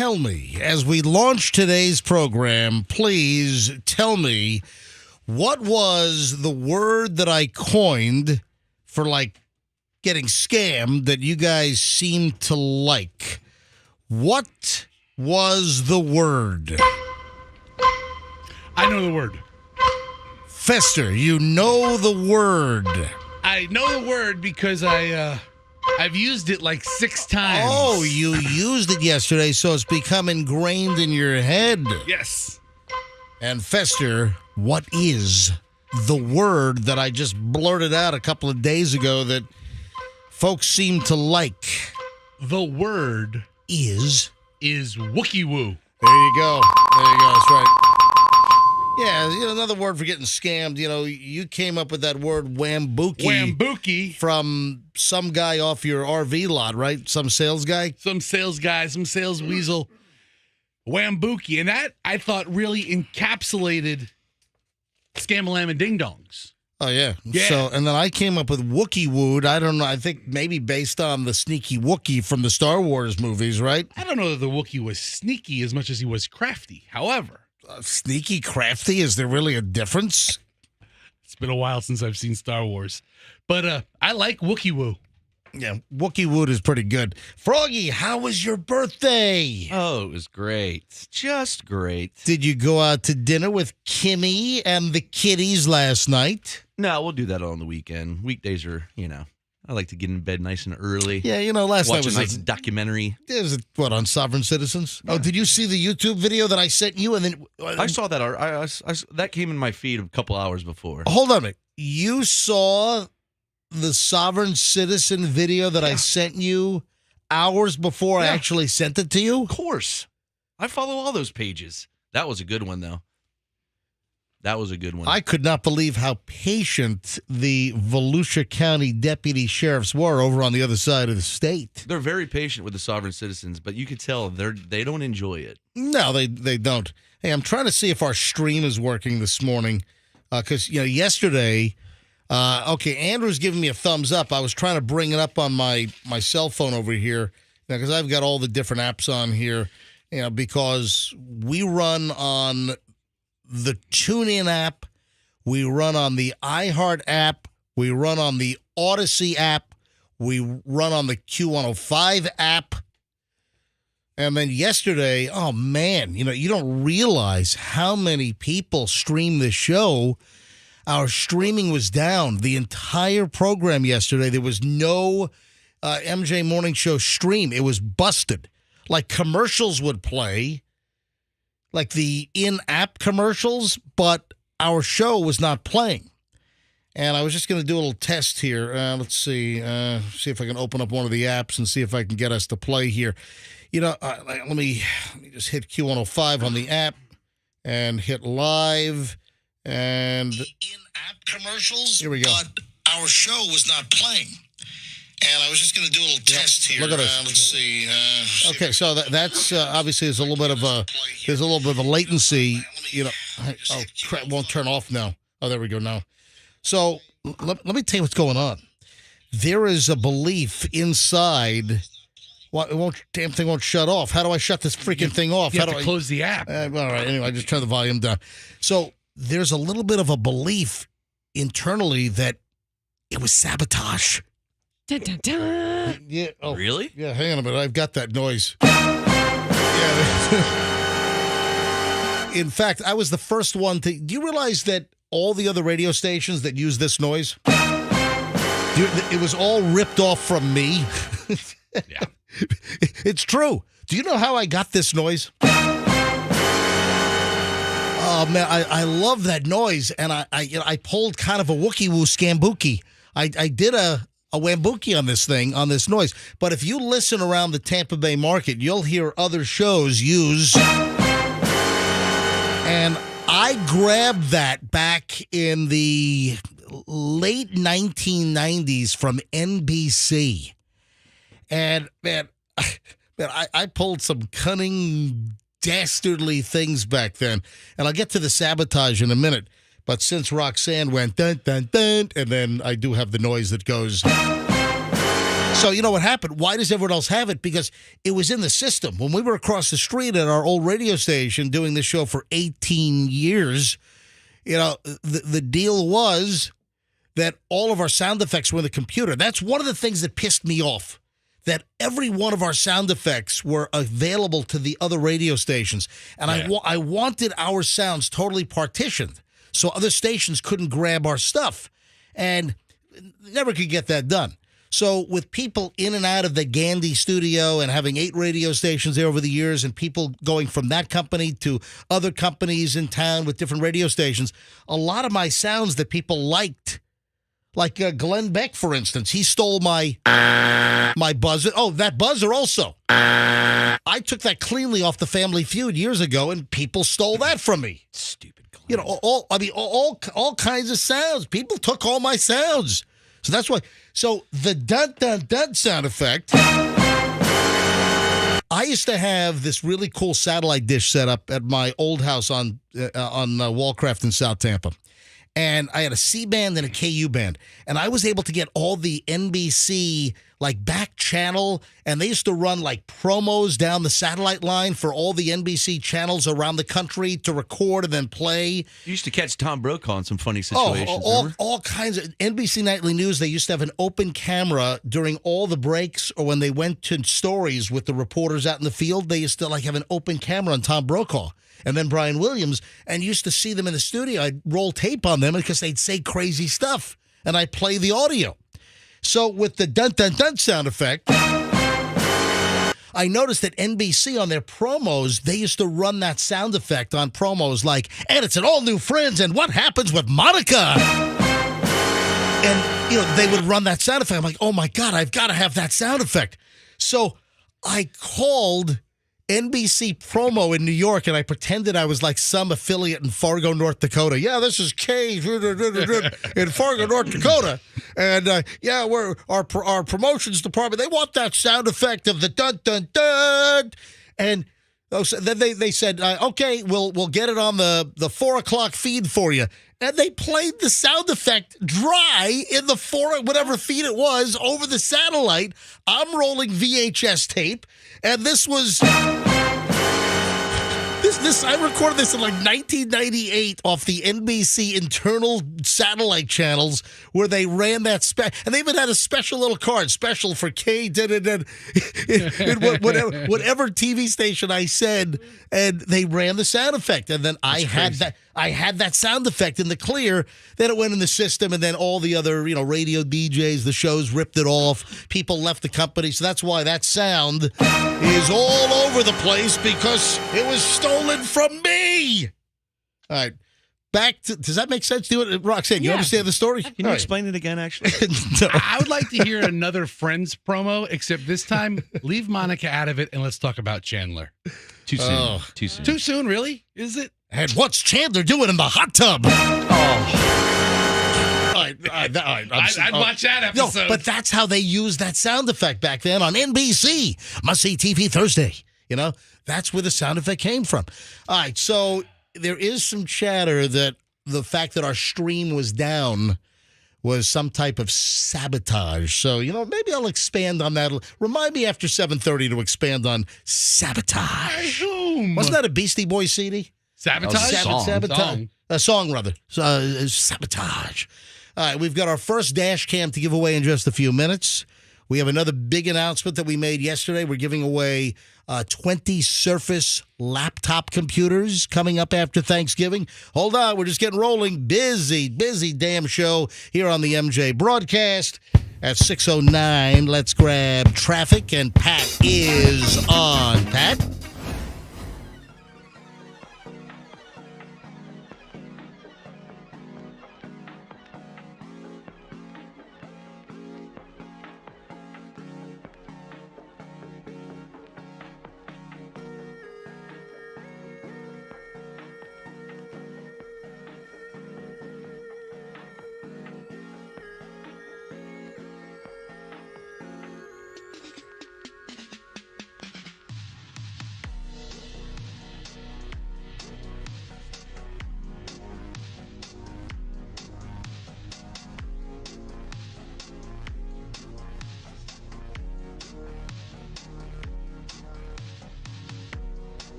tell me, as we launch today's program, please tell me, what was the word that I coined for, like, getting scammed that you guys seem to like? What was the word? I know the word. Fester, you know the word. I know the word because I've used it like 6 times. Oh, you used it yesterday, so it's become ingrained in your head. Yes. And Fester, what is the word that I just blurted out a couple of days ago that folks seem to like? The word is Wuki Woo. There you go. That's right. Yeah, another word for getting scammed. You came up with that word wambuki. Wambuki. From some guy off your RV lot, right? Some sales guy? Some sales weasel. Wambuki. And that, I thought, really encapsulated Scam-a-lam and ding-dongs. Oh, yeah. Yeah. So, and then I came up with Wuki Woo. I don't know. I think maybe based on the sneaky Wookiee from the Star Wars movies, right? I don't know that the Wookiee was sneaky as much as he was crafty. However, sneaky, crafty? Is there really a difference? It's been a while since I've seen Star Wars. But I like Wuki Woo. Yeah, Wuki Woo is pretty good. Froggy, how was your birthday? Oh, it was great. Just great. Did you go out to dinner with Kimmy and the kiddies last night? No, we'll do that on the weekend. Weekdays are, I like to get in bed nice and early. Yeah, last night was a nice documentary. It was on Sovereign Citizens? Yeah. Oh, did you see the YouTube video that I sent you? And then I saw that. I that came in my feed a couple hours before. Hold on a minute. You saw the Sovereign Citizen video that I sent you hours before I actually sent it to you? Of course. I follow all those pages. That was a good one, though. That was a good one. I could not believe how patient the Volusia County deputy sheriffs were over on the other side of the state. They're very patient with the sovereign citizens, but you could tell they don't enjoy it. No, they don't. Hey, I'm trying to see if our stream is working this morning because yesterday. Andrew's giving me a thumbs up. I was trying to bring it up on my cell phone over here because I've got all the different apps on here. Because we run on the TuneIn app, we run on the iHeart app, we run on the Odyssey app, we run on the Q105 app. And then yesterday, oh man, you don't realize how many people stream this show. Our streaming was down the entire program yesterday. There was no MJ Morning Show stream. It was busted. Like commercials would play, like the in-app commercials, but our show was not playing. And I was just going to do a little test here. Let's see if I can open up one of the apps and see if I can get us to play here. Let me just hit Q105 on the app and hit live. And the in-app commercials, here we go. But our show was not playing. And I was just going to do a little test here. Look at this. Let's see. Okay, so that's obviously there's a little bit of a latency. Oh crap! Won't turn off now. Oh, there we go now. So let me tell you what's going on. There is a belief inside. Well, damn thing won't shut off. How do I shut this freaking thing off? You have to close the app. All right. Anyway, I just turned the volume down. So there's a little bit of a belief internally that it was sabotage. Dun, dun, dun. Yeah. Oh, really? Yeah. Hang on a minute. I've got that noise. In fact, I was the first one to. Do you realize that all the other radio stations that use this noise, it was all ripped off from me? Yeah. It's true. Do you know how I got this noise? Oh, man, I love that noise, and I pulled kind of a Wuki Woo scambuki. I did a wambuki on this thing, on this noise. But if you listen around the Tampa Bay market, you'll hear other shows use. And I grabbed that back in the late 1990s from NBC. And, man, I pulled some cunning, dastardly things back then. And I'll get to the sabotage in a minute. But since Roxanne went dun, dun, dun, and then I do have the noise that goes So you know what happened? Why does everyone else have it? Because it was in the system. When we were across the street at our old radio station doing this show for 18 years, you know, the deal was that all of our sound effects were in the computer. That's one of the things that pissed me off, that every one of our sound effects were available to the other radio stations. And I wanted our sounds totally partitioned so other stations couldn't grab our stuff. And never could get that done. So with people in and out of the Gandhi studio and having 8 radio stations there over the years and people going from that company to other companies in town with different radio stations, a lot of my sounds that people liked, like Glenn Beck, for instance, he stole my buzzer. Oh, that buzzer also. I took that cleanly off the Family Feud years ago, and people stole that from me. Stupid Glenn. You know, all kinds of sounds. People took all my sounds. So that's why. So the dun dun dun sound effect. I used to have this really cool satellite dish set up at my old house on Wallcraft in South Tampa. And I had a C band and a KU band. And I was able to get all the NBC like back channel. And they used to run like promos down the satellite line for all the NBC channels around the country to record and then play. You used to catch Tom Brokaw in some funny situations. All kinds of NBC Nightly News. They used to have an open camera during all the breaks, or when they went to stories with the reporters out in the field. They used to like have an open camera on Tom Brokaw and then Brian Williams, and used to see them in the studio. I'd roll tape on them because they'd say crazy stuff, and I'd play the audio. So with the dun-dun-dun sound effect, I noticed that NBC on their promos, they used to run that sound effect on promos like, and it's an all-new Friends, and what happens with Monica? And, you know, they would run that sound effect. I'm like, oh, my God, I've got to have that sound effect. So I called NBC promo in New York, and I pretended I was like some affiliate in Fargo, North Dakota. Yeah, this is Kay in Fargo, North Dakota. And we're our promotions department. They want that sound effect of the dun dun dun. And so then they said, okay, we'll get it on the 4:00 feed for you. And they played the sound effect dry in the whatever feed it was over the satellite. I'm rolling VHS tape, and this was I recorded this in like 1998 off the NBC internal satellite channels where they ran that and they even had a special little card, special for K whatever TV station I said, and they ran the sound effect, and then I had that sound effect in the clear. Then it went in the system, and then all the other radio DJs, the shows ripped it off. People left the company, so that's why that sound is all over the place, because it was stolen from me. All right. Back to, does that make sense to you, Roxanne? You understand the story? Can you explain it again, actually? No. I would like to hear another Friends promo, except this time leave Monica out of it and let's talk about Chandler. Too soon. Oh. Too soon. Too soon, really? Is it? And what's Chandler doing in the hot tub? I'd watch that episode. No, but that's how they used that sound effect back then on NBC. Must See TV Thursday. That's where the sound effect came from. All right, so there is some chatter that the fact that our stream was down was some type of sabotage. So, maybe I'll expand on that. Remind me after 7:30 to expand on sabotage. Wasn't that a Beastie Boys CD? Sabotage? Sabotage. A song, rather. Sabotage. All right, we've got our first dash cam to give away in just a few minutes. We have another big announcement that we made yesterday. We're giving away 20 Surface laptop computers coming up after Thanksgiving. Hold on, we're just getting rolling. Busy damn show here on the MJ broadcast. At 6:09, let's grab traffic, and Pat is on. Pat?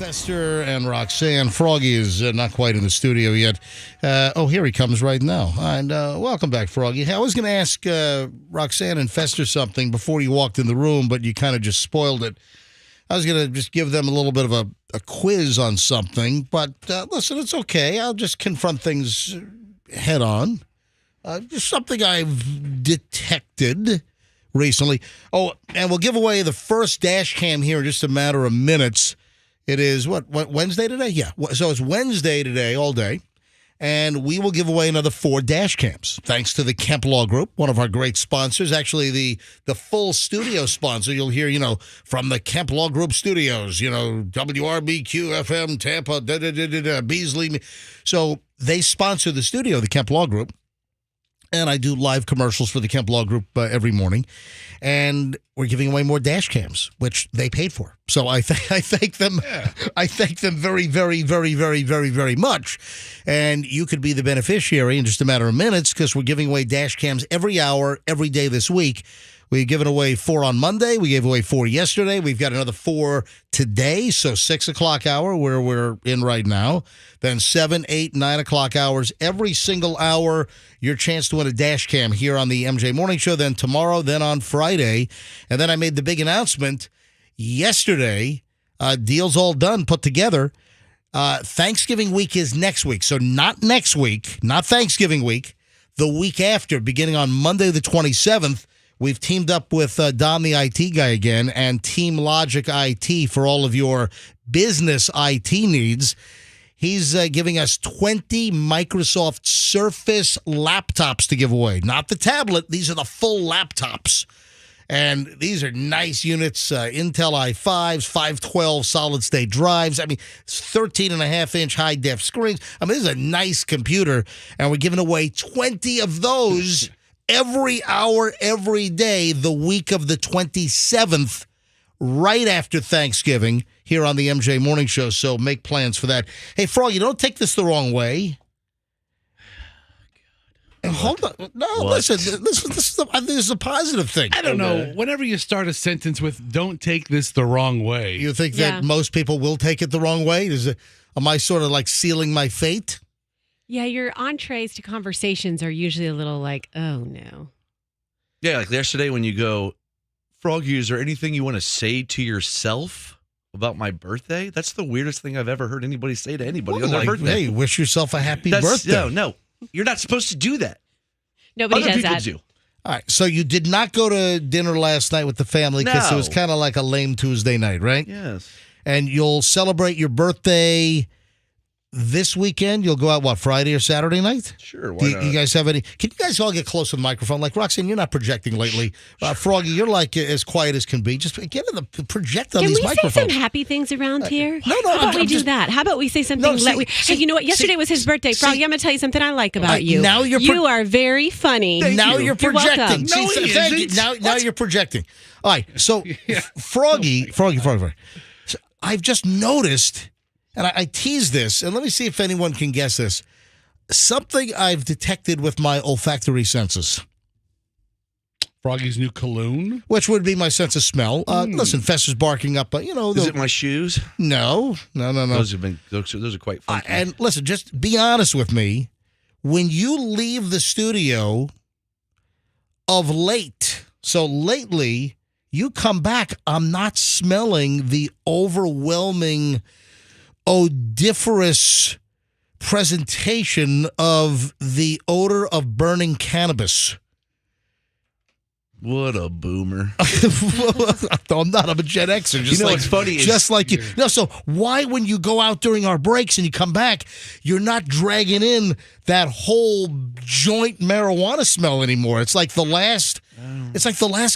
Fester and Roxanne. Froggy is not quite in the studio yet. Here he comes right now. And welcome back, Froggy. I was going to ask Roxanne and Fester something before you walked in the room, but you kind of just spoiled it. I was going to just give them a little bit of a quiz on something, but listen, it's okay. I'll just confront things head on. Just something I've detected recently. Oh, and we'll give away the first dash cam here in just a matter of minutes. It is, what Wednesday today? Yeah. So it's Wednesday today, all day. And we will give away another 4 dash cams, thanks to the Kemp Law Group, one of our great sponsors. Actually, the full studio sponsor. You'll hear, from the Kemp Law Group studios, WRBQ, FM, Tampa, Beasley. So they sponsor the studio, the Kemp Law Group. And I do live commercials for the Kemp Law Group every morning. And we're giving away more dash cams, which they paid for. So I thank them. Yeah. I thank them very, very, very, very, very, very much. And you could be the beneficiary in just a matter of minutes because we're giving away dash cams every hour, every day this week. We've given away 4 on Monday. We gave away 4 yesterday. We've got another 4 today. So 6 o'clock hour where we're in right now. Then 7, 8, 9 o'clock hours. Every single hour, your chance to win a dash cam here on the MJ Morning Show. Then tomorrow, then on Friday. And then I made the big announcement yesterday. Deal's all done, put together. Thanksgiving week is next week. So not next week, not Thanksgiving week. The week after, beginning on Monday the 27th. We've teamed up with Don, the IT guy again, and Team Logic IT for all of your business IT needs. He's giving us 20 Microsoft Surface laptops to give away. Not the tablet. These are the full laptops. And these are nice units, Intel i5s, 512 solid-state drives. I mean, 13.5-inch high-def screens. I mean, this is a nice computer, and we're giving away 20 of those every hour, every day, the week of the 27th, right after Thanksgiving, here on the MJ Morning Show. So make plans for that. Hey, Froggy, don't take this the wrong way. Hold on. No, listen, this is a positive thing. I don't know. Whenever you start a sentence with, don't take this the wrong way. You think that most people will take it the wrong way? Am I sort of like sealing my fate? Yeah, your entrees to conversations are usually a little like, oh, no. Yeah, like yesterday when you go, Froggy, is there anything you want to say to yourself about my birthday? That's the weirdest thing I've ever heard anybody say to anybody on their birthday. Hey, wish yourself a happy birthday. No, you're not supposed to do that. Nobody Other does people that. do. All right, so you did not go to dinner last night with the family because it was kind of like a lame Tuesday night, right? Yes. And you'll celebrate your birthday this weekend. You'll go out, Friday or Saturday night? Sure, why not? You guys have any? Can you guys all get close to the microphone? Like, Roxanne, you're not projecting lately. Froggy, you're like as quiet as can be. Just get in the project on these microphones. Can we say some happy things around here? No. How about we do that? How about we say something? Hey, you know what? Yesterday was his birthday. Froggy, I'm going to tell you something I like about you. Now you are very funny. Now you're projecting. Welcome. No, he isn't. Now you're projecting. All right, so Froggy. So I've just noticed, and I tease this, and let me see if anyone can guess this. Something I've detected with my olfactory senses. Froggy's new cologne? Which would be my sense of smell. Listen, Fester's barking up, Is it my shoes? No. Those are quite funky. And listen, just be honest with me. When you leave the studio of late, so lately, you come back, I'm not smelling the overwhelming odoriferous presentation of the odor of burning cannabis. What a boomer. I'm not. I'm a Gen Xer. Just what's funny is... Just like you. No, so why when you go out during our breaks and you come back, you're not dragging in that whole joint marijuana smell anymore? It's like the last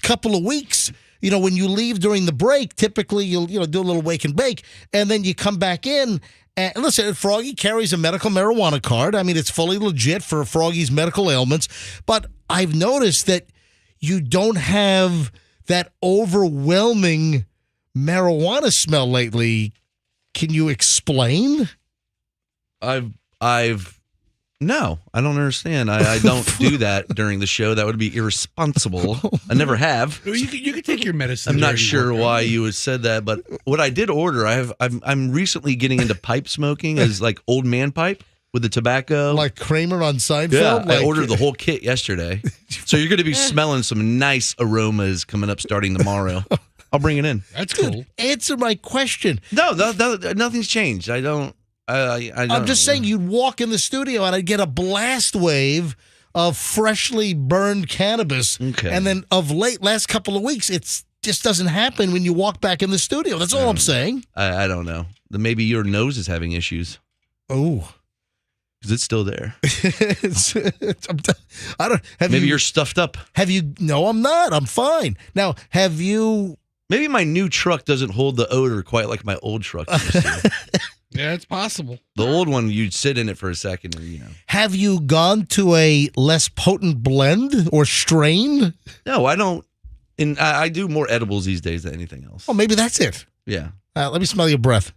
couple of weeks. When you leave during the break, typically you'll do a little wake and bake, and then you come back in. And listen, Froggy carries a medical marijuana card. I mean, it's fully legit for Froggy's medical ailments. But I've noticed that you don't have that overwhelming marijuana smell lately. Can you explain? I've No, I don't understand. I don't do that during the show. That would be irresponsible. I never have. You could take your medicine. I'm not during sure work. why you would said that, but what I did order, I'm recently getting into pipe smoking as like old man pipe with the tobacco. Like Kramer on Seinfeld? Yeah, Like, I ordered the whole kit yesterday. So you're going to be smelling some nice aromas coming up starting tomorrow. I'll bring it in. That's cool. Answer my question. No, nothing's changed. I don't. I'm just saying you'd walk in the studio and I'd get a blast wave of freshly burned cannabis. Okay. And then of late, last couple of weeks, it just doesn't happen when you walk back in the studio. That's all I'm saying. I don't know. Maybe your nose is having issues Oh. because it's still there. I don't. Maybe you're stuffed up. Have you? No, I'm not. I'm fine. Now, have you? Maybe my new truck doesn't hold the odor quite like my old truck used to. Yeah, it's possible. The old one, you'd sit in it for a second and, Have you gone to a less potent blend or strain? No, I don't. And I do more edibles these days than anything else. Oh, maybe that's it. Yeah. Let me smell your breath.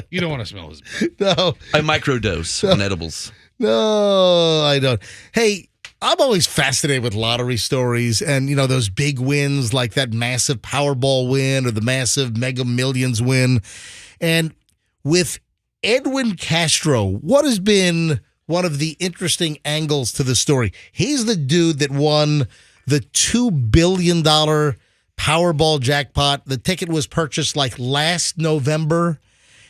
You don't want to smell his. No, I microdose on edibles. no, I don't. Hey, I'm always fascinated with lottery stories and, those big wins like that massive Powerball win or the massive Mega Millions win. And with Edwin Castro, what has been one of the interesting angles to the story? He's the dude that won the $2 billion Powerball jackpot. The ticket was purchased like last November,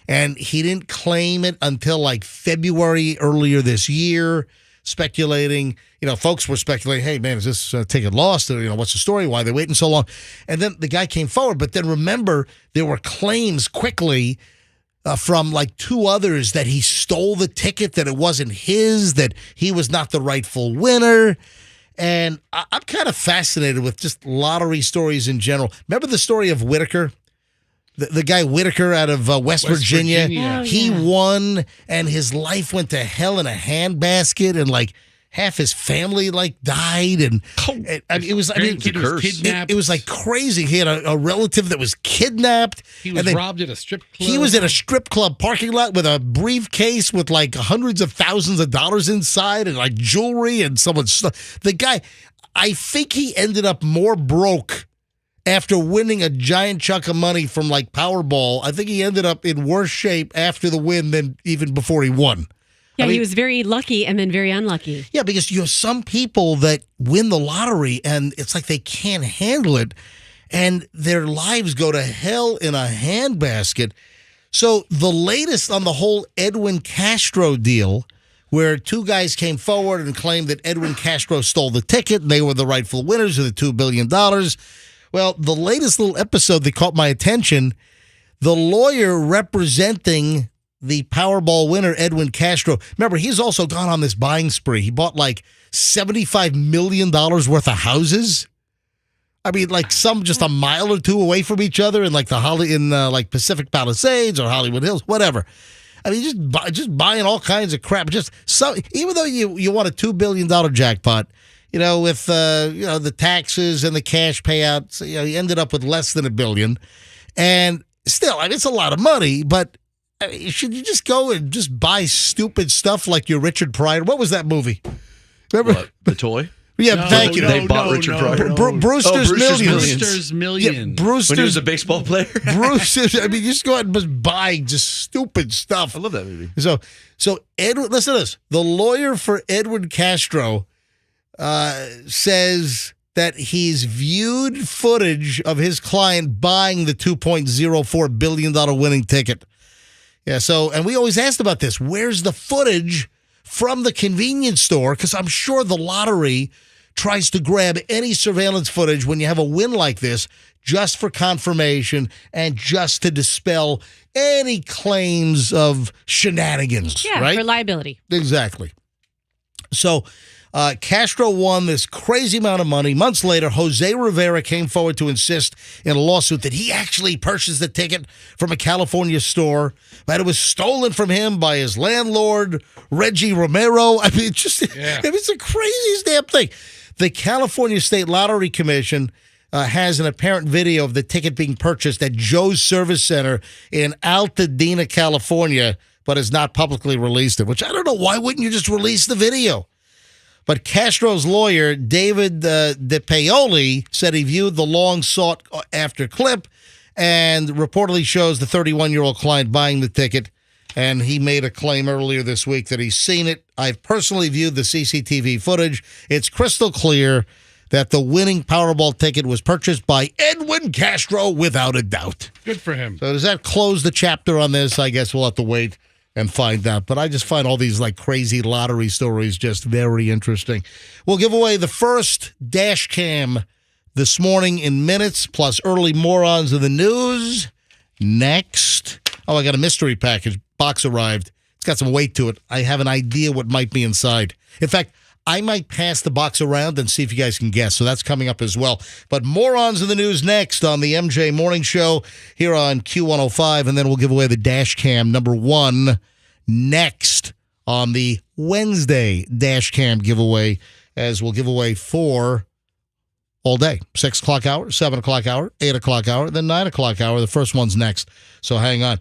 and he didn't claim it until like February earlier this year, speculating. Folks were speculating, hey, man, is this ticket lost? Or, what's the story? Why are they waiting so long? And then the guy came forward. But then remember, there were claims quickly from like two others that he stole the ticket, that it wasn't his, that he was not the rightful winner. And I'm kind of fascinated with just lottery stories in general. Remember the story of Whitaker? The guy Whitaker out of West Virginia? Virginia. Oh, He yeah. won, and his life went to hell in a handbasket, and like half his family like died. And it was, Kid was kidnapped. it was like crazy. He had a relative that was kidnapped. He was robbed at a strip club. He was in a strip club parking lot with a briefcase with like hundreds of thousands of dollars inside and like jewelry and someone's stuff. The guy, I think he ended up more broke after winning a giant chunk of money from like Powerball. I think he ended up in worse shape after the win than even before he won. Yeah, I mean, he was very lucky and then very unlucky. Yeah, because you have some people that win the lottery and it's like they can't handle it and their lives go to hell in a handbasket. So the latest on the whole Edwin Castro deal, where two guys came forward and claimed that Edwin Castro stole the ticket and they were the rightful winners of the $2 billion. Well, the latest little episode that caught my attention, the lawyer representing the Powerball winner, Edwin Castro. Remember, he's also gone on this buying spree. He bought like $75 million worth of houses. I mean, like some just a mile or two away from each other in like like Pacific Palisades or Hollywood Hills, whatever. I mean, just buying all kinds of crap. Even though you won a $2 billion jackpot, with the taxes and the cash payouts, you ended up with less than $1 billion. And still, I mean, it's a lot of money, but should you just go and just buy stupid stuff like your Richard Pryor? What was that movie? Remember What, the toy? Yeah, thank you. They bought Richard Pryor. Brewster's Millions. Brewster's Yeah, Millions. Brewster's. When he was a baseball player? Brewster's. I mean, you just go out and just buy just stupid stuff. I love that movie. So Edwin, listen to this. The lawyer for Edwin Castro says that he's viewed footage of his client buying the $2.04 billion winning ticket. Yeah, and we always asked about this. Where's the footage from the convenience store? Because I'm sure the lottery tries to grab any surveillance footage when you have a win like this just for confirmation and just to dispel any claims of shenanigans. Yeah, right? for liability. Exactly. So Castro won this crazy amount of money. Months later, Jose Rivera came forward to insist in a lawsuit that he actually purchased the ticket from a California store, that it was stolen from him by his landlord, Reggie Romero. I mean, it's the craziest damn thing. The California State Lottery Commission has an apparent video of the ticket being purchased at Joe's Service Center in Altadena, California, but has not publicly released it, which I don't know. Why wouldn't you just release the video? But Castro's lawyer, David DePaoli, said he viewed the long sought after clip and reportedly shows the 31-year-old client buying the ticket. And he made a claim earlier this week that he's seen it. I've personally viewed the CCTV footage. It's crystal clear that the winning Powerball ticket was purchased by Edwin Castro without a doubt. Good for him. So does that close the chapter on this? I guess we'll have to wait and find out. But I just find all these like crazy lottery stories just very interesting. We'll give away the first dash cam this morning in minutes, plus early morons of the news next. Oh, I got a mystery package. Box arrived. It's got some weight to it. I have an idea what might be inside. In fact, I might pass the box around and see if you guys can guess. So that's coming up as well. But morons in the news next on the MJ Morning Show here on Q105. And then we'll give away the dash cam number 1 next on the Wednesday dash cam giveaway, as we'll give away 4 all day. 6 o'clock hour, 7 o'clock hour, 8 o'clock hour, then 9 o'clock hour. The first one's next. So hang on.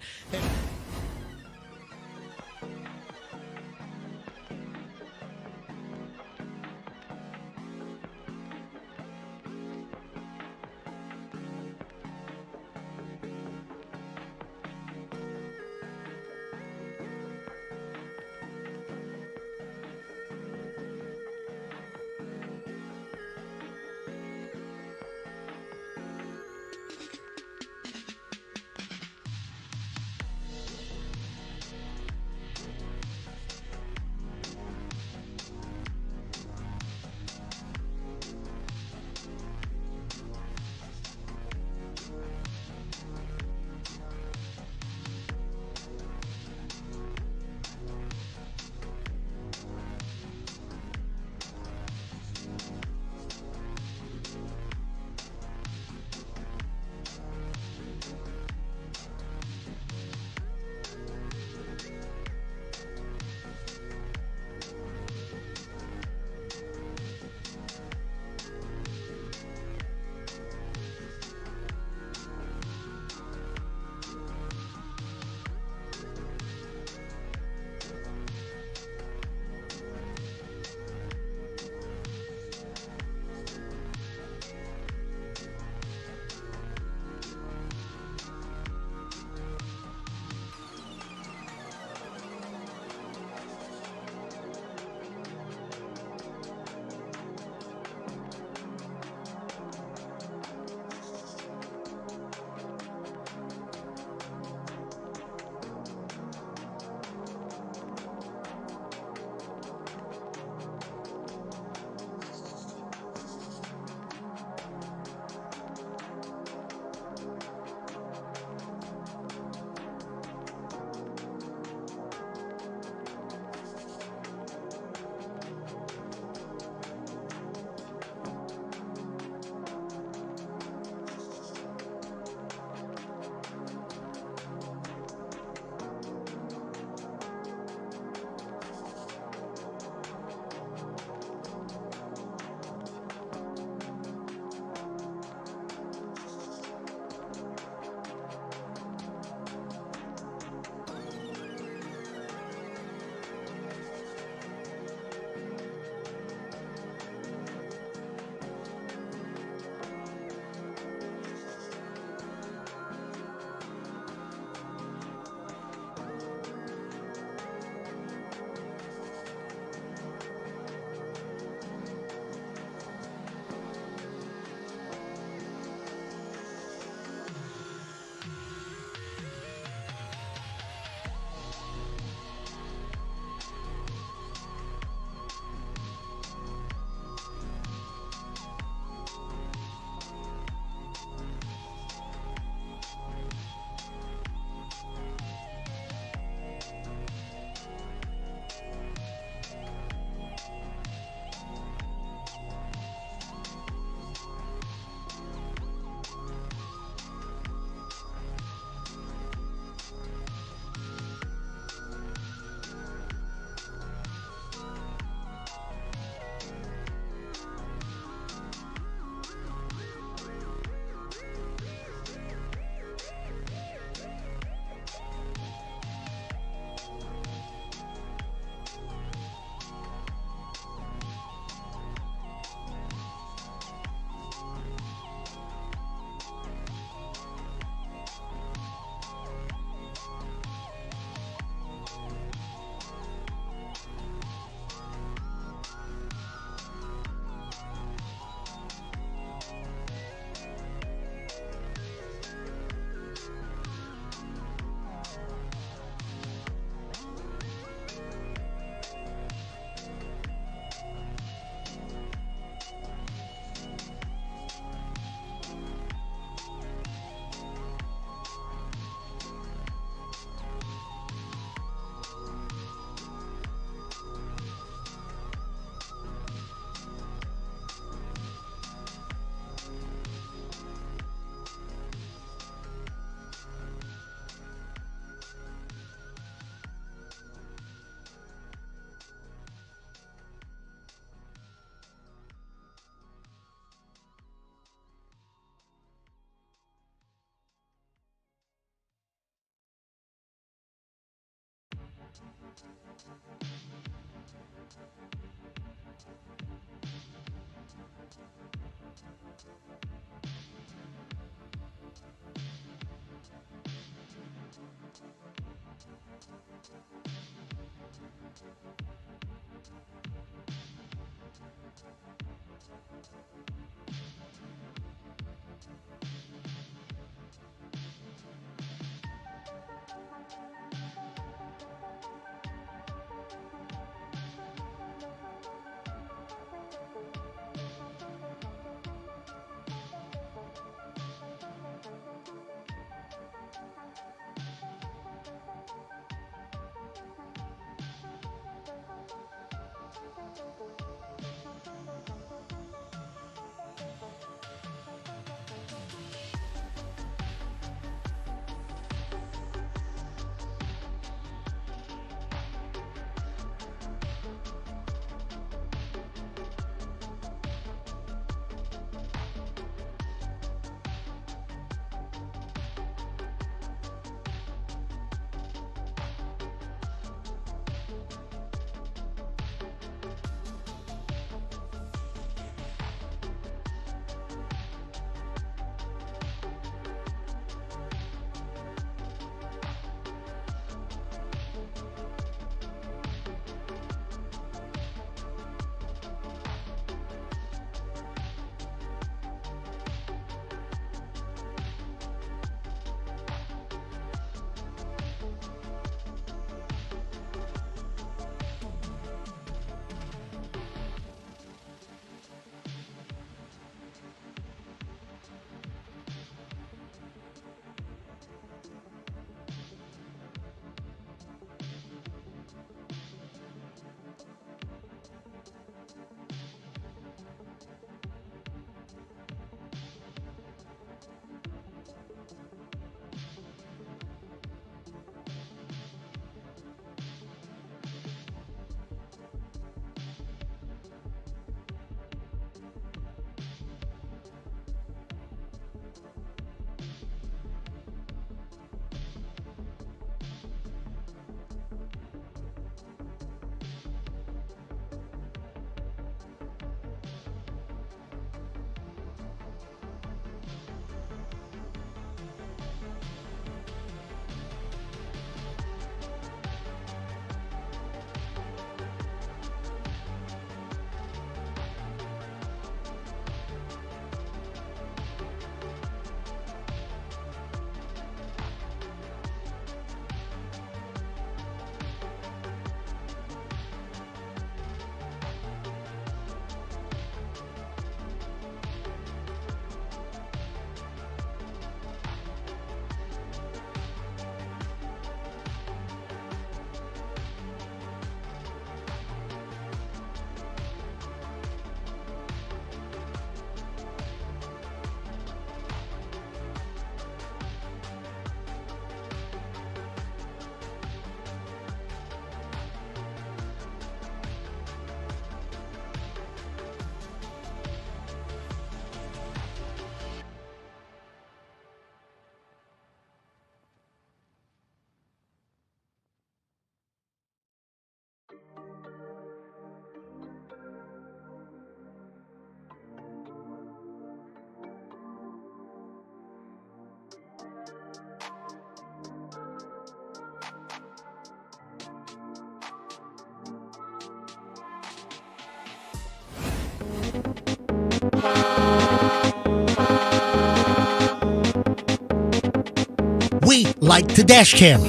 We like to dash cam.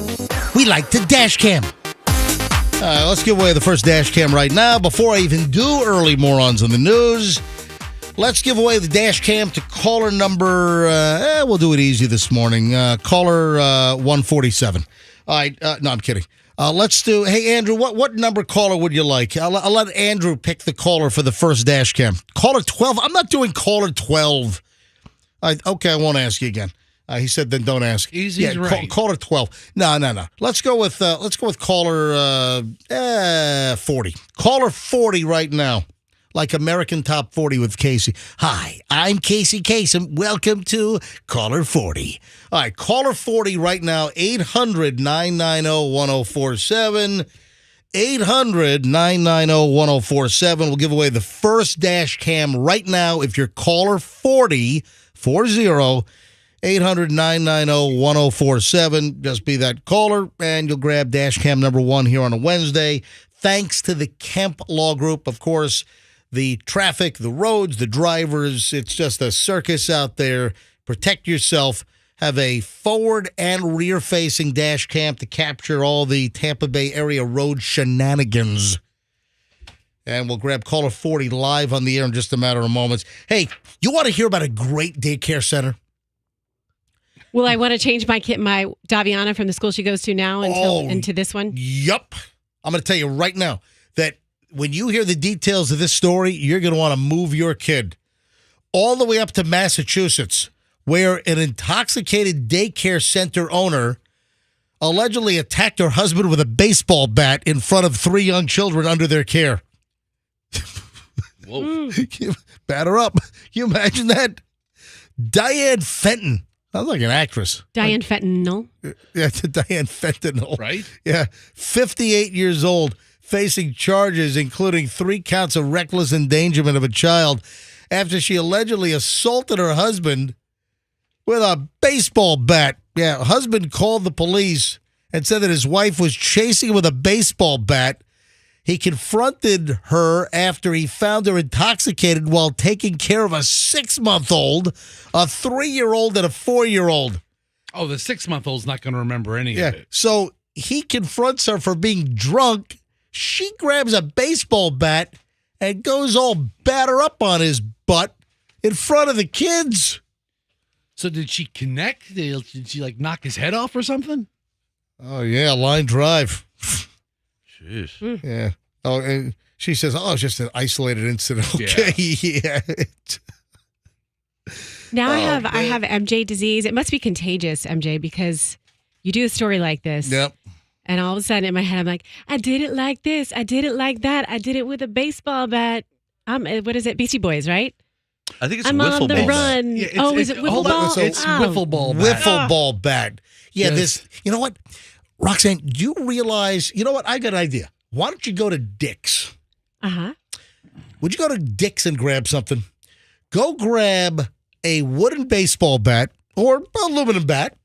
We like to dash cam. All right, let's give away the first dash cam right now. Before I even do early morons in the news, let's give away the dash cam to caller number, we'll do it easy this morning. Caller 147. All right, no, I'm kidding. Let's do, hey, Andrew, what number caller would you like? I'll let Andrew pick the caller for the first dash cam. Caller 12. I'm not doing caller 12. Okay, I won't ask you again. He said, then don't ask. Easy's right. Caller 12. No. Let's go with caller 40. Caller 40 right now. Like American Top 40 with Casey. Hi, I'm Casey Kasem. Welcome to Caller 40. All right, Caller 40 right now, 800-990-1047. 800-990-1047. We'll give away the first dash cam right now if you're Caller 40, 800-990-1047. Just be that caller, and you'll grab dash cam number one here on a Wednesday. thanks to the Kemp Law Group. Of course, the traffic, the roads, the drivers, it's just a circus out there. Protect yourself. Have a forward and rear-facing dash cam to capture all the Tampa Bay area road shenanigans. And we'll grab caller 40 live on the air in just a matter of moments. Hey, you want to hear about a great daycare center? Will I want to change my Daviana from the school she goes to now into this one? Yup. I'm going to tell you right now that when you hear the details of this story, you're going to want to move your kid all the way up to Massachusetts, where an intoxicated daycare center owner allegedly attacked her husband with a baseball bat in front of 3 young children under their care. Whoa. Bat her up. Can you imagine that? Diane Fenton. Sounds like an actress. Diane Fentanyl. Yeah, Diane Fentanyl. Right? Yeah, 58 years old, facing charges including 3 counts of reckless endangerment of a child after she allegedly assaulted her husband with a baseball bat. Yeah, husband called the police and said that his wife was chasing him with a baseball bat. He confronted her after he found her intoxicated while taking care of a 6-month-old, a 3-year-old, and a 4-year-old. Oh, the 6-month-old's not going to remember any of it. So he confronts her for being drunk. She grabs a baseball bat and goes all batter up on his butt in front of the kids. So did she connect? Did she like knock his head off or something? Oh, yeah, line drive. Jeez. Yeah. Oh, and she says, it's just an isolated incident. Okay. Yeah. Now I have MJ disease. It must be contagious, MJ, because you do a story like this. Yep. And all of a sudden in my head, I'm like, I did it like this. I did it like that. I did it with a baseball bat. What is it? Beastie Boys, right? I think it's I'm wiffle on the ball. run. Yeah, is it wiffle hold ball? on. It's wiffle ball bat. Wiffle ball bat. Yeah, Yes. you know what? Roxanne, do you realize, you know what? I got an idea. Why don't you go to Dick's? Uh-huh. Would you go to Dick's and grab something? Go grab a wooden baseball bat or aluminum bat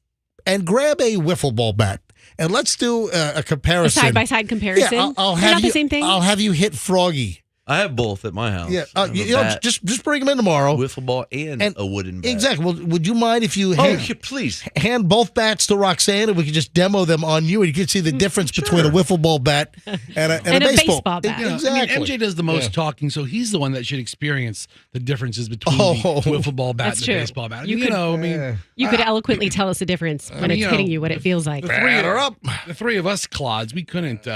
and grab a wiffle ball bat. And let's do a comparison. A side-by-side comparison? Yeah, I'll They're have not you, the same thing? I'll have you hit Froggy. I have both at my house. Yeah, I have a you know, bat, just bring them in tomorrow. wiffle ball and a wooden bat. Exactly. Well, would you mind if you Oh, yeah, please. hand both bats to Roxanne and we could just demo them on you and you could see the difference between a wiffle ball bat and a baseball bat. You know, Exactly. I mean, MJ does the most talking, so he's the one that should experience the differences between Oh. the wiffle ball bat That's and true. the baseball bat. You could- Yeah. You could eloquently tell us the difference when mean, it's you know, hitting you, what it feels like. Batter up. The 3 of us clods, we couldn't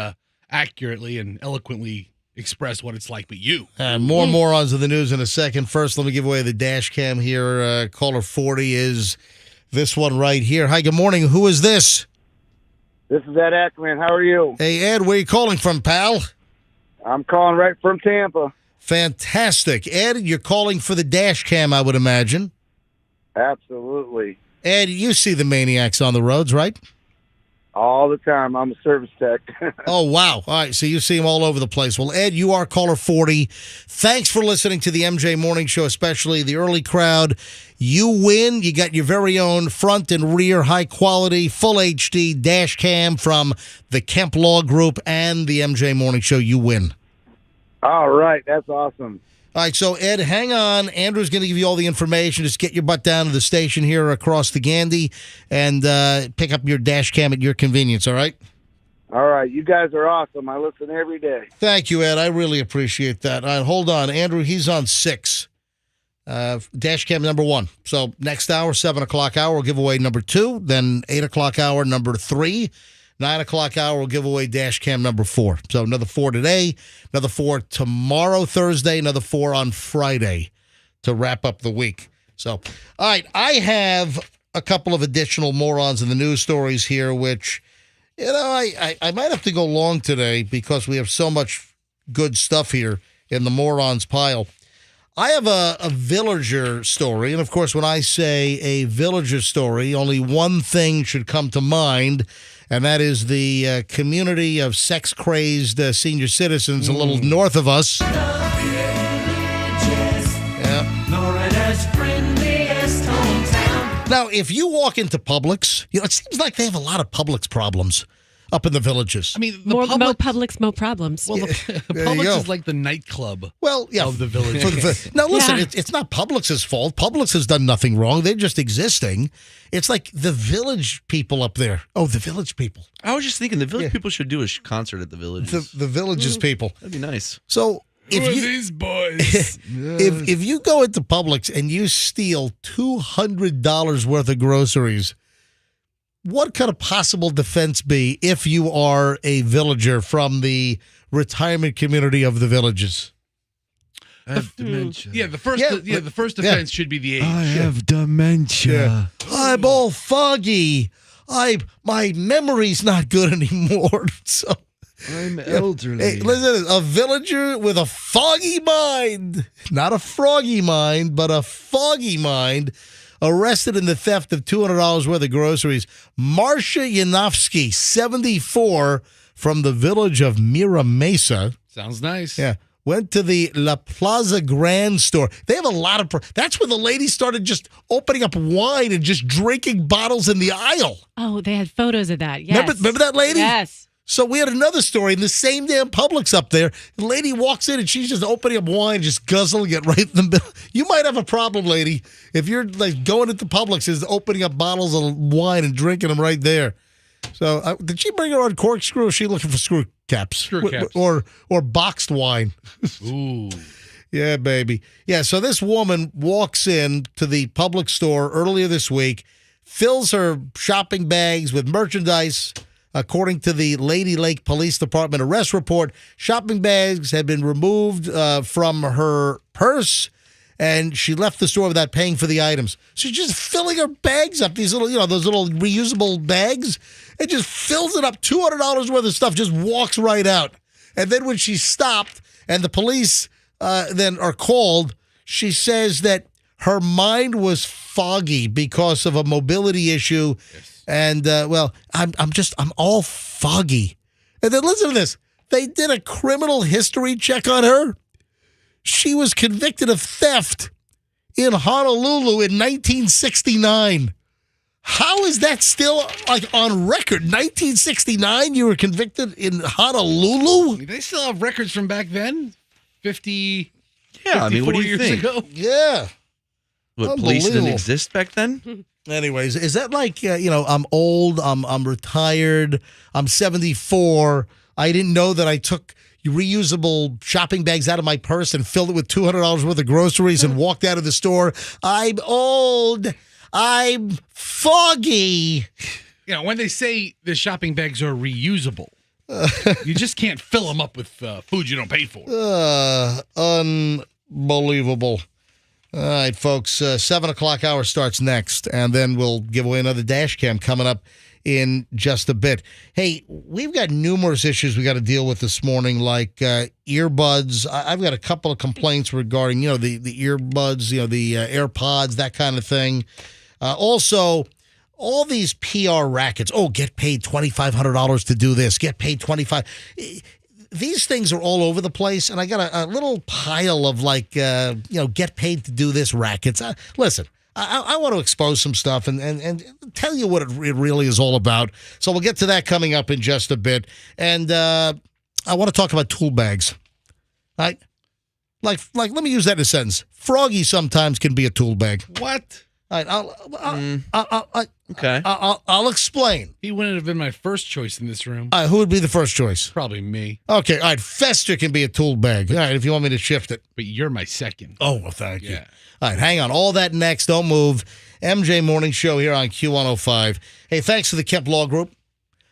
accurately and eloquently express what it's like, but you. More morons in the news in a second. First, let me give away the dash cam here. Caller 40 is this one right here. Hi, good morning. Who is this? This is Ed Ackerman. How are you? Hey, Ed, where are you calling from, pal? I'm calling right from Tampa. Fantastic. Ed, you're calling for the dash cam, I would imagine. Absolutely. Ed, you see the maniacs on the roads, right? All the time. I'm a service tech. Oh, wow. All right, so you see them all over the place. Well, Ed, you are caller 40. Thanks for listening to the MJ Morning Show, especially the early crowd. You win. You got your very own front and rear high-quality, full HD dash cam from the Kemp Law Group and the MJ Morning Show. You win. All right. That's awesome. All right, so, Ed, hang on. Andrew's going to give you all the information. Just get your butt down to the station here across the Gandy and pick up your dash cam at your convenience, all right? All right. You guys are awesome. I listen every day. Thank you, Ed. I really appreciate that. All right, hold on. Andrew, he's on 6. Dash cam number 1. So next hour, 7 o'clock hour, we'll give away number 2. Then 8 o'clock hour, number 3. 9 o'clock hour, we'll give away dash cam number 4. So another 4 today, another 4 tomorrow, Thursday, another 4 on Friday to wrap up the week. So, all right, I have a couple of additional morons in the news stories here, which, you know, I might have to go long today because we have so much good stuff here in the morons pile. I have a villager story, and of course, when I say a villager story, only one thing should come to mind, and that is the community of sex-crazed senior citizens a little north of us. Now, if you walk into Publix, you know, it seems like they have a lot of Publix problems. up in the villages. I mean, the More Publix, Publix, more problems. well, the There you Publix go. is like the nightclub Well, yeah. of the village. Now, listen, Yeah. it's not Publix's fault. Publix has done nothing wrong. They're just existing. It's like the village people up there. Oh, the village people. I was just thinking the village Yeah. people should do a concert at the villages. The villages people. That'd be nice. So Who are if you these boys? if you go into Publix and you steal $200 worth of groceries, what could a possible defense be if you are a villager from the retirement community of the villages? I have dementia. Yeah, the first Yeah, the first yeah. offense should be the age. have dementia. I'm all foggy. My memory's not good anymore. So I'm elderly. hey, listen, a villager with a foggy mind, not a froggy mind, but a foggy mind, arrested in the theft of $200 worth of groceries. Marcia Yanofsky, 74, from the village of Mira Mesa. Sounds nice. Yeah. Went to the La Plaza Grand store. They have a lot of... That's where the ladies started just opening up wine and just drinking bottles in the aisle. Oh, they had photos of that. Yes. Remember that lady? Yes. So we had another story in the same damn Publix up there. The lady walks in and she's just opening up wine, just guzzling it right in the middle. You might have a problem, lady, if you're like going into Publix is opening up bottles of wine and drinking them right there. So did she bring her on corkscrew? Or is she looking for screw caps? Screw caps. Or boxed wine? Ooh. Yeah, baby. Yeah, so this woman walks in to the Publix store earlier this week, fills her shopping bags with merchandise. According to the Lady Lake Police Department arrest report, shopping bags had been removed from her purse, and she left the store without paying for the items. She's just filling her bags up, these little, those little reusable bags, and just fills it up, $200 worth of stuff, just walks right out. And then when she stopped and the police then are called, she says that her mind was foggy because of a mobility issue. Yes. And, I'm all foggy. And then listen to this. They did a criminal history check on her. She was convicted of theft in Honolulu in 1969. How is that still like on record? 1969, you were convicted in Honolulu? They still have records from back then? 50 Yeah, I mean, what do you years think? ago? Yeah. What, police didn't Unbelievable. exist back then? Anyways, is that like, I'm old, I'm retired, I'm 74. I didn't know that I took reusable shopping bags out of my purse and filled it with $200 worth of groceries and walked out of the store. I'm old. I'm foggy. When they say the shopping bags are reusable, you just can't fill them up with food you don't pay for. Unbelievable. All right, folks, 7 o'clock hour starts next, and then we'll give away another dash cam coming up in just a bit. Hey, we've got numerous issues we got to deal with this morning, like earbuds. I've got a couple of complaints regarding, the earbuds, the AirPods, that kind of thing. Also, all these PR rackets. Oh, get paid $2,500 to do this. Get paid $25. These things are all over the place, and I got a little pile of get paid to do this rackets. Listen, I want to expose some stuff and tell you what it really is all about. So we'll get to that coming up in just a bit. And I want to talk about tool bags. Right? Like, let me use that in a sentence. Froggy sometimes can be a tool bag. What? All right, Okay. I'll explain. He wouldn't have been my first choice in this room. Who would be the first choice? Probably me, Okay, all right. Fester can be a tool bag. All right, if you want me to shift it. but you're my second. Oh, well, thank you. Yeah. All right, hang on. All that next. Don't move. MJ Morning Show here on Q105. Hey, thanks to the Kemp Law Group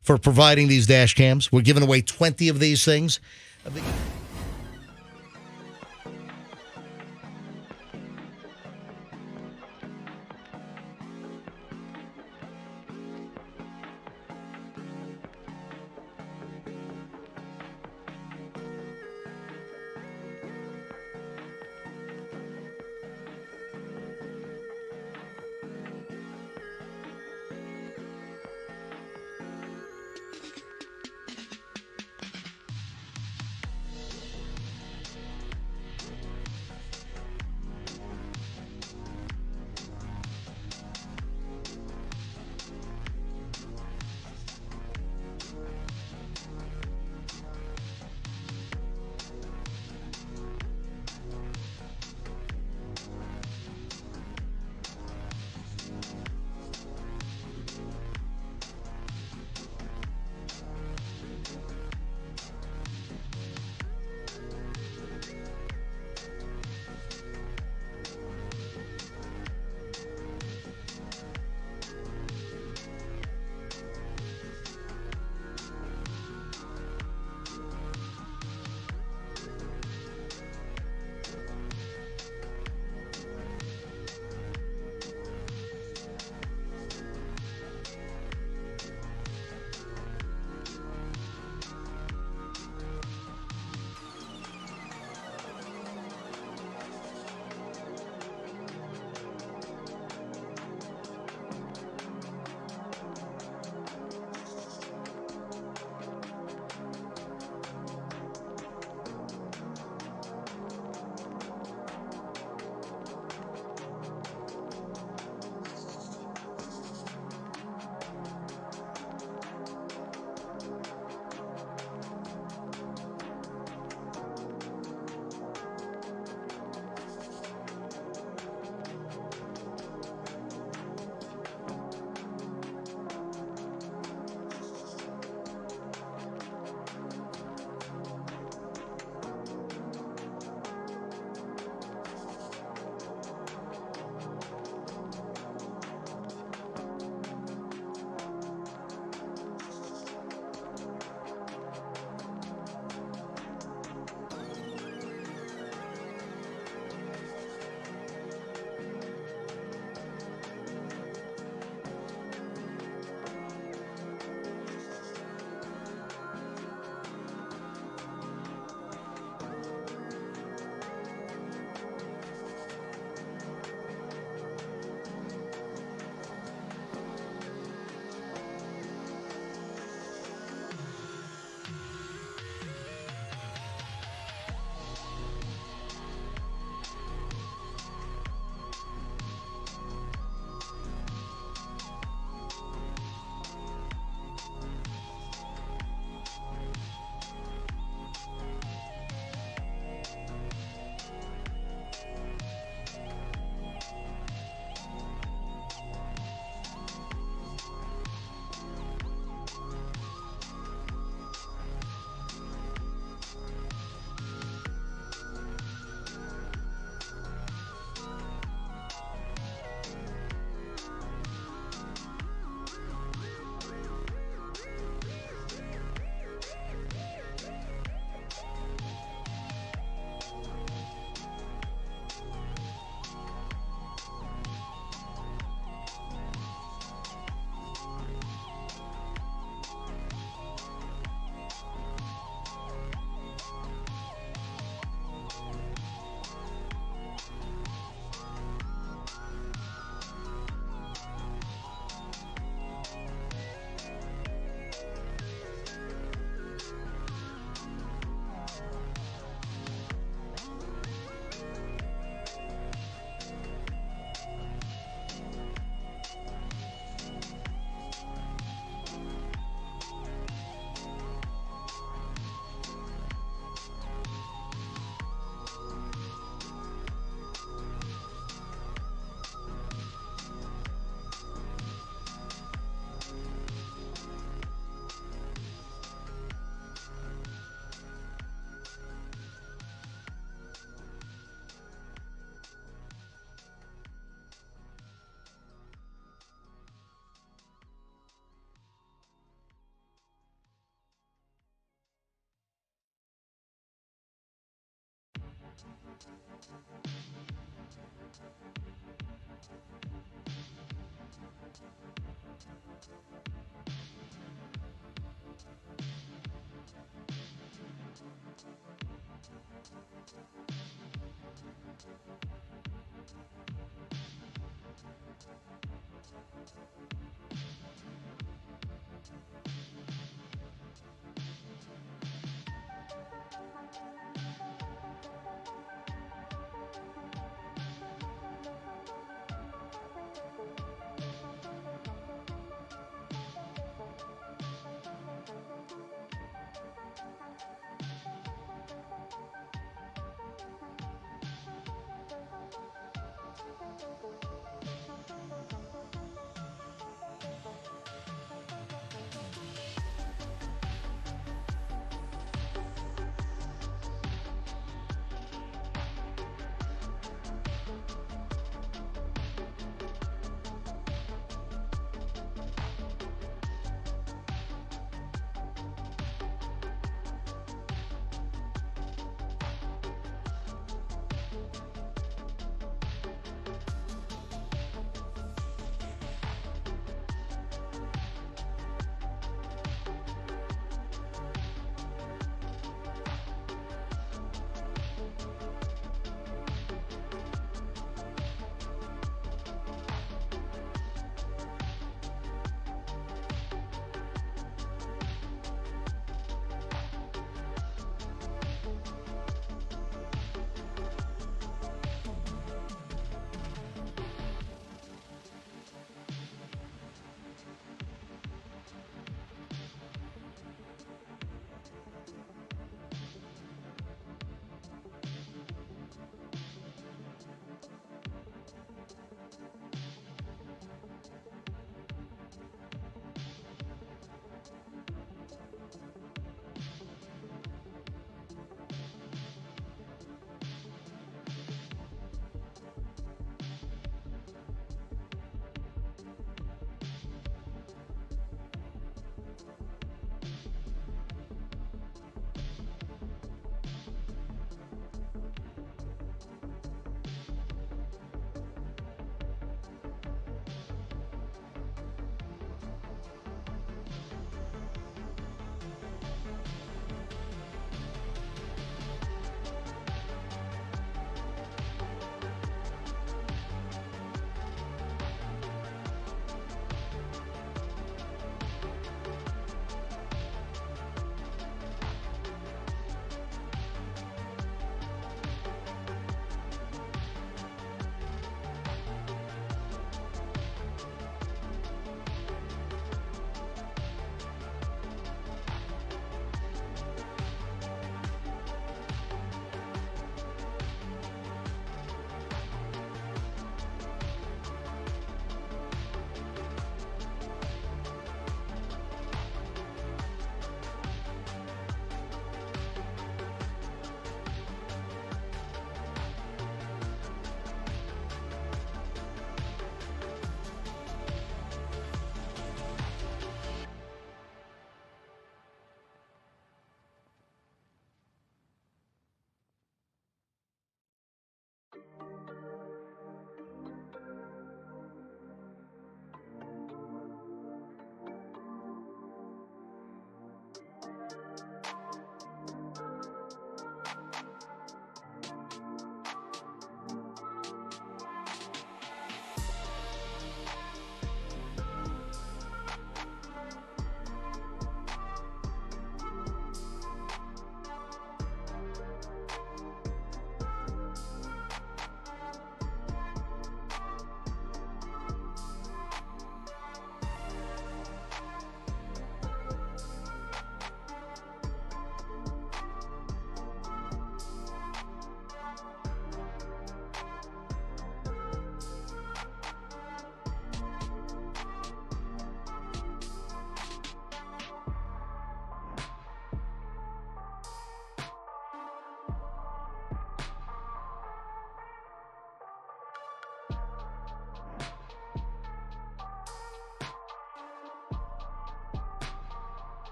for providing these dash cams. We're giving away 20 of these things.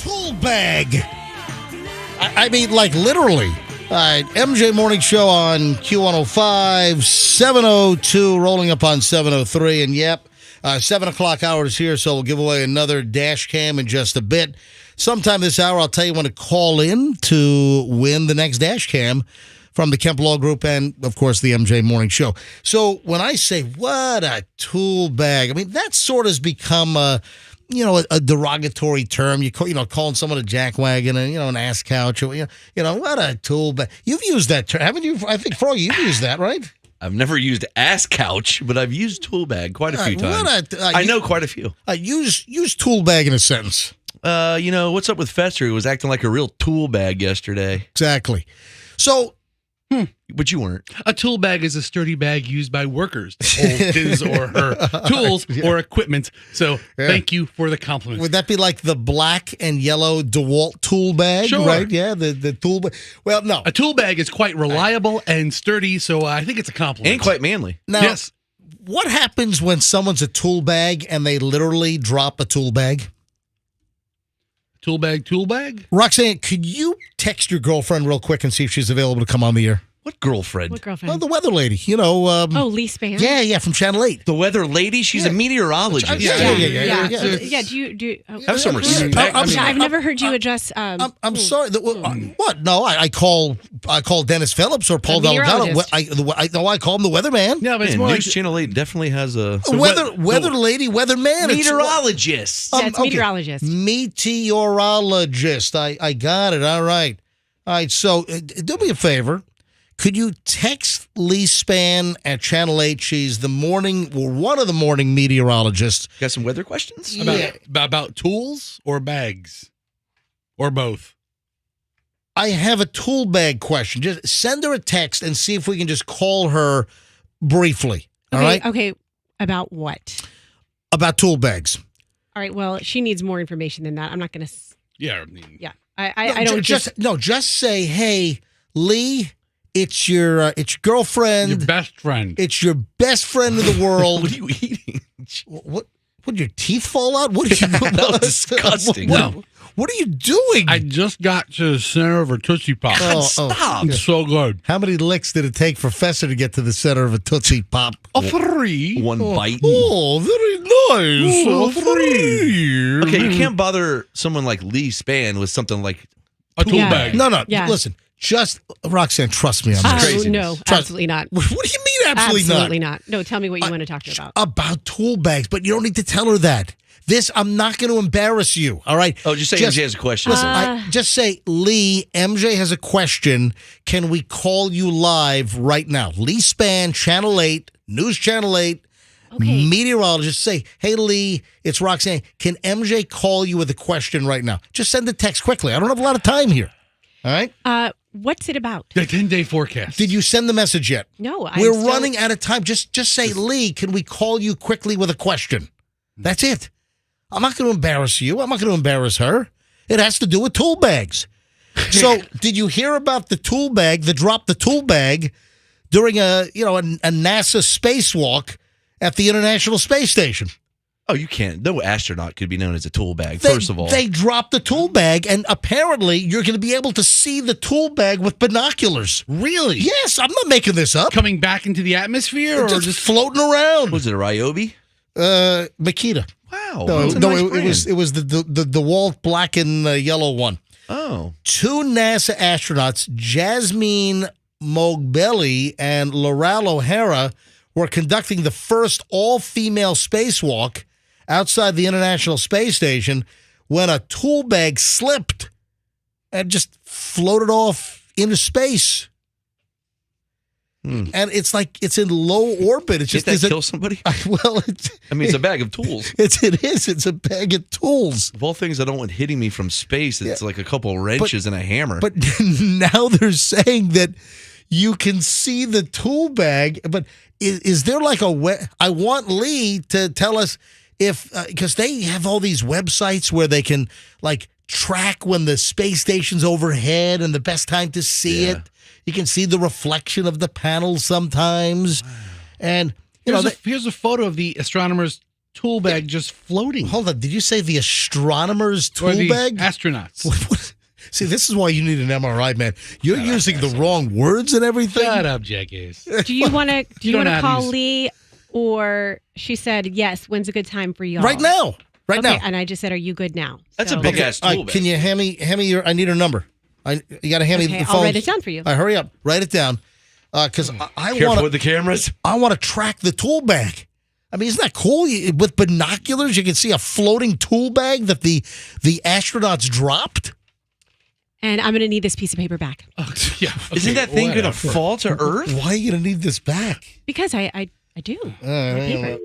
tool bag. I mean, like literally. All right, MJ Morning Show on Q105, 7:02, rolling up on 7:03. And yep, 7 o'clock hour is here, so we'll give away another dash cam in just a bit. Sometime this hour, I'll tell you when to call in to win the next dash cam from the Kemp Law Group and, of course, the MJ Morning Show. So when I say, what a tool bag, I mean, that sort of has become a derogatory term. Calling someone a jackwagon and, an ass couch. Or, what a tool bag. You've used that term, haven't you? I think, Froggy, you've used that, right? I've never used ass couch, but I've used tool bag quite a few times. I know quite a few. Use tool bag in a sentence. What's up with Fester? He was acting like a real tool bag yesterday. Exactly. So, But you weren't. A tool bag is a sturdy bag used by workers to hold his or her tools or equipment. So thank you for the compliment. would that be like the black and yellow DeWalt tool bag? Sure. Right? Yeah, the tool bag. Well, no. A tool bag is quite reliable and sturdy, so I think it's a compliment. And quite manly. Now, yes. what happens when someone's a tool bag and they literally drop a tool bag? Tool bag? Roxanne, could you text your girlfriend real quick and see if she's available to come on the air? What girlfriend? What girlfriend? Oh, the weather lady. Lee Span. Yeah, from Channel 8. The weather lady? She's a meteorologist. Yeah. Yeah. Do you? Have some respect. I've never heard you address. I'm sorry. What? No, I call Dennis Phillips or Paul Delgado. I call him the weatherman. Yeah, but it's more News like Channel 8 definitely has a Weather lady, weatherman. meteorologist. it's meteorologist. Meteorologist. I got it. All right. So do me a favor. Could you text Lee Span at Channel 8? She's one of the morning meteorologists. Got some weather questions? about tools or bags or both. I have a tool bag question. Just send her a text and see if we can just call her briefly. All right? Okay. About what? About tool bags. All right. Well, she needs more information than that. I'm not going to. Yeah. I mean, Yeah. I don't just say, hey, Lee, it's your girlfriend. your best friend. It's your best friend in the world. What are you eating? What? Would your teeth fall out? What are you? That was disgusting. What are you doing? I just got to the center of a Tootsie Pop. Stop. It's so good. How many licks did it take for Fester to get to the center of a Tootsie Pop? A 3. One bite. Oh, very nice. Oh, three. Okay, you can't bother someone like Lee Span with something like A tool bag. No. Yeah. Listen, just Roxanne, trust me on this. craziness. No, absolutely not. What do you mean, Absolutely not? No, tell me what you want to talk to her about. About tool bags, but you don't need to tell her that. I'm not going to embarrass you, all right? Oh, just say MJ has a question. Listen, just say, Lee, MJ has a question. Can we call you live right now? Lee Span, Channel 8, News Channel 8, Okay. meteorologist. Say, hey, Lee, it's Roxanne. Can MJ call you with a question right now? Just send the text quickly. I don't have a lot of time here, all right? What's it about? The 10-day forecast. Did you send the message yet? No, We're running out of time. Just say, Lee, can we call you quickly with a question? That's it. I'm not going to embarrass you. I'm not going to embarrass her. It has to do with tool bags. So, did you hear about the tool bag, the tool bag during a NASA spacewalk at the International Space Station? Oh, you can't. No astronaut could be known as a tool bag, first of all. They dropped the tool bag, and apparently you're going to be able to see the tool bag with binoculars. Really? Yes, I'm not making this up. Coming back into the atmosphere or just floating around. Was it a Ryobi? Makita. Wow. No, that's a nice it was the DeWalt black and yellow one. Oh. 2 NASA astronauts, Jasmine Mogbelli and Laurel O'Hara, were conducting the first all-female spacewalk outside the International Space Station when a tool bag slipped and just floated off into space. And it's like it's in low orbit. It's just Did that kill somebody? Well, it's a bag of tools. It is. It's a bag of tools. Of all things I don't want hitting me from space, it's like a couple of wrenches and a hammer. But now they're saying that you can see the tool bag. But is there like I want Lee to tell us if because they have all these websites where they can like track when the space station's overhead and the best time to see it. You can see the reflection of the panel sometimes. And, here's a photo of the astronomers tool bag just floating? Hold on. Did you say the astronomer's Or tool the bag? astronauts. What? See, this is why you need an MRI, man. You're using the wrong words and everything. Shut up, Jackass. Do you want to? Do you don't want know to how to call use- Lee? Or she said yes. When's a good time for y'all? Right now. Right okay, now. and I just said, are you good now? That's So- a big ass All tool right, bag. can you hand me your? I need her number. You got to hand me Okay, the phone. I'll write it down for you. All right, hurry up. Write it down, because I Careful want with the cameras. to track the tool bag. I mean, isn't that cool? With binoculars, you can see a floating tool bag that the astronauts dropped. And I'm going to need this piece of paper back Oh, yeah. Isn't that thing going to whatever. fall to Earth? Why are you going to need this back? because I do. Paper.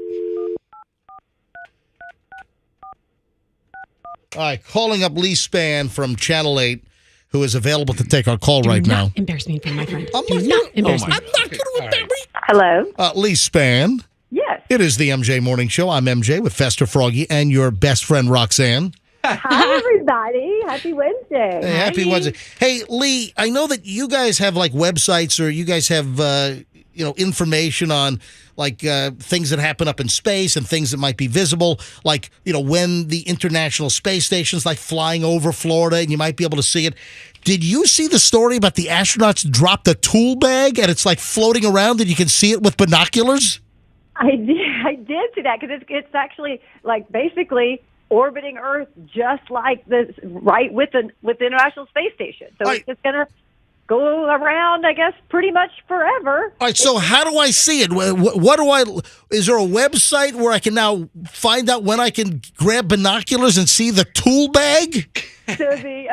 All right, calling up Lee Spann from Channel 8, who is available to take our call right Do not now. embarrass me in front of my friend. I'm Do not not gonna- embarrass I'm me. not going to embarrass. Hello. Lee Spann. Yes. It is the MJ Morning Show. I'm MJ with Fester Froggy and your best friend Roxanne. Hi, everybody. Happy Wednesday. Hey, happy Wednesday. Hey, Lee, I know that you guys have like websites or you guys have information on like things that happen up in space and things that might be visible, like when the International Space Station's like flying over Florida and you might be able to see it. Did you see the story about the astronauts dropped a tool bag and it's like floating around and you can see it with binoculars? I did see that because it's actually like basically orbiting Earth just like this, right with the International Space Station. So Right. it's just gonna go around, I guess, pretty much forever. All right, so how do I see it? What do I? Is there a website where I can now find out when I can grab binoculars and see the tool bag? So the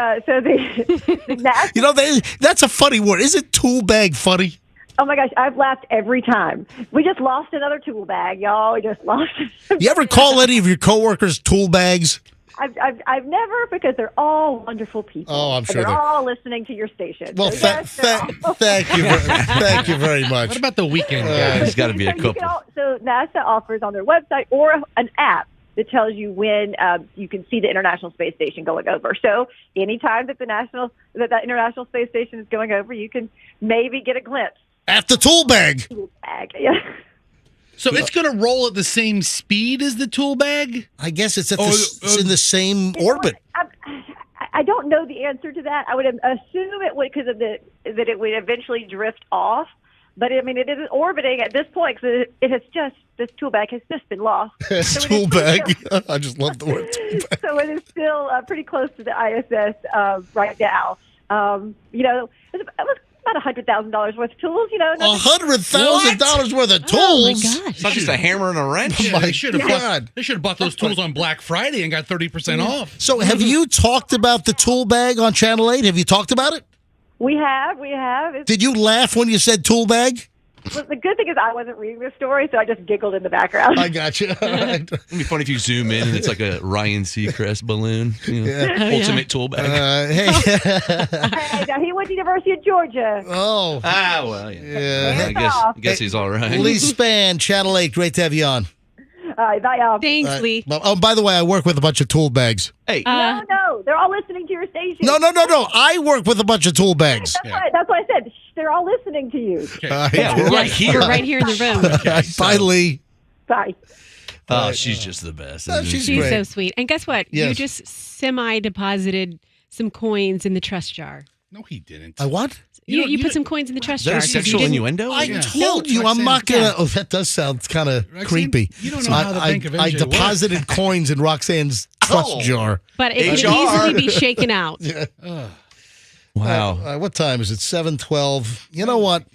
NASA. That's a funny word. Isn't tool bag funny? Oh my gosh, I've laughed every time. We just lost another tool bag, y'all. We just lost. You ever call any of your coworkers tool bags? I've never, because they're all wonderful people. Oh, I'm And sure they're they're- all listening to your station. Well, So yes, they're all- thank you, thank you very much. What about the weekend, Yeah, guys? there's got to be a So you can couple. so NASA offers on their website or an app that tells you when you can see the International Space Station going over. So anytime that that International Space Station is going over, you can maybe get a glimpse. At the tool bag. Bag. Yeah. So it's going to roll at the same speed as the tool bag? I guess it's it's in the same orbit. I don't know the answer to that. I would assume it would, because of that it would eventually drift off. But I mean, it is orbiting at this point because this tool bag has just been lost. So it Tool is bag. still- I just love the word tool bag. So it is still pretty close to the ISS right now. It was about $100,000 worth of tools. Nothing- $100,000 worth of Oh my tools. gosh. It's not just a hammer and a wrench. Oh my They should have God. bought those tools on Black Friday and got 30% off. So have you talked about the tool bag on Channel 8? Have you talked about it? We have. Did you laugh when you said tool bag? Well, the good thing is I wasn't reading the story, so I just giggled in the background. I got you. All right. It'd be funny if you zoom in and it's like a Ryan Seacrest balloon. Ultimate tool bag. Hey. He went to University of Georgia. Oh. Well, yeah. Yeah. I guess he's all right. Lee Spann, Channel 8. Great to have you on. All right, bye, y'all. Thanks, Lee. Oh, by the way, I work with a bunch of tool bags. Hey, No, they're all listening to your station. No. I work with a bunch of tool bags. That's what I said. Shh, they're all listening to you. yeah, we're right here. We're right here in the room. Bye, Lee. Bye. Oh, she's just the best. isn't she's she? She's great. so sweet. And guess what? You Yes. just semi-deposited some coins in the trust jar. No, he didn't. I what? You put some coins in the trust Is that jar. a 'cause sexual you didn't- innuendo? I Yeah. told No, you I'm Roxanne. not gonna. Yeah. Oh, that does sound kind of Roxanne, creepy. you don't know how the Bank of I MJ deposited coins in Roxanne's trust Oh. jar. But it could HR. easily be shaken out. Wow. What time is it? 7:12. You know what?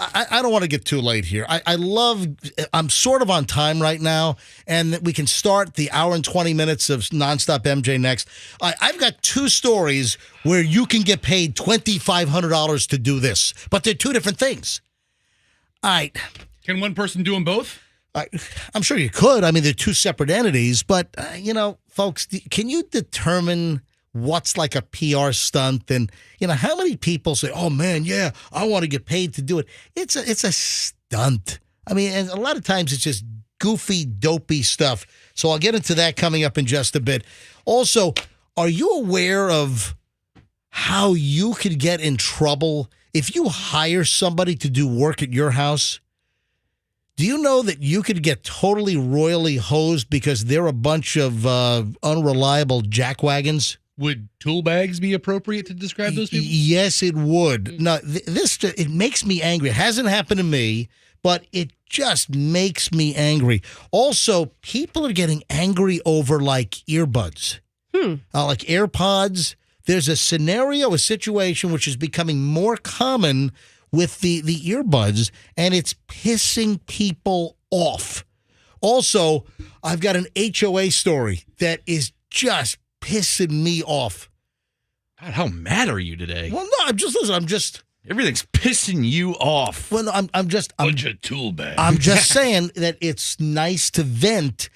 I don't want to get too late here. I'm sort of on time right now, and we can start the hour and 20 minutes of nonstop MJ next. I've got two stories where you can get paid $2,500 to do this, but they're two different things. All right. Can one person do them both? I'm sure you could. I mean, they're two separate entities, but, folks, can you determine what's like a PR stunt? And, how many people say, oh, man, yeah, I want to get paid to do it. It's a stunt. I mean, and a lot of times it's just goofy, dopey stuff. So I'll get into that coming up in just a bit. Also, are you aware of how you could get in trouble if you hire somebody to do work at your house? Do you know that you could get totally royally hosed because they're a bunch of unreliable jackwagons? Would tool bags be appropriate to describe those people? Yes, it would. No, it makes me angry. It hasn't happened to me, but it just makes me angry. Also, people are getting angry over like earbuds, like AirPods. There's a situation which is becoming more common with the earbuds, and it's pissing people off. Also, I've got an HOA story that is just pissing me off. God, how mad are you today? Well, no, I'm just. Everything's pissing you off. Well, no, I'm just. Bunch of tool bags. I'm just saying that it's nice to vent,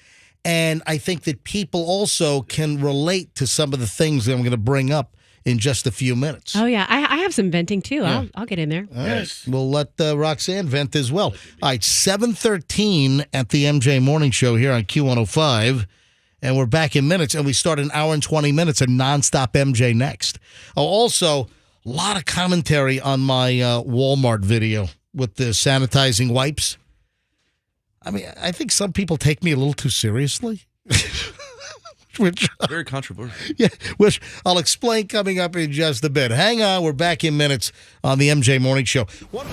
and I think that people also can relate to some of the things that I'm going to bring up in just a few minutes. Oh, yeah. I have some venting, too. Yeah. I'll get in there. All right. Yes. We'll let Roxanne vent as well. All right, 7:13 at the MJ Morning Show here on Q105. And we're back in minutes, and we start an hour and 20 minutes of nonstop MJ next. Oh, also, a lot of commentary on my Walmart video with the sanitizing wipes. I mean, I think some people take me a little too seriously. Which, Very controversial. yeah, which I'll explain coming up in just a bit. Hang on, we're back in minutes on the MJ Morning Show. What?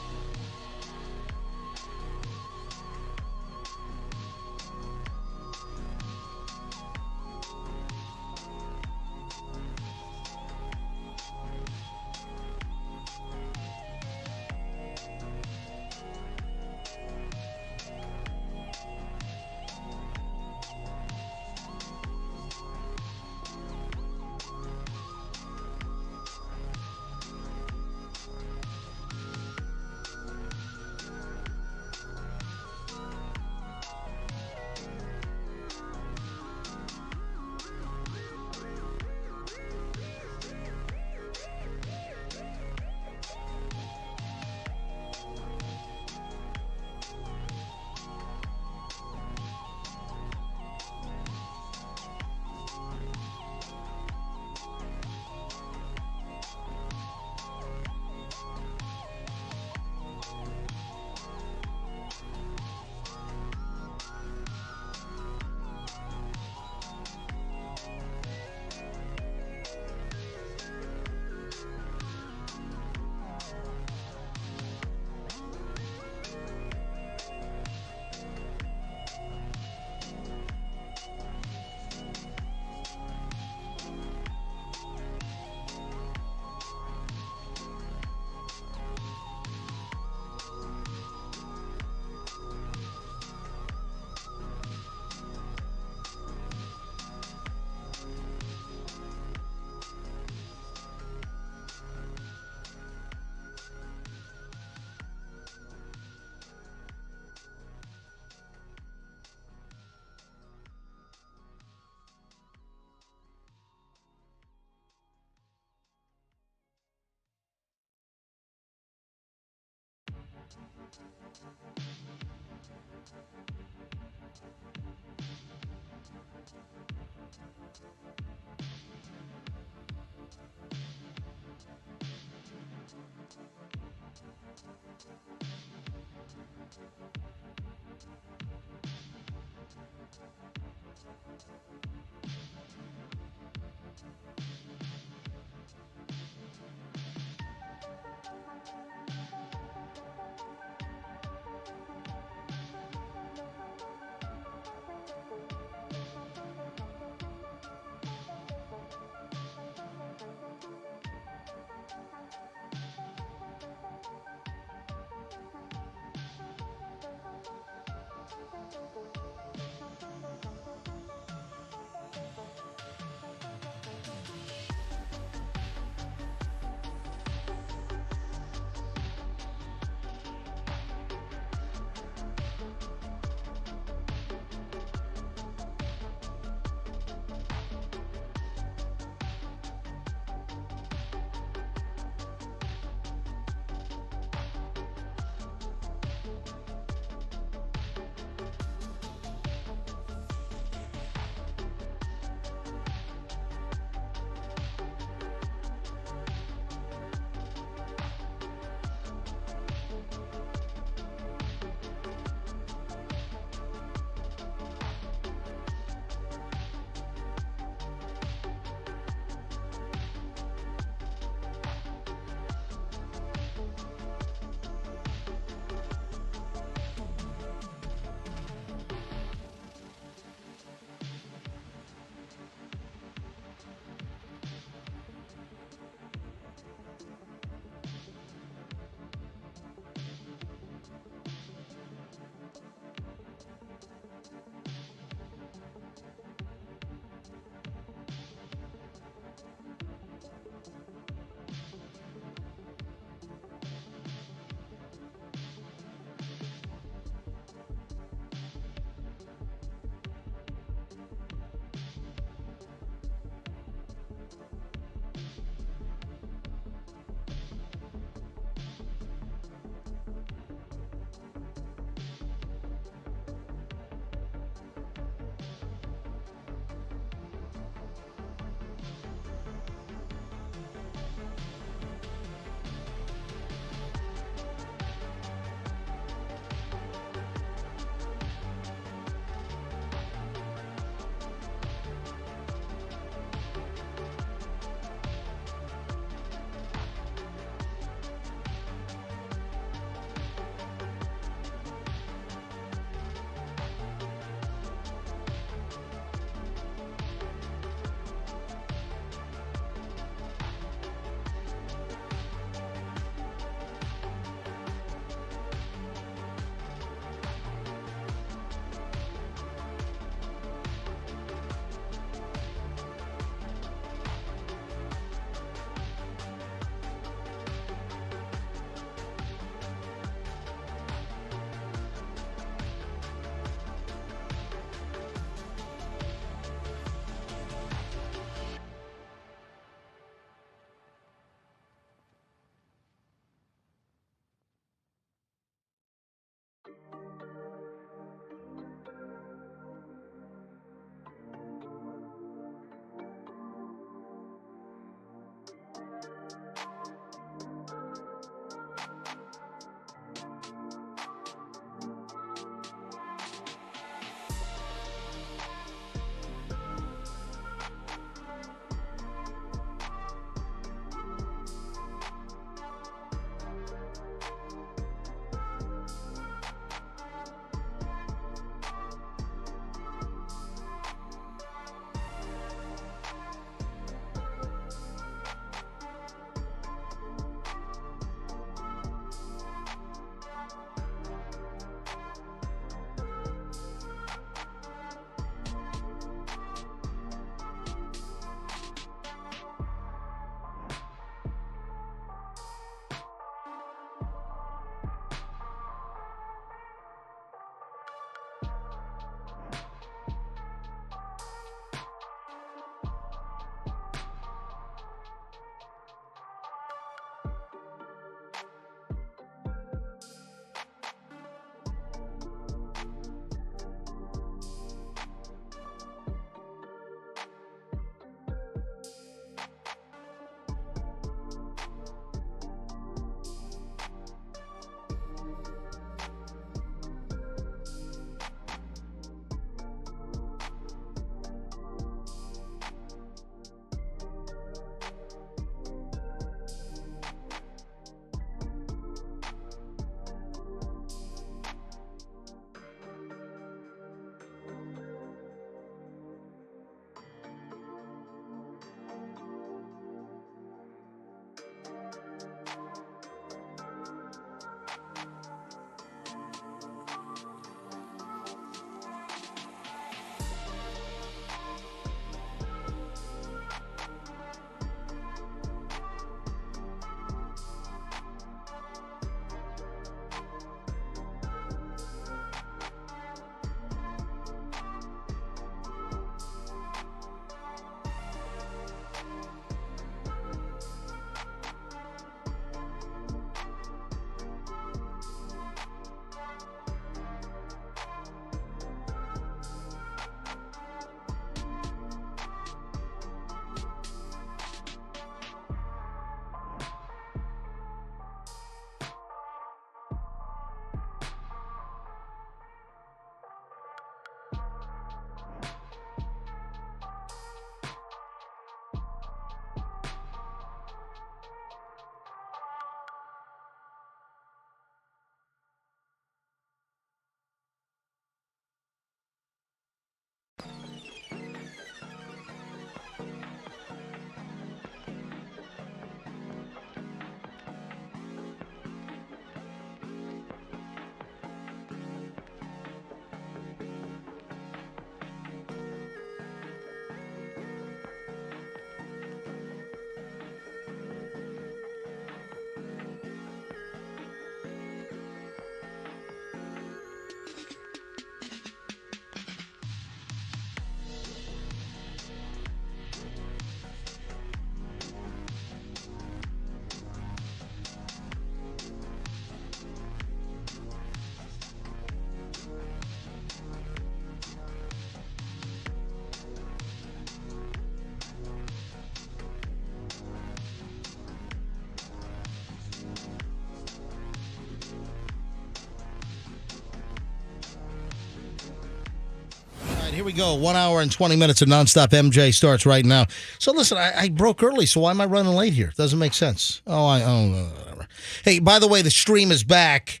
Here we go. 1 hour and 20 minutes of nonstop MJ starts right now. So listen, I broke early, so why am I running late here? Doesn't make sense. Whatever. Hey, by the way, the stream is back.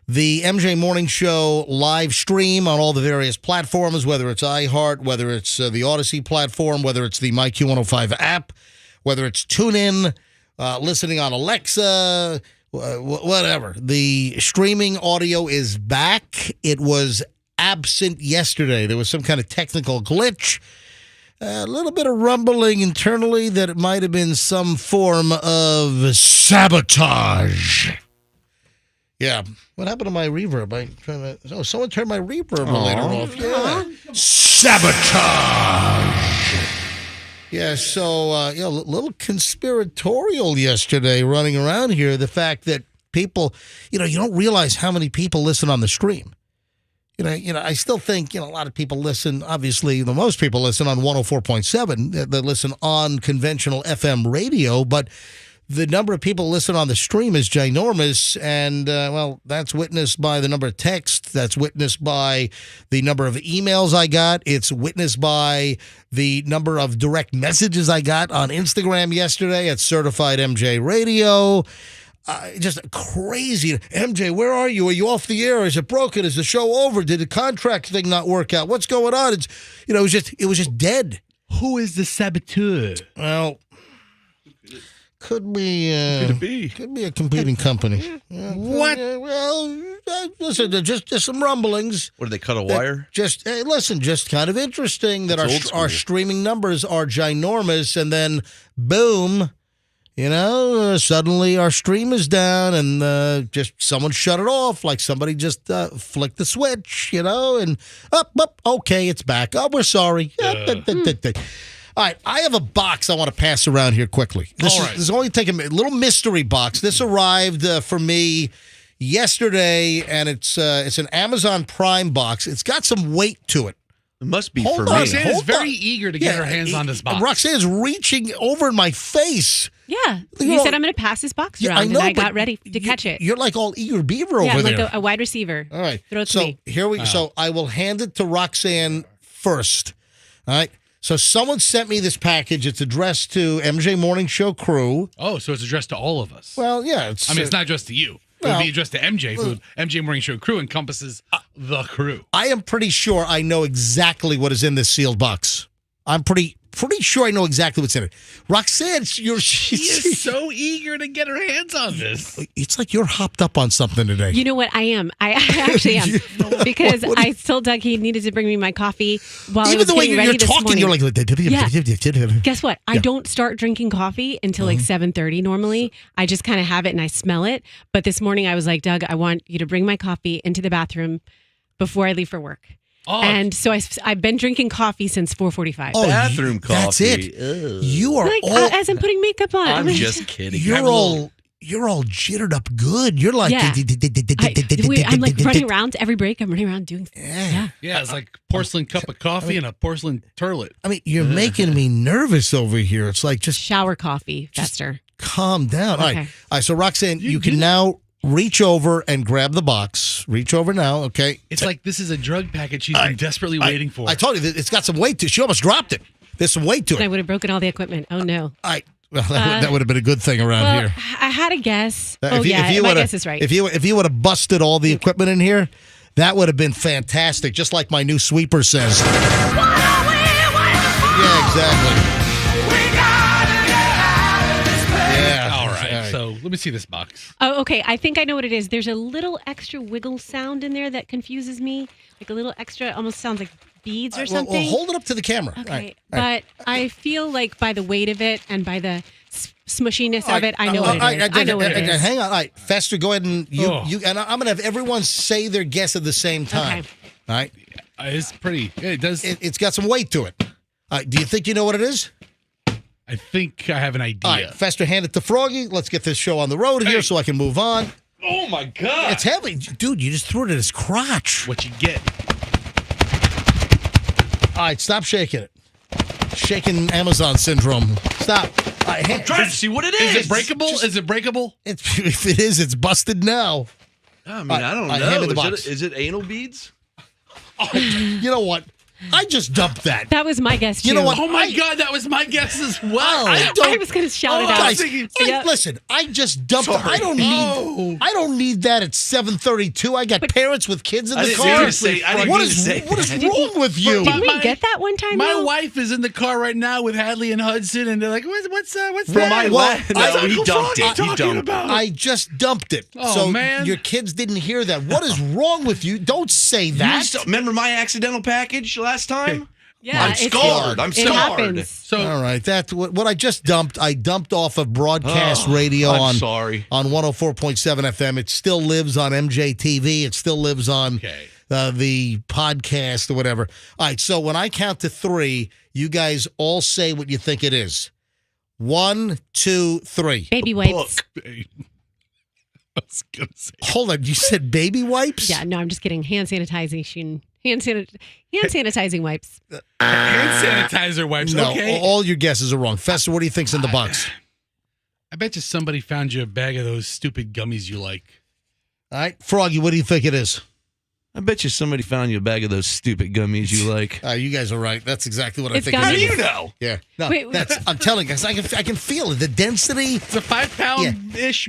The MJ Morning Show live stream on all the various platforms, whether it's iHeart, whether it's the Odyssey platform, whether it's the MyQ105 app, whether it's TuneIn, listening on Alexa, whatever. The streaming audio is back. It was absent yesterday. There was some kind of technical glitch, a little bit of rumbling internally that it might have been some form of sabotage. Yeah. What happened to my reverb? Someone turned my reverb off. Yeah. Sabotage. Yeah, so a little conspiratorial yesterday running around here. The fact that people, you don't realize how many people listen on the stream. I still think, a lot of people listen, obviously, most people listen on 104.7. They listen on conventional FM radio, but the number of people listen on the stream is ginormous, and, that's witnessed by the number of texts. That's witnessed by the number of emails I got. It's witnessed by the number of direct messages I got on Instagram yesterday at Certified MJ Radio. Just crazy. MJ, where are you? Are you off the air? Is it broken? Is the show over? Did the contract thing not work out? What's going on? It's, it was just dead. Who is the saboteur? Well, could be a competing company. What? Listen, just some rumblings. What, did they cut a wire? Just kind of interesting that our streaming numbers are ginormous, and then boom. Suddenly our stream is down and just someone shut it off, like somebody just flicked the switch, and up, okay, it's back. Oh, we're sorry. All right, I have a box I want to pass around here quickly. This is only taking a little mystery box. This arrived for me yesterday, and it's an Amazon Prime box. It's got some weight to it. It must be Hold for on. me. Roxanne is very eager to get her hands on this box. Roxanne's reaching over in my face. Yeah. You said I'm going to pass this box around, and I got ready to catch it. You're like all eager beaver over there. there. Yeah, like a wide receiver. All right. Throw it to me. Here we go. So I will hand it to Roxanne first. All right. So someone sent me this package. It's addressed to MJ Morning Show crew. Oh, so it's addressed to all of us. Well, yeah. It's not addressed to you. It would be addressed to MJ. So MJ Morning Show crew encompasses the crew. I am pretty sure I know exactly what is in this sealed box. I'm pretty sure I know exactly what's in it. Roxanne, She is so eager to get her hands on this. It's like you're hopped up on something today. You know what? I am. I actually am. Because I told Doug he needed to bring me my coffee while I was getting ready this morning. You're like... Yeah. Guess what? I don't start drinking coffee until like 7:30 normally. I just kind of have it and I smell it. But this morning I was like, Doug, I want you to bring my coffee into the bathroom before I leave for work. Oh. And so I've been drinking coffee since 4:45. Oh, bathroom coffee. That's it. Ugh. You are as I'm putting makeup on. I'm just kidding. You're all jittered up good. You're like... Yeah. I'm like running around to every break. I'm running around doing... Yeah. Yeah, it's like porcelain cup of coffee and a porcelain turlet. I mean, you're making me nervous over here. It's like just... Shower coffee, Fester. Calm down. Okay. All right. So, Roxanne, you can now... reach over and grab the box. Reach over now, okay? It's like this is a drug package she's been desperately waiting for. I told you, it's got some weight to it. She almost dropped it. There's some weight to it. I would have broken all the equipment. Oh, no. That would have been a good thing around here. I had a guess. My guess is right. If you would have busted all the equipment in here, that would have been fantastic, just like my new sweeper says. Yeah, exactly. So let me see this box. Oh, okay. I think I know what it is. There's a little extra wiggle sound in there that confuses me. Like a little extra, almost sounds like beads or something. Well, hold it up to the camera. Okay. But I feel like by the weight of it and by the smushiness of it, I know what it is. I know what it is. Hang on. All right. Fester, go ahead and and I'm going to have everyone say their guess at the same time. Okay. All right. It's pretty. It does. It's got some weight to it. All right. Do you think you know what it is? I think I have an idea. All right, Fester, hand it to Froggy. Let's get this show on the road here so I can move on. Oh, my God. It's heavy. Dude, you just threw it at his crotch. What you get? All right, stop shaking it. Shaking Amazon syndrome. Stop. All right, I'm trying to see what it is. Is it breakable? Is it breakable? If it is, it's busted now. I mean, I don't know. Hand me the box. Is it anal beads? You know what? I just dumped that. That was my guess, too. You know what? Oh, my God. That was my guess as well. I was going to shout it out. Guys, Yep. listen, I just dumped it. I don't need that at 7:32. I got parents with kids in the car. What is wrong with you? Didn't we get that one time? My though? wife is in the car right now with Hadley and Hudson, and they're like, "What's that?" He dumped it. He dumped it. I just dumped it. Oh, so man. your kids didn't hear that. What is wrong with you? Don't say that. Remember my accidental package last time? Yeah, I'm scarred. I'm It scarred. happens. So All right, that's what I just dumped. I dumped off of broadcast radio I'm on sorry. on 104.7 FM. It still lives on MJTV. It still lives on the podcast or whatever. All right, so when I count to 3, you guys all say what you think it is. 1, 2, 3. Baby wipes. I was gonna say. Hold on, you said baby wipes? Yeah, no, I'm just kidding. Hand sanitizing wipes. Hand sanitizer wipes. No, Okay. all your guesses are wrong. Fester, what do you think's in the box? I bet you somebody found you a bag of those stupid gummies you like. All right, Froggy, what do you think it is? I bet you somebody found you a bag of those stupid gummies you like. You guys are right. That's exactly what I It's think. gotta it be- is. How do you know? Yeah, no, Wait, I'm telling you, I can feel it. The density. It's a 5-pound-ish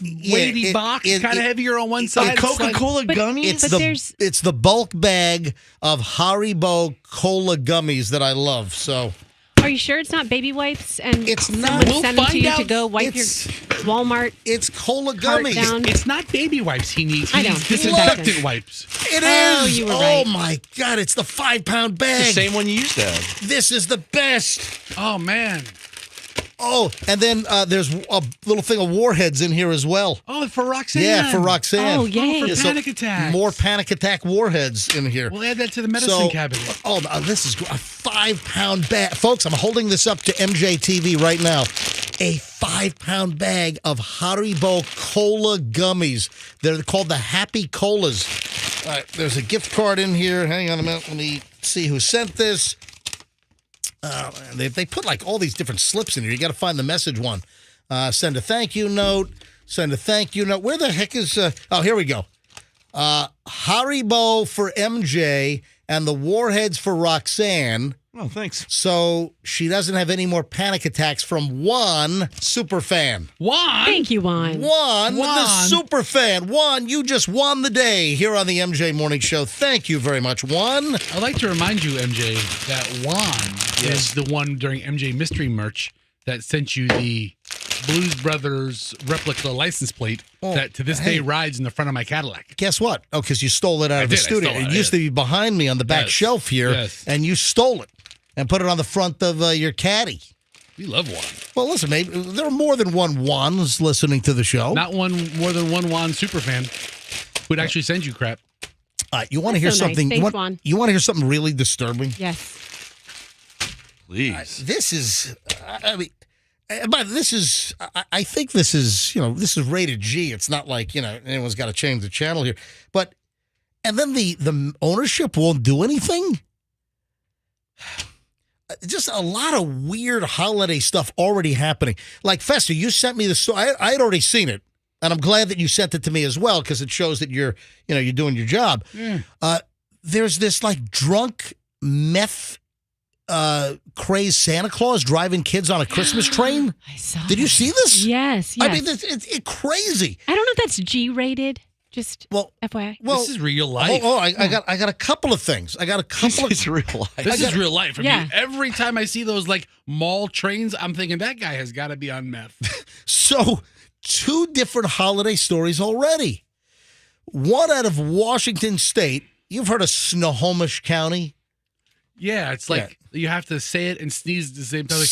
Yeah, weighty box, kind of heavier on one side. It's like- Coca-Cola But- gummies? It's the bulk bag of Haribo Cola gummies that I love. So Are you sure it's not baby wipes? And It's not. someone We'll sent them to find you out. to go wipe your It's- Walmart it's Cola cart gummies. down. It's not baby wipes he needs. I He know. needs disinfectant Look. wipes. It Oh, is. you were Oh right. my God! It's the 5-pound the bag. same one you used to have. This is the best. Oh, man. Oh, and then there's a little thing of warheads in here as well. Oh, for Roxanne. Yeah, for Roxanne. Oh, yay. For Yeah, so panic attacks. More panic attack warheads in here. We'll add that to the medicine cabinet. Oh, this is a 5-pound bag. Folks, I'm holding this up to MJTV right now. A 5-pound bag of Haribo Cola gummies. They're called the Happy Colas. All right, there's a gift card in here. Hang on a minute. Let me see who sent this. They put like all these different slips in here. You got to find the message one. Send a thank you note. Send a thank you note. Where the heck is... oh, here we go. Haribo for MJ and the warheads for Roxanne. Oh, thanks. So she doesn't have any more panic attacks from one super fan. Juan. Thank you, Juan. The super fan. Juan, you just won the day here on the MJ Morning Show. Thank you very much, Juan. I'd like to remind you, MJ, that Juan is the one during MJ Mystery Merch that sent you the Blues Brothers replica license plate that to this day rides in the front of my Cadillac. Guess what? Oh, because you stole it out of the did. I studio. stole It it, used to be behind me on the back Yes. shelf here, Yes. and you stole it and put it on the front of your caddy. We love Juan. Well, listen, maybe there are more than one Juans listening to the show. Not more than one Juan super fan who'd actually send you crap. You want to That's hear so nice. something? Thanks, Juan. You want to hear something really disturbing? Yes. Please. This is, I mean, but this is, I think this is, this is rated G. It's not like, anyone's got to change the channel here. But, and then the ownership won't do anything? Just a lot of weird holiday stuff already happening. Like, Fester, you sent me the story. I had already seen it. And I'm glad that you sent it to me as well, because it shows that you're doing your job. There's this like drunk meth crazed Santa Claus driving kids on a Christmas train. I saw Did you that. see this? Yes. I mean, it's crazy. I don't know if that's G-rated. Just FYI. Well, this is real life. I got a couple of things. I got a couple of. It's real life. This is real life. I Yeah. mean, every time I see those like mall trains, I'm thinking that guy has got to be on meth. So, 2 different holiday stories already. One out of Washington State. You've heard of Snohomish County? Yeah, it's like you have to say it and sneeze at the same time. Like,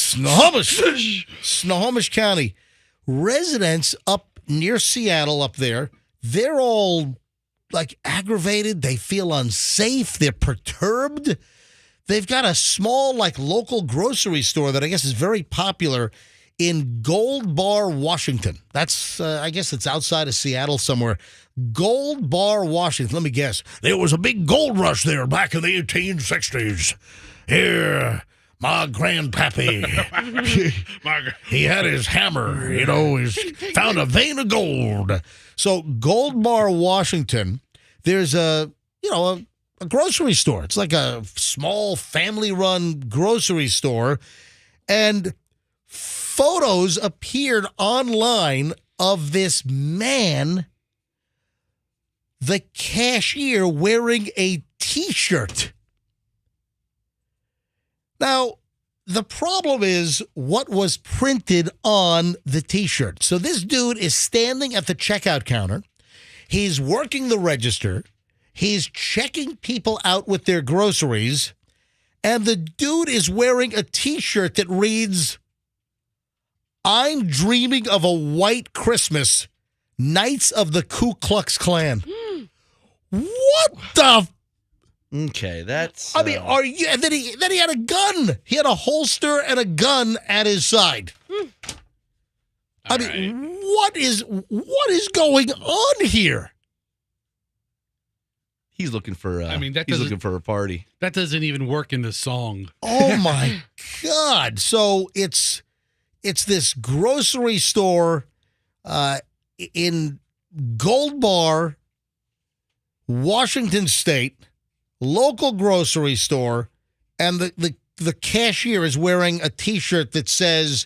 Snohomish County. Residents up near Seattle up there, they're all like aggravated. They feel unsafe. They're perturbed. They've got a small like local grocery store that I guess is very popular in Gold Bar, Washington. That's, I guess it's outside of Seattle somewhere. Gold Bar, Washington. Let me guess. There was a big gold rush there back in the 1860s. Here, my grandpappy, he had his hammer, he's found a vein of gold. So Gold Bar, Washington, there's a grocery store. It's like a small family-run grocery store. And photos appeared online of this man, the cashier, wearing a T-shirt. Now, the problem is what was printed on the T-shirt. So this dude is standing at the checkout counter. He's working the register. He's checking people out with their groceries. And the dude is wearing a T-shirt that reads, "I'm dreaming of a white Christmas. Knights of the Ku Klux Klan." What the? Okay, that's. I mean, are you? And then he had a gun. He had a holster and a gun at his side. I mean, what is going on here? He's looking for. He's looking for a party. That doesn't even work in the song. Oh my God! So it's this grocery store in Gold Bar, Washington State, local grocery store, and the cashier is wearing a T-shirt that says,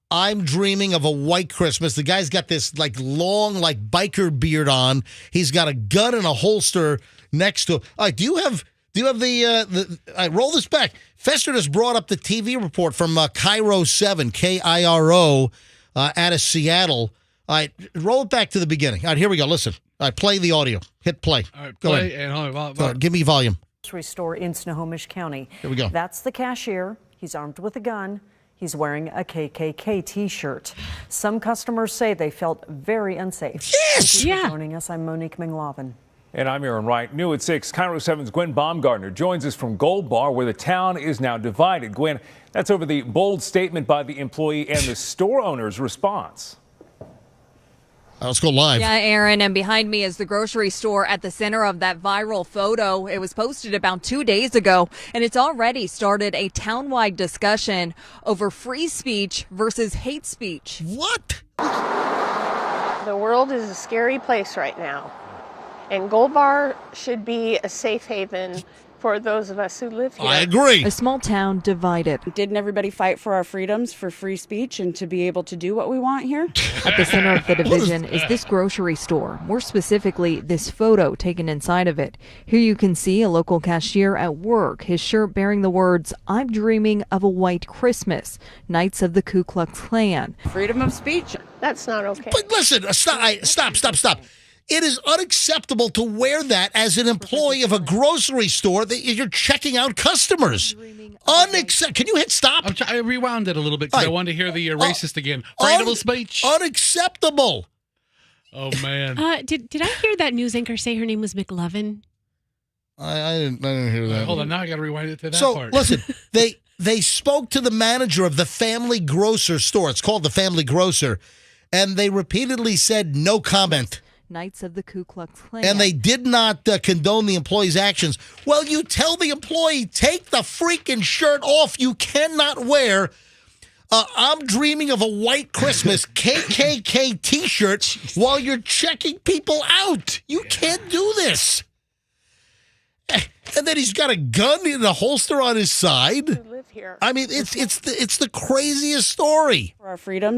"I'm dreaming of a white Christmas." The guy's got this long biker beard on. He's got a gun and a holster next to him. All right, do you have the roll this back. Fester just brought up the TV report from Cairo 7, KIRO, out of Seattle. All right, roll it back to the beginning. All right, here we go. Listen. All right, play the audio. Hit play. All right, go play ahead. and hold on. Give me volume. Grocery store in Snohomish County. Here we go. That's the cashier. He's armed with a gun. He's wearing a KKK T-shirt. Some customers say they felt very unsafe. Yes! Thank you for joining us. I'm Monique Minglavin. And I'm Aaron Wright. New at 6, Cairo 7's Gwen Baumgartner joins us from Gold Bar, where the town is now divided. Gwen, that's over the bold statement by the employee and the store owner's response. Let's go live. Yeah, Aaron, and behind me is the grocery store at the center of that viral photo. It was posted about 2 days ago, and it's already started a town-wide discussion over free speech versus hate speech. What? The world is a scary place right now, and Gold Bar should be a safe haven for those of us who live here. I agree. A small town divided. Didn't everybody fight for our freedoms, for free speech, and to be able to do what we want here? At the center of the division is this grocery store, more specifically, this photo taken inside of it. Here you can see a local cashier at work, his shirt bearing the words, "I'm dreaming of a white Christmas, Knights of the Ku Klux Klan." Freedom of speech. That's not okay. But listen, stop. It is unacceptable to wear that as an employee of a grocery store that you're checking out customers. Unacceptable. Can you hit stop? I rewound it a little bit because I wanted to hear the racist again. Freedom of speech. Unacceptable. Oh, man. Did I hear that news anchor say her name was McLovin? I didn't hear that. Hold on, now I got to rewind it to that part. So, listen, they spoke to the manager of the Family Grocer store. It's called the Family Grocer. And they repeatedly said no comment. Knights of the Ku Klux Klan. And they did not condone the employee's actions. Well, you tell the employee, take the freaking shirt off. You cannot wear "I'm dreaming of a white Christmas" KKK T-shirt while you're checking people out. You can't do this. And then he's got a gun in a holster on his side. Who live here. I mean, it's the craziest story. For our freedom.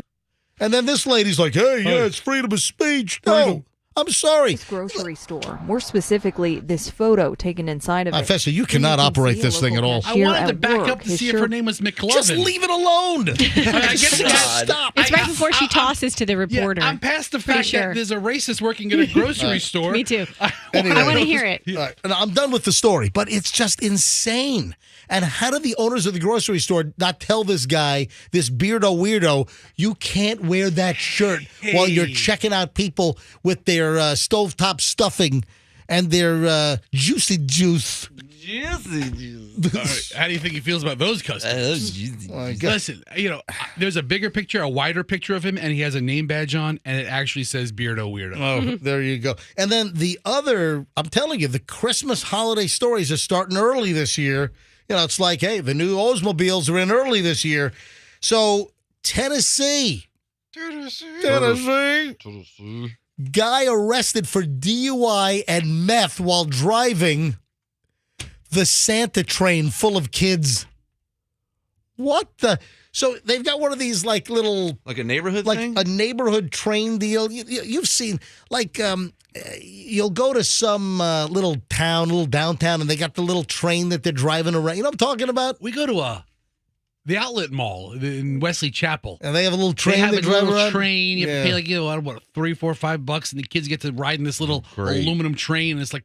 And then this lady's like, "Hey, yeah, it's freedom of speech." No. I'm sorry. This grocery store, more specifically, this photo taken inside of it. Fester, you cannot operate this thing at all. I wanted to back up to see if her name was McLovin. Just leave it alone. Stop. It's right before she tosses to the reporter. Yeah, I'm past the fact that there's a racist working at a grocery store. Me too. Anyway, I want to hear it. Right, I'm done with the story, but it's just insane. And how did the owners of the grocery store not tell this guy, this beardo weirdo, you can't wear that shirt while you're checking out people with their stovetop stuffing and their juicy juice? Juicy juice. All right, how do you think he feels about those customers? Listen, there's a bigger picture, a wider picture of him, and he has a name badge on, and it actually says Beardo Weirdo. Oh, there you go. And then the other, I'm telling you, the Christmas holiday stories are starting early this year. It's like, hey, the new Oldsmobiles are in early this year. So, Tennessee. Guy arrested for DUI and meth while driving. the Santa train full of kids. What the? So they've got one of these like little, like a neighborhood like thing? a neighborhood train deal. You've seen like you'll go to some little downtown, and they got the little train that they're driving around. You know what I'm talking about? We go to the outlet mall in Wesley Chapel. And they have a little train. They have that a drive little around? train. You have to pay like, what, $3, $4, $5, and the kids get to ride in this little aluminum train. And it's like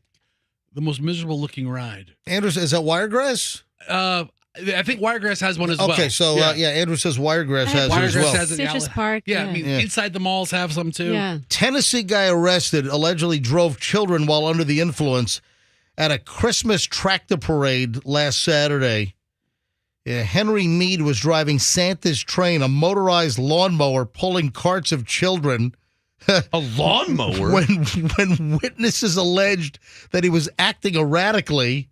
the most miserable looking ride. Andrew, is that Wiregrass? I think Wiregrass has one as well. Okay, so Andrew says Wiregrass has it Wiregrass as well. has it. Citrus Park. Yeah, I mean, inside the malls have some too. Yeah. Tennessee guy arrested, allegedly drove children while under the influence at a Christmas tractor parade last Saturday. Henry Mead was driving Santa's train, a motorized lawnmower, pulling carts of children. A lawnmower? When witnesses alleged that he was acting erratically,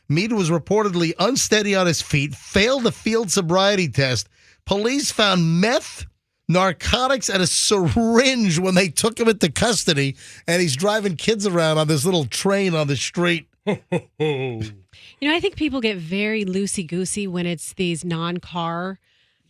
Mead was reportedly unsteady on his feet, failed the field sobriety test. Police found meth, narcotics, and a syringe when they took him into custody, and he's driving kids around on this little train on the street. I think people get very loosey-goosey when it's these non-car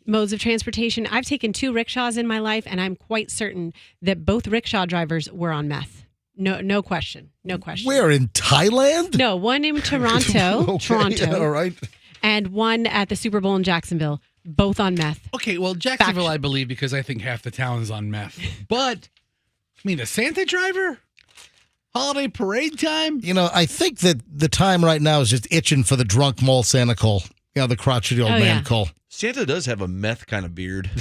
modes of transportation. I've taken 2 rickshaws in my life, and I'm quite certain that both rickshaw drivers were on meth. No question. No question. Where, in Thailand? No, one in Toronto. Okay, Toronto. yeah, all right. And one at the Super Bowl in Jacksonville. Both on meth. Okay, well, Jacksonville, I believe, because I think half the town is on meth. But, the Santa driver? Holiday parade time? I think that the time right now is just itching for the drunk mall Santa call. The crotchety old man call. Santa does have a meth kind of beard.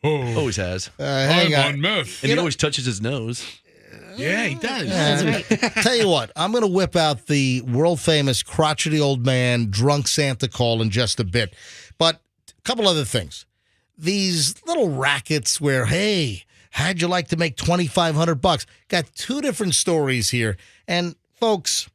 Always has. Hang on. on meth. And he always touches his nose. Yeah, he does. That's right. Tell you what, I'm going to whip out the world-famous crotchety old man drunk Santa call in just a bit. But a couple other things. These little rackets where, hey, how'd you like to make $2,500? Got 2 different stories here. And, folks,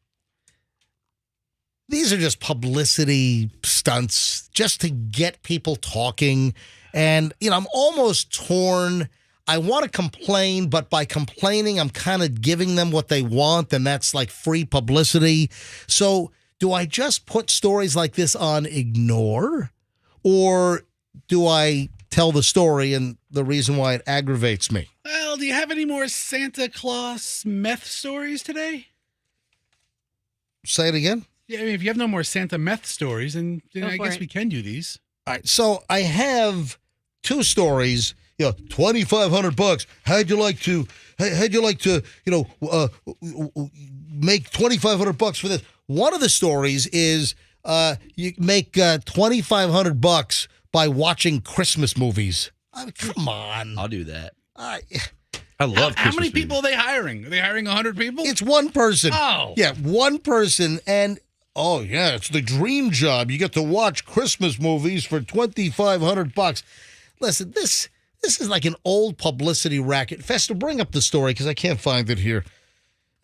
these are just publicity stunts just to get people talking. And, I'm almost torn. I want to complain, but by complaining, I'm kind of giving them what they want, and that's like free publicity. So do I just put stories like this on ignore, or do I tell the story and the reason why it aggravates me? Well, do you have any more Santa Claus meth stories today? Say it again? Yeah, if you have no more Santa meth stories, then I guess we can do these. All right, so I have 2 stories. $2,500. How'd you like to make $2,500 for this? One of the stories is you make $2,500 by watching Christmas movies. I mean, come on. I'll do that. I love Christmas How many movies. people are they hiring? Are they hiring 100 people? It's one person. Oh. Yeah, one person. And, it's the dream job. You get to watch Christmas movies for $2,500. Listen, this is like an old publicity racket. Fester, bring up the story because I can't find it here.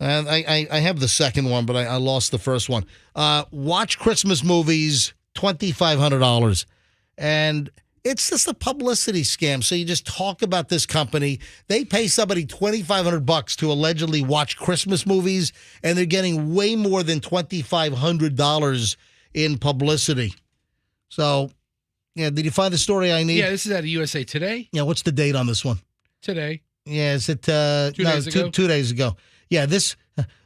And I have the second one, but I lost the first one. Watch Christmas movies, $2,500. And it's just a publicity scam. So you just talk about this company. They pay somebody $2,500 to allegedly watch Christmas movies, and they're getting way more than $2,500 in publicity. So, did you find the story I need? Yeah, this is out of USA Today. Yeah, what's the date on this one? Today. Yeah, is it 2 days ago? 2 days ago. Yeah, this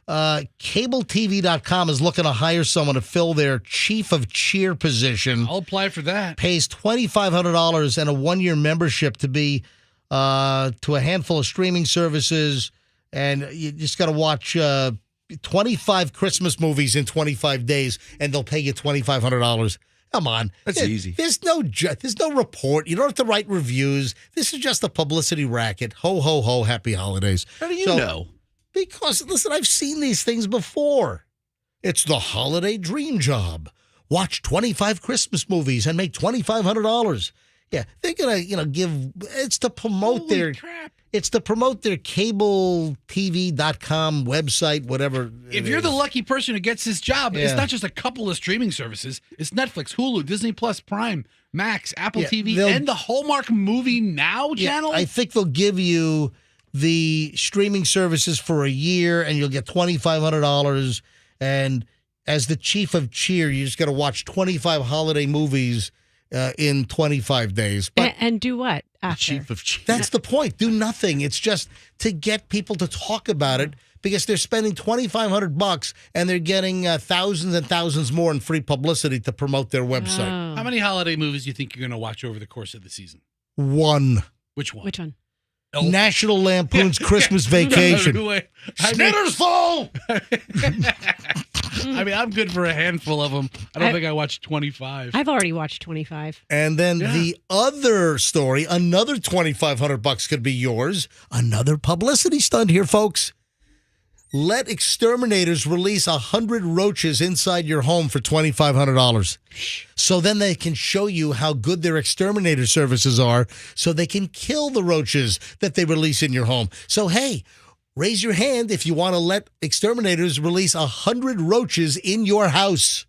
CableTV.com is looking to hire someone to fill their chief of cheer position. I'll apply for that. Pays $2,500 and a 1-year membership to be to a handful of streaming services, and you just got to watch 25 Christmas movies in 25 days, and they'll pay you $2,500. Come on. That's easy. There's no report. You don't have to write reviews. This is just a publicity racket. Ho, ho, ho, happy holidays. How do you know? Because, listen, I've seen these things before. It's the holiday dream job. Watch 25 Christmas movies and make $2,500. Yeah, they're going to, give, it's to promote crap. It's to promote their CableTV.com website, whatever. If you're the lucky person who gets this job, it's not just a couple of streaming services. It's Netflix, Hulu, Disney Plus, Prime, Max, Apple TV, and the Hallmark Movie Now channel. I think they'll give you the streaming services for a year, and you'll get $2,500. And as the chief of cheer, you just got to watch 25 holiday movies in 25 days. But and do what after? Chief of cheer. that's the point. Do nothing. It's just to get people to talk about it because they're spending $2,500 and they're getting thousands and thousands more in free publicity to promote their website. Oh. How many holiday movies do you think you're going to watch over the course of the season? One. Which one? Which one? Elf. National Lampoon's Christmas Vacation. Snitter's Fall! I mean, I'm good for a handful of them. I don't think I watched 25. I've already watched 25. And then the other story, another $2,500 could be yours. Another publicity stunt here, folks. Let exterminators release 100 roaches inside your home for $2,500. So then they can show you how good their exterminator services are so they can kill the roaches that they release in your home. So, hey, raise your hand if you want to let exterminators release 100 roaches in your house.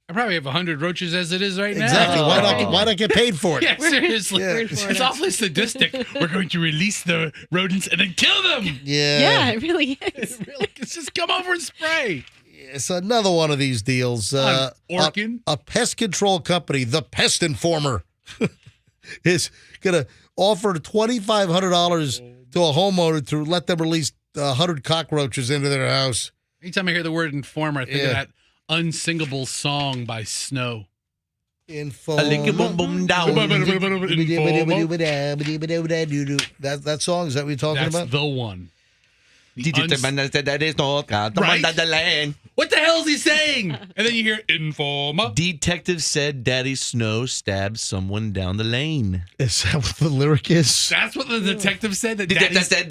I probably have 100 roaches as it is right now. Exactly. Why not get paid for it? Yeah, seriously. It's awfully sadistic. We're going to release the rodents and then kill them. Yeah, it really is. It's just come over and spray. It's another one of these deals. Orkin? A pest control company, the Pest Informer, is going to offer $2,500 to a homeowner to let them release 100 cockroaches into their house. Anytime I hear the word informer, I think of that unsingable song by Snow. Informer. That song, is that what you're talking That's about? the one. Right. What the hell is he saying? And then you hear informer. Detective said Daddy Snow stabbed someone down the lane. Is that what the lyric is? That's what the detective said. That Detective said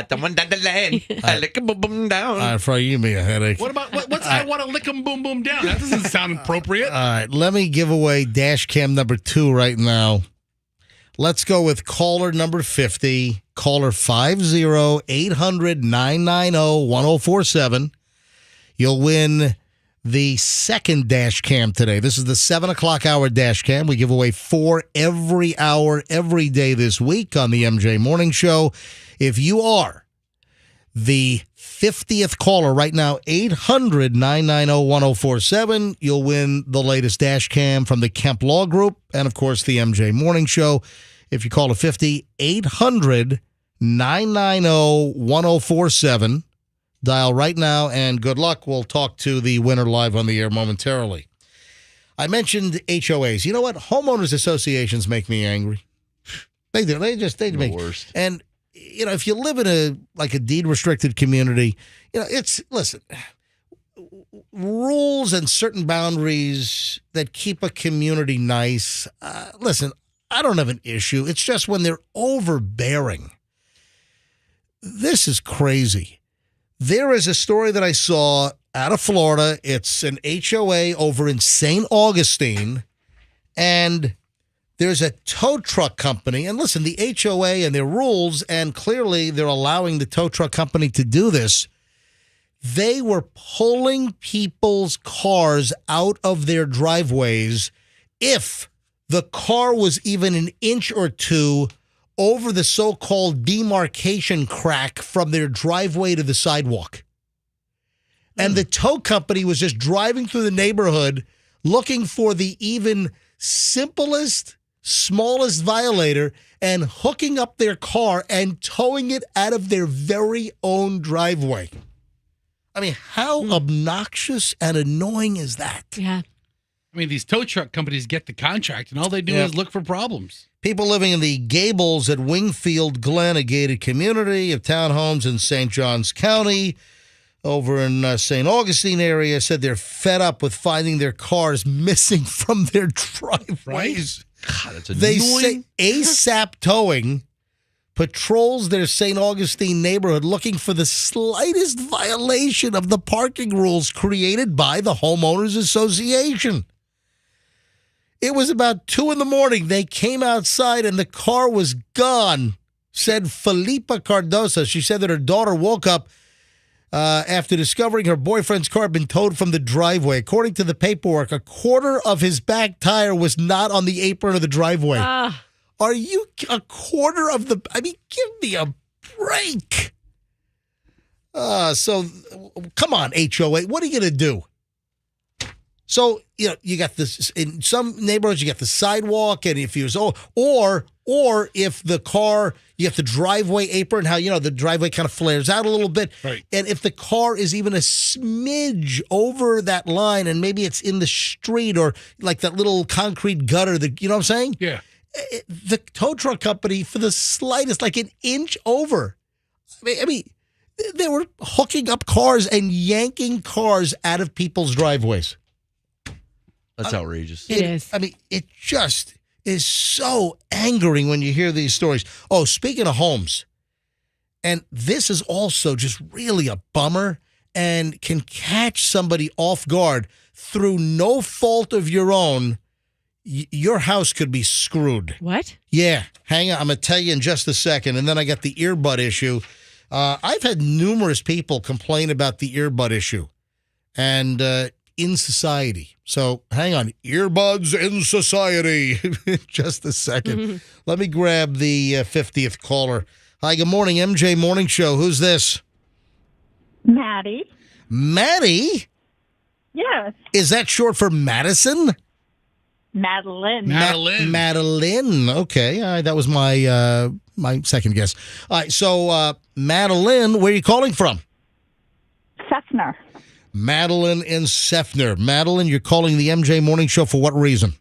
someone down the lane. I lick a boom boom down. All right, Froggy, give me a headache. What about what's I want to lick 'em boom boom down? That doesn't sound appropriate. All right, let me give away dash cam number 2 right now. Let's go with caller number 50, caller 50-800-990-1047. You'll win the second dash cam today. This is the 7 o'clock hour dash cam. We give away 4 every hour, every day this week on the MJ Morning Show. If you are the 50th caller right now, 800-990-1047, you'll win the latest dash cam from the Kemp Law Group and, of course, the MJ Morning Show. If you call a 50, 800-990-1047. Dial right now, and good luck. We'll talk to the winner live on the air momentarily. I mentioned HOAs. You know what? Homeowners associations make me angry. They do. They make the worst. And you know, if you live in a deed restricted community, you know, listen, rules and certain boundaries that keep a community nice. Listen, I don't have an issue. It's just when they're overbearing. This is crazy. There is a story that I saw out of Florida. It's an HOA over in St. Augustine, and there's a tow truck company. And listen, the HOA and their rules, and clearly they're allowing the tow truck company to do this. They were pulling people's cars out of their driveways if the car was even an inch or two over the so-called demarcation crack from their driveway to the sidewalk. And the tow company was just driving through the neighborhood looking for the even simplest, smallest violator and hooking up their car and towing it out of their very own driveway. I mean, how obnoxious and annoying is that? Yeah. I mean, these tow truck companies get the contract, and all they do is look for problems. People living in the Gables at Wingfield Glen, a gated community of townhomes in St. Johns County, over in St. Augustine area, said they're fed up with finding their cars missing from their driveways. God, that's annoying. They say ASAP Towing patrols their St. Augustine neighborhood looking for the slightest violation of the parking rules created by the Homeowners Association. It was about 2 a.m. They came outside and the car was gone, said Felipa Cardosa. She said that her daughter woke up after discovering her boyfriend's car had been towed from the driveway. According to the paperwork, a quarter of his back tire was not on the apron of the driveway. Are you a quarter of the... I mean, give me a break. So, come on, HOA. What are you going to do? So, you got this in some neighborhoods, you got the sidewalk, and if or if the car, you have the driveway apron, how, the driveway kind of flares out a little bit. Right. And if the car is even a smidge over that line, and maybe it's in the street or like that little concrete gutter, you know what I'm saying? Yeah. The tow truck company, for the slightest, like an inch over. I mean, they were hooking up cars and yanking cars out of people's driveways. That's outrageous. It is. I mean, it just is so angering when you hear these stories. Oh, speaking of homes, and this is also just really a bummer and can catch somebody off guard through no fault of your own. Your house could be screwed. What? Yeah. Hang on. I'm going to tell you in just a second. And then I got the earbud issue. I've had numerous people complain about the earbud issue and in society. So hang on. Earbuds in society. Just a second. Mm-hmm. Let me grab the 50th caller. Hi, good morning, MJ Morning Show. Who's this? Maddie. Maddie? Yes. Is that short for Madison? Madeline. Madeline. Okay. All right. That was my my second guess. All right. So, Madeline, where are you calling from? Sefner. Madeline in Sefner. Madeline, you're calling the MJ Morning Show for what reason?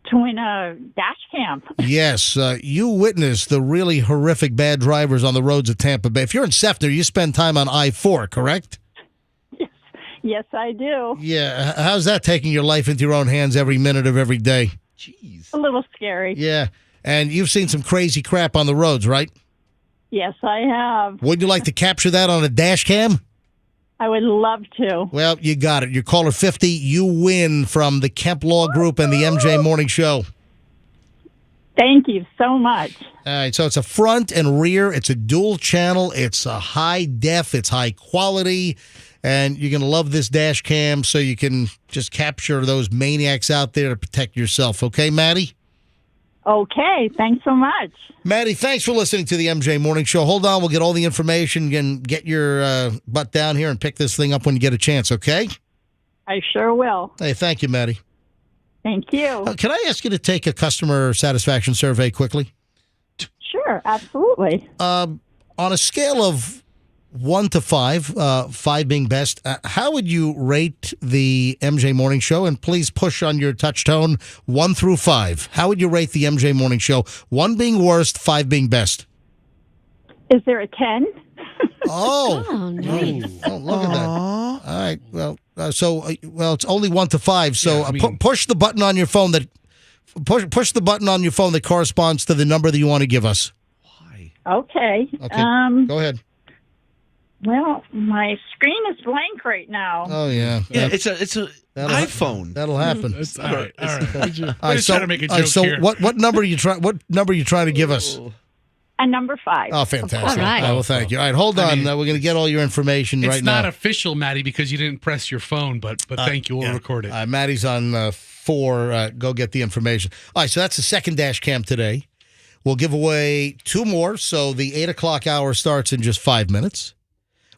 To win a dash cam. Yes. You witnessed the really horrific bad drivers on the roads of Tampa Bay. If you're in Sefner, you spend time on I-4, correct? Yes, I do. Yeah. How's that taking your life into your own hands every minute of every day? Jeez. A little scary. Yeah. And you've seen some crazy crap on the roads, right? Yes, I have. Would you like to capture that on a dash cam? I would love to. Well, you got it. You're caller 50. You win from the Kemp Law Group and the MJ Morning Show. Thank you so much. All right, so it's a front and rear. It's a dual channel. It's a high def. It's high quality. And you're going to love this dash cam so you can just capture those maniacs out there to protect yourself. Okay, Maddie? Okay, thanks so much. Maddie, thanks for listening to the MJ Morning Show. Hold on, we'll get all the information and get your butt down here and pick this thing up when you get a chance, okay? I sure will. Hey, thank you, Maddie. Thank you. Can I ask you to take a customer satisfaction survey quickly? Sure, absolutely. On a scale of 1 to 5, 5 being best, how would you rate the MJ Morning Show? And please push on your touch tone 1 through 5. How would you rate the MJ Morning Show? 1 being worst, 5 being best. Is there a 10? Oh, nice. Oh, look at that. All right. Well, it's only 1 to 5. So Yeah, I mean- push the button on your phone push the button on your phone that corresponds to the number that you want to give us. Why? Okay. Okay. Go ahead. Well, my screen is blank right now. Oh yeah. Yeah, it's a That'll- iPhone. That'll happen. That's all right. All right. All We're right, just trying to make a all right, joke so here. what number are you trying to give us? A number 5. Oh, fantastic! All right. Well, thank you. All right, hold on. I mean, we're going to get all your information It's right now. not official, Maddie, because you didn't press your phone, but thank you. We'll record it. Maddie's on 4. Go get the information. All right, so that's the second dash cam today. We'll give away 2 more. So the 8 o'clock hour starts in just 5 minutes.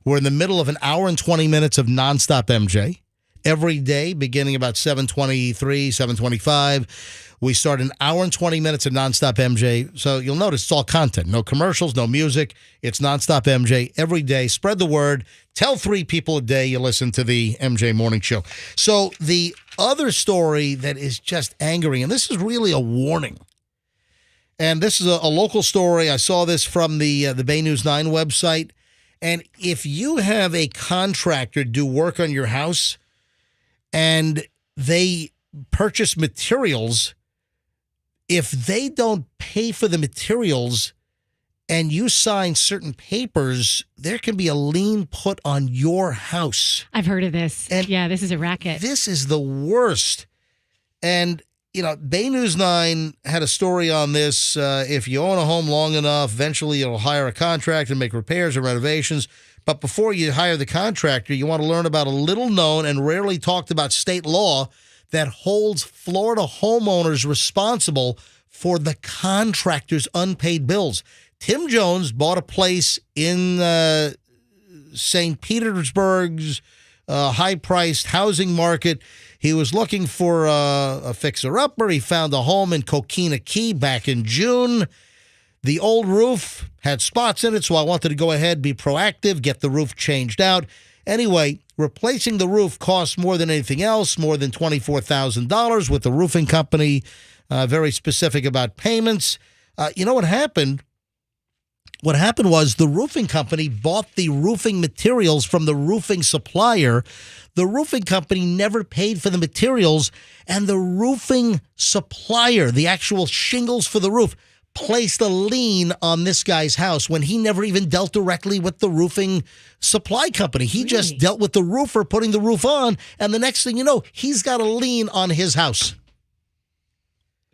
We're in the middle of an hour and 20 minutes of nonstop MJ. Every day, beginning about 7:23, 7:25. We start an hour and 20 minutes of nonstop MJ. So you'll notice it's all content. No commercials, no music. It's nonstop MJ every day. Spread the word. Tell 3 people a day you listen to the MJ Morning Show. So the other story that is just angering, and this is really a warning, and this is a local story. I saw this from the Bay News 9 website. And if you have a contractor do work on your house and they purchase materials, if they don't pay for the materials and you sign certain papers, there can be a lien put on your house. I've heard of this. And yeah, this is a racket. This is the worst. And, Bay News 9 had a story on this. If you own a home long enough, eventually you'll hire a contractor to make repairs or renovations. But before you hire the contractor, you want to learn about a little known and rarely talked about state law that holds Florida homeowners responsible for the contractor's unpaid bills. Tim Jones bought a place in St. Petersburg's high-priced housing market. He was looking for a fixer-upper. He found a home in Coquina Key back in June. The old roof had spots in it, so I wanted to go ahead, be proactive, get the roof changed out. Anyway, replacing the roof costs more than anything else, more than $24,000 with the roofing company, very specific about payments. You know what happened? What happened was the roofing company bought the roofing materials from the roofing supplier. The roofing company never paid for the materials, and the roofing supplier, the actual shingles for the roof, placed a lien on this guy's house when he never even dealt directly with the roofing supply company. He just dealt with the roofer putting the roof on, and the next thing you know, he's got a lien on his house.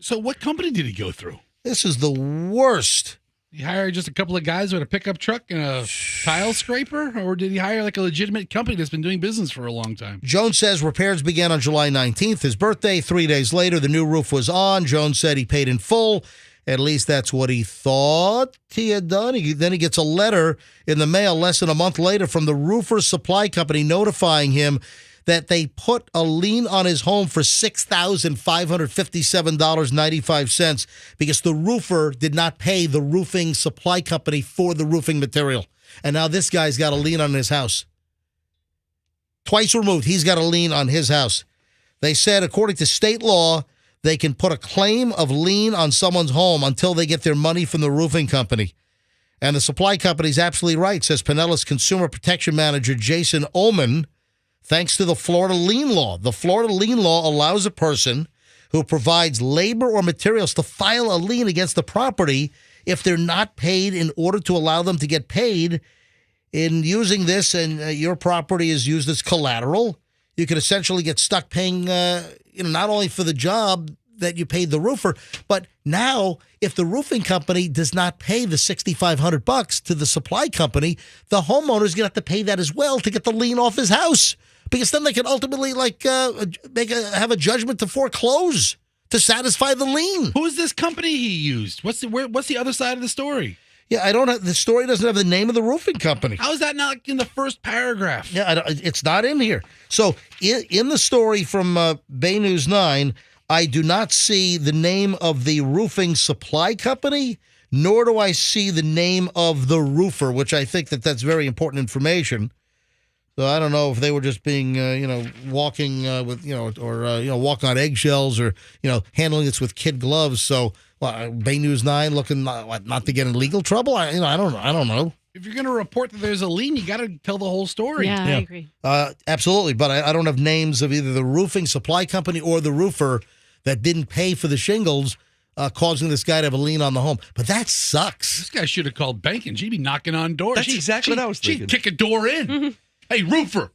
So what company did he go through? This is the worst. Did he hire just a couple of guys with a pickup truck and a tile scraper, or did he hire like a legitimate company that's been doing business for a long time? Jones says repairs began on July 19th, his birthday. 3 days later, the new roof was on. Jones said he paid in full. At least that's what he thought he had done. Then he gets a letter in the mail less than a month later from the roofer's supply company notifying him that they put a lien on his home for $6,557.95 because the roofer did not pay the roofing supply company for the roofing material. And now this guy's got a lien on his house. Twice removed, he's got a lien on his house. They said, according to state law, they can put a claim of lien on someone's home until they get their money from the roofing company. And the supply company's absolutely right, says Pinellas Consumer Protection Manager Jason Oman, thanks to the Florida lien law. The Florida lien law allows a person who provides labor or materials to file a lien against the property if they're not paid in order to allow them to get paid. In using this and your property is used as collateral, you could essentially get stuck paying, not only for the job that you paid the roofer, but now if the roofing company does not pay the $6,500 to the supply company, the homeowner's going to have to pay that as well to get the lien off his house, because then they can ultimately have a judgment to foreclose to satisfy the lien. Who is this company he used? What's the other side of the story? Yeah, the story doesn't have the name of the roofing company. How is that not in the first paragraph? Yeah, it's not in here. So in the story from Bay News 9, I do not see the name of the roofing supply company, nor do I see the name of the roofer, which I think that's very important information. So I don't know if they were just being, walking with, walking on eggshells or, handling this with kid gloves. So Bay News 9 looking not to get in legal trouble. I don't know. If you're going to report that there's a lien, you got to tell the whole story. Yeah, I agree. Absolutely. But I don't have names of either the roofing supply company or the roofer that didn't pay for the shingles, causing this guy to have a lien on the home. But that sucks. This guy should have called banking. She'd be knocking on doors. That's exactly what I was thinking. She'd kick a door in. Mm-hmm. Hey, roofer,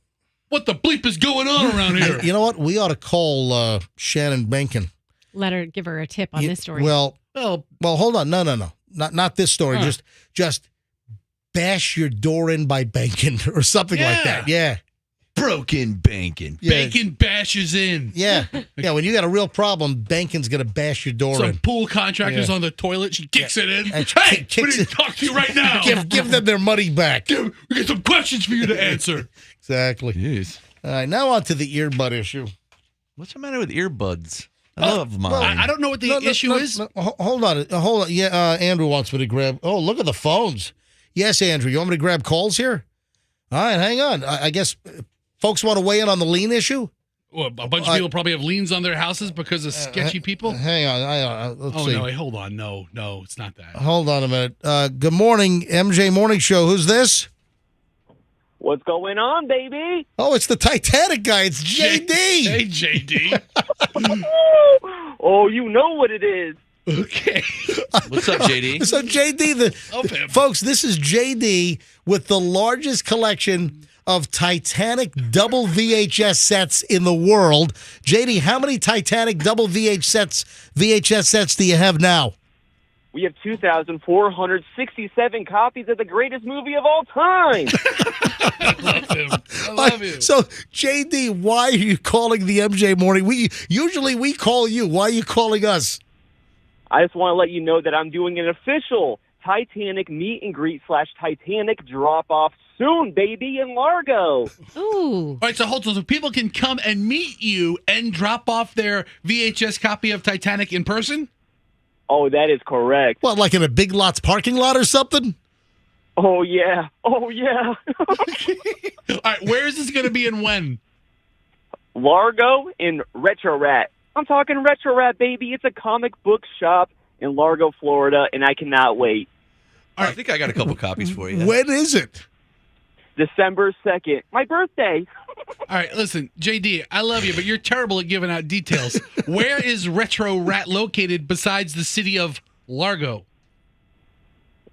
what the bleep is going on around here? You know what? We ought to call Shannon Benkin. Give her a tip on this story. Well, hold on. No. Not this story. Huh. Just bash your door in by Benkin or something like that. Yeah. Broken Bankin. Yeah. Bankin bashes in. Yeah. Yeah, when you got a real problem, Bankin's going to bash your door in. Some pool contractors on the toilet. She kicks it in. And hey, we need to talk to you right now. Give them their money back. We got some questions for you to answer. Exactly. Jeez. All right, now on to the earbud issue. What's the matter with earbuds? I love mine. Well, I don't know what the issue is. Hold on. Yeah, Andrew wants me to grab. Oh, look at the phones. Yes, Andrew, you want me to grab calls here? All right, hang on. I guess folks want to weigh in on the lien issue? Well, a bunch of people probably have liens on their houses because of sketchy people. Hang on. Let's see. No, wait, hold on. No, it's not that. Hold on a minute. Good morning, MJ Morning Show. Who's this? What's going on, baby? Oh, it's the Titanic guy. It's JD. Hey, JD. Oh, you know what it is. Okay. What's up, JD? So, JD, folks, this is JD with the largest collection of Titanic double VHS sets in the world. JD, how many Titanic double VHS sets do you have now? We have 2,467 copies of the greatest movie of all time. I love him. I love him. So, JD, why are you calling the MJ Morning? We call you. Why are you calling us? I just want to let you know that I'm doing an official Titanic meet and greet / Titanic drop-off soon, baby, in Largo. Ooh. All right, so hold on. So people can come and meet you and drop off their VHS copy of Titanic in person? Oh, that is correct. What, like in a Big Lots parking lot or something? Oh, yeah. Oh, yeah. All right, where is this going to be and when? Largo in Retro Rat. I'm talking Retro Rat, baby. It's a comic book shop in Largo, Florida, and I cannot wait. All right. I think I got a couple copies for you. When is it? December 2nd. My birthday. All right, listen, JD, I love you, but you're terrible at giving out details. Where is Retro Rat located besides the city of Largo?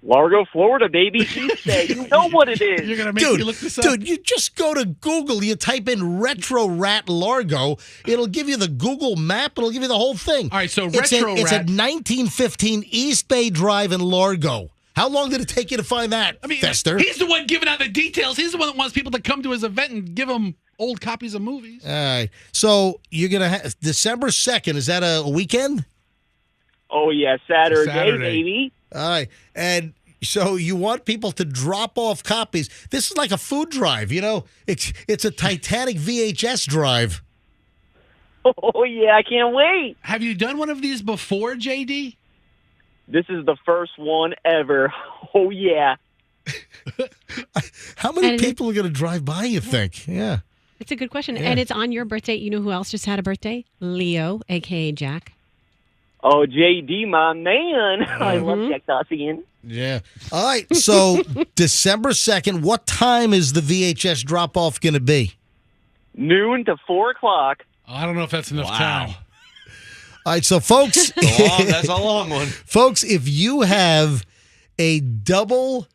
Largo, Florida, baby. East Bay. You know what it is. You're going to make me look this up? Dude, you just go to Google. You type in Retro Rat Largo. It'll give you the Google map. It'll give you the whole thing. All right, so It's Retro at 1915 East Bay Drive in Largo. How long did it take you to find that, Fester? He's the one giving out the details. He's the one that wants people to come to his event and give them old copies of movies. All right. So you're going to have December 2nd. Is that a weekend? Oh, yeah, Saturday, baby. All right. And so you want people to drop off copies. This is like a food drive, you know? It's a Titanic VHS drive. Oh, yeah, I can't wait. Have you done one of these before, JD? This is the first one ever. Oh, yeah. How many people are going to drive by, you think? Yeah. It's a good question. Yeah. And it's on your birthday. You know who else just had a birthday? Leo, a.k.a. Jack. Oh, JD, my man. I love Jack Dawson. Yeah. All right. So December 2nd, what time is the VHS drop-off going to be? Noon to 4 o'clock. Oh, I don't know if that's enough time. All right, so folks. That's a long one. Folks, if you have a double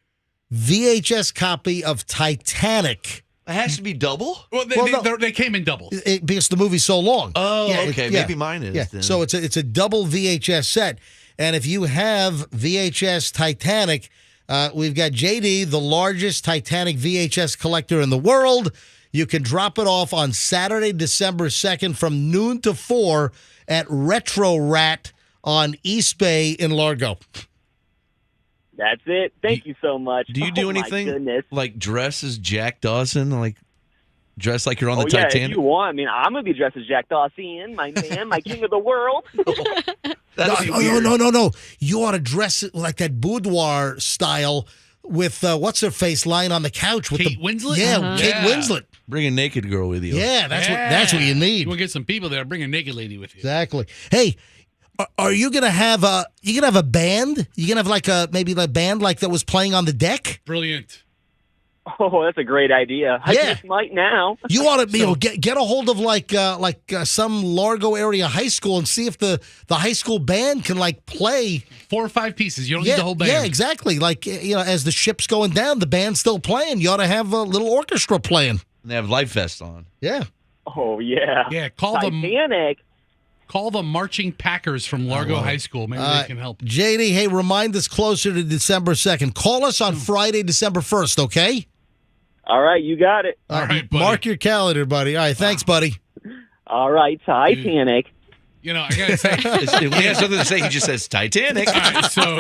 VHS copy of Titanic. It has to be double? Well, they came in doubles. Because the movie's so long. Oh, okay. Maybe mine is. Yeah. Then. So it's a double VHS set. And if you have VHS Titanic, we've got JD, the largest Titanic VHS collector in the world. You can drop it off on Saturday, December 2nd from noon to 4 at Retro Rat on East Bay in Largo. That's it. Thank you so much. Do you do anything my goodness. like dress as Jack Dawson? Like dress like you're on the Yeah, Titanic? if you want. I mean, I'm going to be dressed as Jack Dawson, my man, my king of the world. No. You ought to dress it like that boudoir style with what's her face lying on the couch with Kate Winslet? Yeah, Kate Winslet. Bring a naked girl with you. Yeah, that's what you need. You want to get some people there. Bring a naked lady with you. Exactly. Hey, are you gonna have a band? You gonna have maybe a band like that was playing on the deck? Brilliant. Oh, that's a great idea. I just might now. You ought to get a hold of some Largo area high school and see if the high school band can play 4 or 5 pieces. You don't need the whole band. Yeah, exactly. As the ship's going down, the band's still playing. You ought to have a little orchestra playing. And they have life vests on. Yeah. Oh yeah. Yeah. Call Titanic. Call the marching Packers from Largo High School. Maybe they can help. JD, hey, remind us closer to December 2nd. Call us on Friday, December 1st, okay? All right, you got it. All right, buddy. Mark your calendar, buddy. All right, thanks, buddy. All right, Titanic. You know, I gotta say, when he has something to say, he just says Titanic. All right, so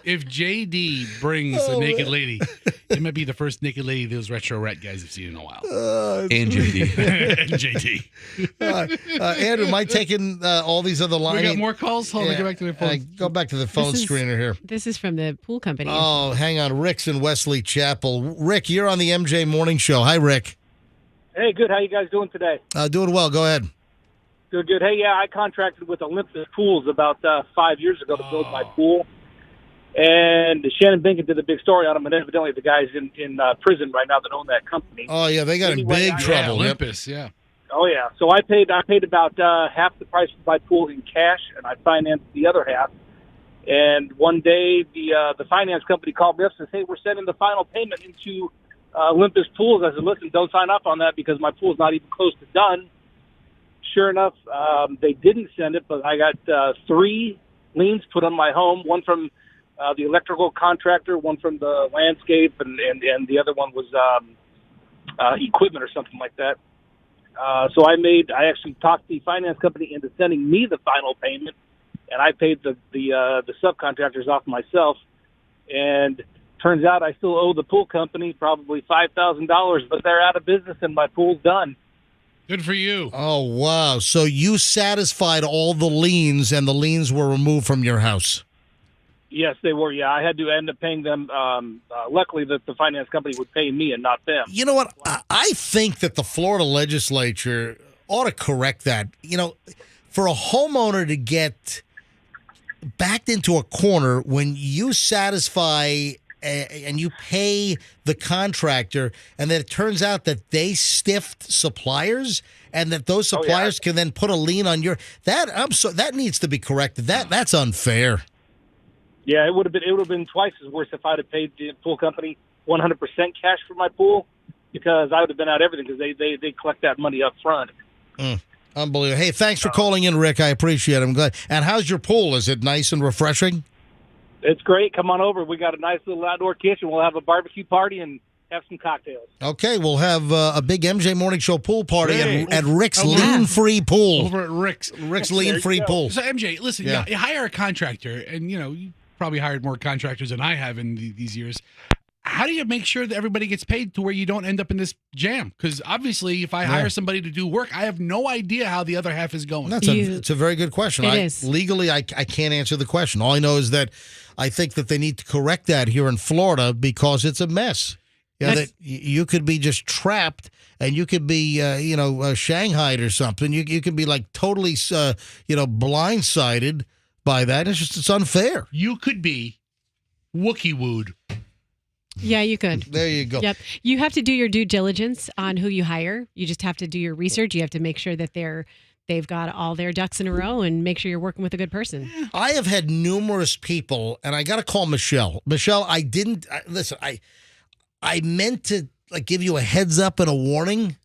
if JD brings a naked lady, it might be the first naked lady those Retro Rat guys have seen in a while. And JD. And JD. Andrew, am I taking all these other lines? We got more calls? Hold on, let me go back to the phone. Go back to the phone screener here. This is from the pool company. Oh, hang on. Rick's in Wesley Chapel. Rick, you're on the MJ Morning Show. Hi, Rick. Hey, good. How you guys doing today? Doing well. Go ahead. Good. Hey, yeah, I contracted with Olympus Pools about 5 years ago to build my pool. And Shannon Binkin did a big story on him, and evidently the guy's in prison right now that own that company. Oh, yeah, they got in big trouble. Olympus, yeah. Oh, yeah. So I paid about half the price of my pool in cash, and I financed the other half. And one day the finance company called me up and said, hey, we're sending the final payment into Olympus Pools. I said, listen, don't sign up on that because my pool's not even close to done. Sure enough, they didn't send it, but I got 3 liens put on my home, one from the electrical contractor, one from the landscape, and the other one was equipment or something like that. So I actually talked the finance company into sending me the final payment, and I paid the subcontractors off myself. And turns out I still owe the pool company probably $5,000, but they're out of business and my pool's done. Good for you. Oh, wow. So you satisfied all the liens, and the liens were removed from your house. Yes, they were. Yeah, I had to end up paying them. Luckily, that the finance company would pay me and not them. You know what? I think that the Florida legislature ought to correct that. You know, for a homeowner to get backed into a corner when you satisfy and you pay the contractor, and then it turns out that they stiffed suppliers, and that those suppliers can then put a lien on your that needs to be corrected. That's unfair. Yeah, it would have been twice as worse if I'd have paid the pool company 100% cash for my pool, because I would have been out everything because they collect that money up front. Unbelievable. Hey, thanks for calling in, Rick. I appreciate it. I'm glad. And how's your pool? Is it nice and refreshing? It's great. Come on over. We got a nice little outdoor kitchen. We'll have a barbecue party and have some cocktails. Okay, we'll have a big MJ Morning Show pool party at Rick's lien-free pool. Over at Rick's lien-free pool. So, MJ, listen, you hire a contractor, and, you probably hired more contractors than I have in these years. How do you make sure that everybody gets paid to where you don't end up in this jam? Because obviously, if I hire somebody to do work, I have no idea how the other half is going. It's a very good question. It is. Legally, I can't answer the question. All I know is that I think that they need to correct that here in Florida because it's a mess. That you could be just trapped, and you could be, shanghaied or something. You could be like totally, blindsided by that. It's unfair. You could be Wuki Wooed. Yeah, you could. There you go. Yep. You have to do your due diligence on who you hire. You just have to do your research. You have to make sure that they've got all their ducks in a row and make sure you're working with a good person. I have had numerous people, and I got to call Michelle. Michelle, listen, I meant to give you a heads up and a warning.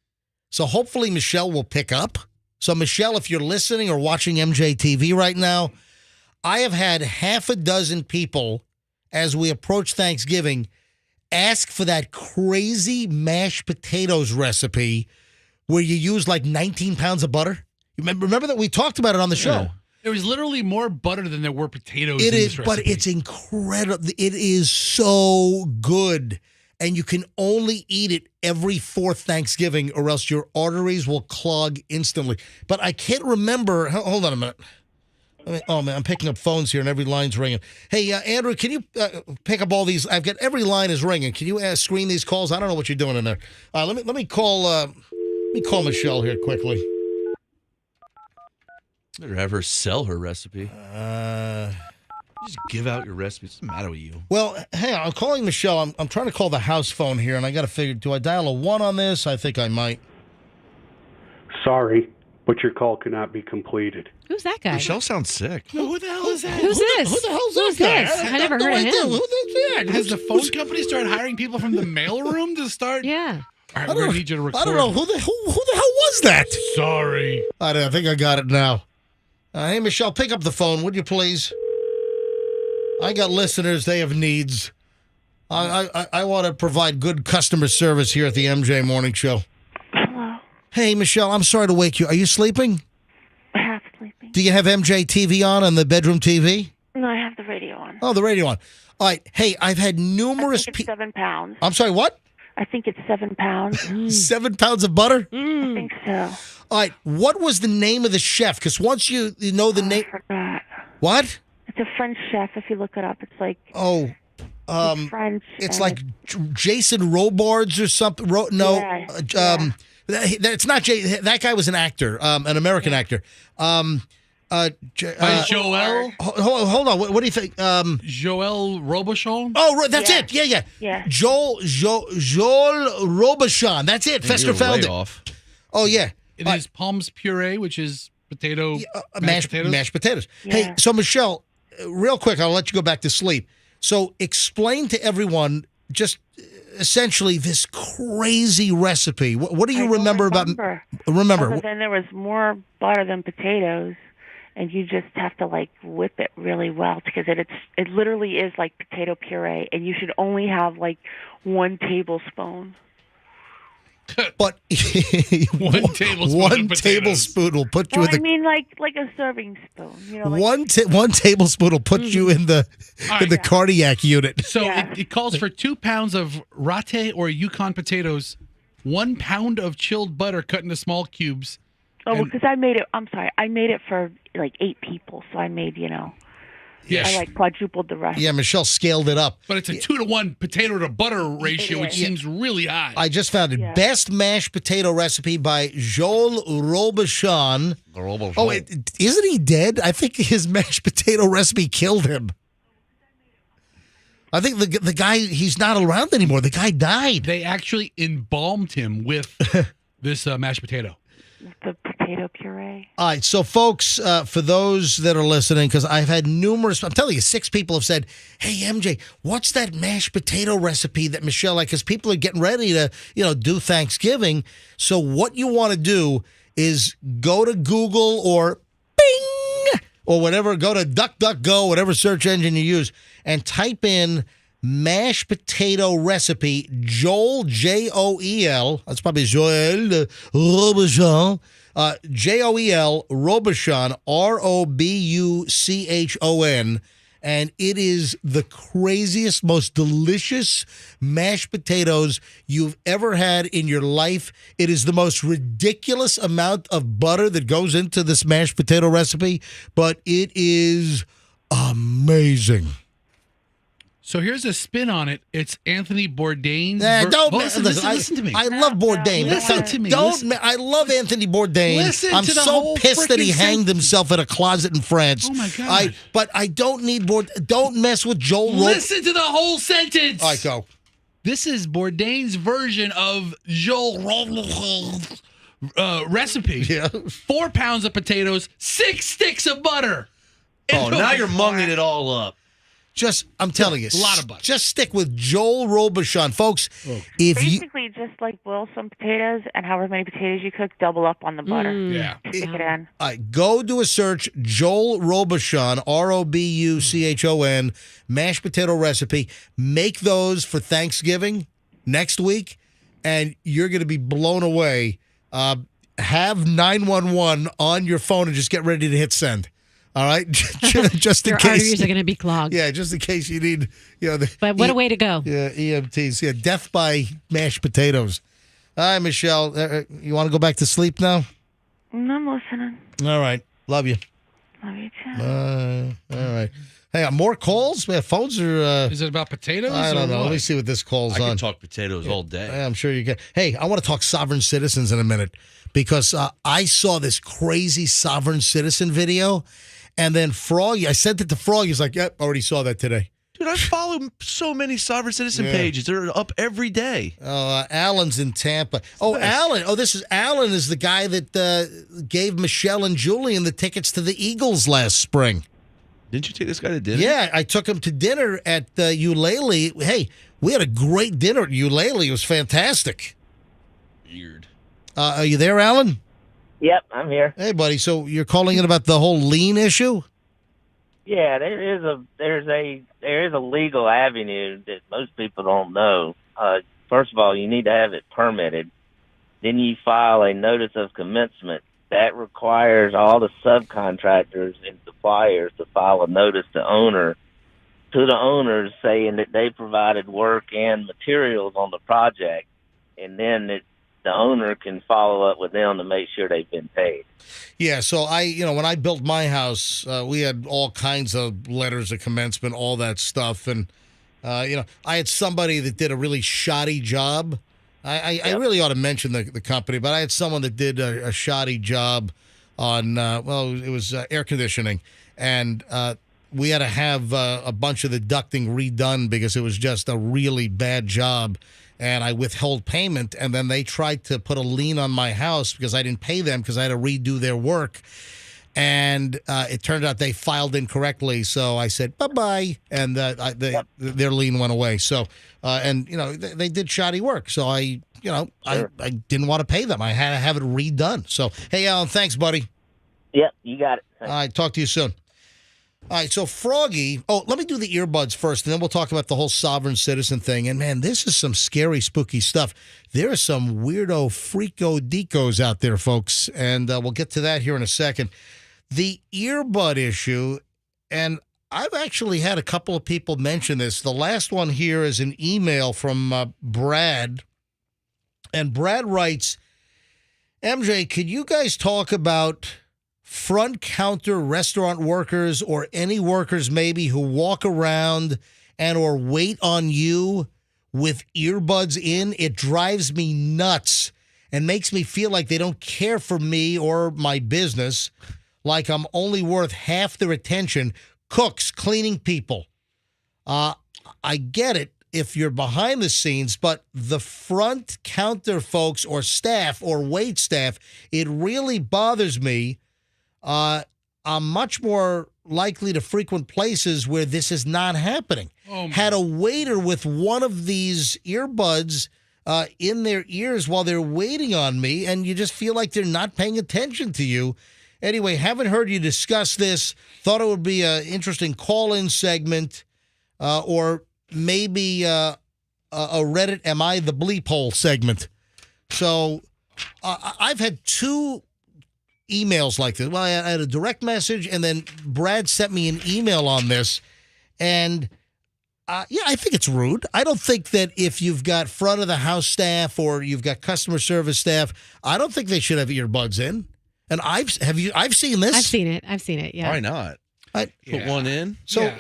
So hopefully Michelle will pick up. So Michelle, if you're listening or watching MJTV right now, I have had half a dozen people as we approach Thanksgiving ask for that crazy mashed potatoes recipe where you use like 19 pounds of butter. Remember that we talked about it on the show. There was literally more butter than there were potatoes. It in is, this but recipe. it's incredible. It is so good, and you can only eat it every fourth Thanksgiving, or else your arteries will clog instantly. But I can't remember. Hold on a minute. Oh, man, I'm picking up phones here, and every line's ringing. Hey, Andrew, can you pick up all these? I've got every line is ringing. Can you screen these calls? I don't know what you're doing in there. Let me call Michelle here quickly. Better have her sell her recipe. Just give out your recipe. It doesn't matter with you. Well, hey, I'm calling Michelle. I'm trying to call the house phone here, and I got to figure, do I dial a 1 on this? I think I might. Sorry, but your call cannot be completed. Who's that guy? Michelle sounds sick. Who the hell is that? Who's this? Who the hell's Who's that this? guy? I never heard of him. Who's that? Has the phone company started hiring people from the mailroom to start? Yeah. All right, we're going to need you to record. I don't know. Who the hell was that? Sorry. I think I got it now. Hey, Michelle, pick up the phone, would you please? I got listeners. They have needs. I want to provide good customer service here at the MJ Morning Show. Hello. Hey, Michelle, I'm sorry to wake you. Are you sleeping? Half sleeping. Do you have MJ TV on the bedroom TV? No, I have the radio on. Oh, the radio on. All right. Hey, I've had numerous people. 7 pounds. I'm sorry, what? I think it's 7 pounds. 7 pounds of butter? I think so. All right. What was the name of the chef? Because once you know the name. I forgot. What? It's a French chef. If you look it up, it's like. It's French. It's like Jason Robards or something. That's not Jay. That guy was an actor, an American actor. Joel? Hold on. What do you think? Joel Robuchon? Oh, that's it. Yeah. Joel Robuchon. That's it. Fester found it. Off. Oh, yeah. It is Palms puree, which is mashed potatoes. Yeah. Hey, so Michelle, real quick, I'll let you go back to sleep. So explain to everyone just essentially this crazy recipe. What do you remember about? Remember. Other than there was more butter than potatoes, and you just have to whip it really well because it literally is like potato puree, and you should only have 1 tablespoon. But one tablespoon will put you Well, in the. I mean, like a serving spoon. You know, like, One tablespoon will put you in the cardiac unit. So it calls for 2 pounds of ratte or Yukon potatoes, 1 pound of chilled butter cut into small cubes. Oh, because I made it. I'm sorry, I made it for like 8 people, so I made Yes. I like quadrupled the rest. Yeah, Michelle scaled it up. But it's a 2-to-1 potato to butter ratio, which seems really high. I just found it. Best mashed potato recipe by Joel Robuchon. Oh, isn't he dead? I think his mashed potato recipe killed him. I think the guy, he's not around anymore. The guy died. They actually embalmed him with this mashed potato. The potato puree. All right, so folks, for those that are listening, because I've had numerous, I'm telling you, 6 people have said, hey, MJ, what's that mashed potato recipe that Michelle, because people are getting ready to, do Thanksgiving. So what you want to do is go to Google or Bing or whatever, go to DuckDuckGo, whatever search engine you use, and type in mashed potato recipe, Joel, Joel, that's probably Joel Robuchon, Joel Robuchon, Robuchon, and it is the craziest, most delicious mashed potatoes you've ever had in your life. It is the most ridiculous amount of butter that goes into this mashed potato recipe, but it is amazing. So here's a spin on it. It's Anthony Bourdain's. Listen to me. I love Bourdain. Listen to me. I love Anthony Bourdain. Listen to the whole pissed that he frickin' hanged himself in a closet in France. Oh my God. But I don't need Bourdain. Don't mess with Joel. Listen to the whole sentence. All right, go. This is Bourdain's version of Joel recipe. Yeah. 4 pounds of potatoes, 6 sticks of butter. Oh, now you're munging it all up. I'm telling you, a lot of butter. Just stick with Joel Robuchon, folks. Basically, just like boil some potatoes, and however many potatoes you cook, double up on the butter. Yeah. Stick it in. All right, go do a search, Joel Robuchon, Robuchon, mashed potato recipe. Make those for Thanksgiving next week, and you're going to be blown away. Have 911 on your phone and just get ready to hit send. All right, just in Your case arteries are going to be clogged. Yeah, just in case you need, But what a way to go! Yeah, EMTs. Yeah, death by mashed potatoes. All right, Michelle, you want to go back to sleep now? I'm listening. All right, love you. Love you too. All right. Hey, more calls? Man, phones are. Is it about potatoes? I don't know. What? Let me see what this call's I on. can talk potatoes all day. I'm sure you can. Hey, I want to talk sovereign citizens in a minute because I saw this crazy sovereign citizen video. And then Froggy, I sent it to Froggy. He's like, yep, already saw that today. Dude, I follow so many sovereign citizen pages. They're up every day. Alan's in Tampa. Oh, nice. Alan. Oh, Alan is the guy that gave Michelle and Julian the tickets to the Eagles last spring. Didn't you take this guy to dinner? Yeah, I took him to dinner at Eulalie. Hey, we had a great dinner at Eulalie. It was fantastic. Weird. Are you there, Alan? Yep, I'm here. Hey, buddy. So you're calling in about the whole lien issue? Yeah, there is a legal avenue that most people don't know. First of all, you need to have it permitted. Then you file a notice of commencement. That requires all the subcontractors and suppliers to file a notice to the owners saying that they provided work and materials on the project, and then the owner can follow up with them to make sure they've been paid. Yeah, so when I built my house, we had all kinds of letters of commencement, all that stuff. And, I had somebody that did a really shoddy job. I really ought to mention the company, but I had someone that did a shoddy job on, it was air conditioning. And we had to have a bunch of the ducting redone because it was just a really bad job. And I withheld payment, and then they tried to put a lien on my house because I didn't pay them because I had to redo their work. And it turned out they filed incorrectly, so I said, bye-bye, and their lien went away. So, they did shoddy work, so I didn't want to pay them. I had to have it redone. So, hey, Alan, thanks, buddy. Yep, you got it. All right, talk to you soon. All right, so Froggy. Oh, let me do the earbuds first, and then we'll talk about the whole sovereign citizen thing. And man, this is some scary, spooky stuff. There are some weirdo, freako decos out there, folks, and we'll get to that here in a second. The earbud issue, and I've actually had a couple of people mention this. The last one here is an email from Brad, and Brad writes, MJ, could you guys talk about front counter restaurant workers or any workers maybe who walk around and or wait on you with earbuds in? It drives me nuts and makes me feel like they don't care for me or my business, like I'm only worth half their attention. Cooks, cleaning people. I get it if you're behind the scenes, but the front counter folks or staff or wait staff, it really bothers me. I'm much more likely to frequent places where this is not happening. Had a waiter with one of these earbuds in their ears while they're waiting on me, and you just feel like they're not paying attention to you. Anyway, haven't heard you discuss this. Thought it would be an interesting call-in segment or maybe a Reddit Am I the Bleep Hole segment. So I've had two emails like this. Well, I had a direct message, and then Brad sent me an email on this. And, yeah, I think it's rude. I don't think that if you've got front of the house staff or you've got customer service staff, I don't think they should have earbuds in. And I've seen this. I've seen it. Yeah. Why not? Put one in. So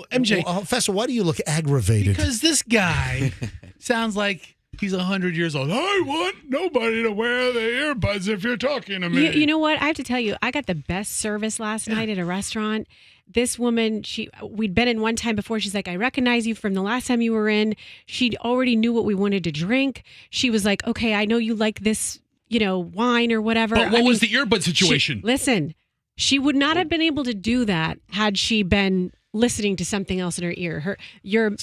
MJ, Professor, why do you look aggravated? Because this guy sounds like he's 100 years old. I want nobody to wear the earbuds if you're talking to me. You know what? I have to tell you, I got the best service last night at a restaurant. This woman, we'd been in one time before. She's like, I recognize you from the last time you were in. She already knew what we wanted to drink. She was like, okay, I know you like this, wine or whatever. But what was the earbud situation? Listen, she would not have been able to do that had she been listening to something else in her ear.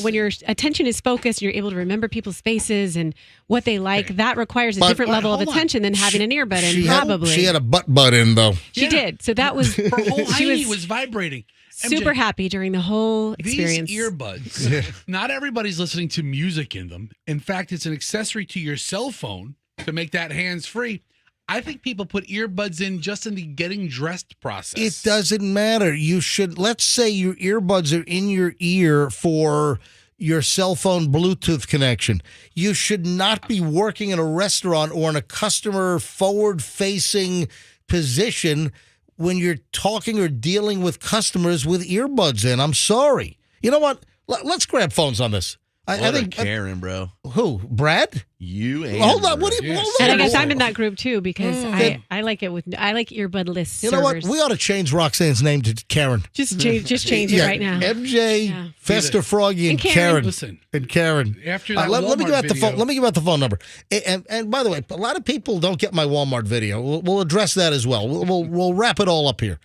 When your attention is focused, you're able to remember people's faces and what they like. That requires a different level of attention than having an earbud in. Probably she had a butt in though. She did. So that was her whole hiney was vibrating. Super happy during the whole experience. These earbuds, not everybody's listening to music in them. In fact, it's an accessory to your cell phone to make that hands-free. I think people put earbuds in just in the getting dressed process. It doesn't matter. You should, let's say your earbuds are in your ear for your cell phone Bluetooth connection. You should not be working in a restaurant or in a customer forward-facing position when you're talking or dealing with customers with earbuds in. I'm sorry. You know what? Let's grab phones on this. I think Karen, bro. Who? Brad? You and hold on. What do you? Yes. And I guess I'm in that group too because I like it I like earbudless. You know what? We ought to change Roxanne's name to Karen. Just change it right now. MJ, Fester, Froggy, and Karen. Listen, and Karen. After that, let me give out the phone. Let me give out the phone number. And by the way, a lot of people don't get my Walmart video. We'll address that as well. We'll wrap it all up here.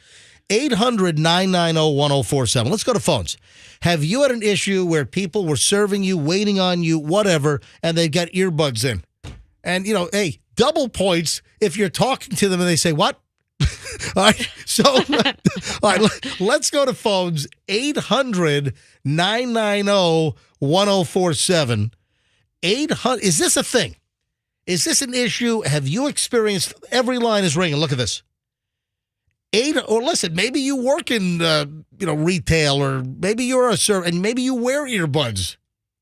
800-990-1047. Let's go to phones. Have you had an issue where people were serving you, waiting on you, whatever, and they've got earbuds in? And, hey, double points if you're talking to them and they say, what? All right. So, all right, let's go to phones. 800-990-1047. 800. Is this a thing? Is this an issue? Have you experienced? Every line is ringing. Look at this. Or listen, maybe you work in retail, or maybe you're a server and maybe you wear earbuds.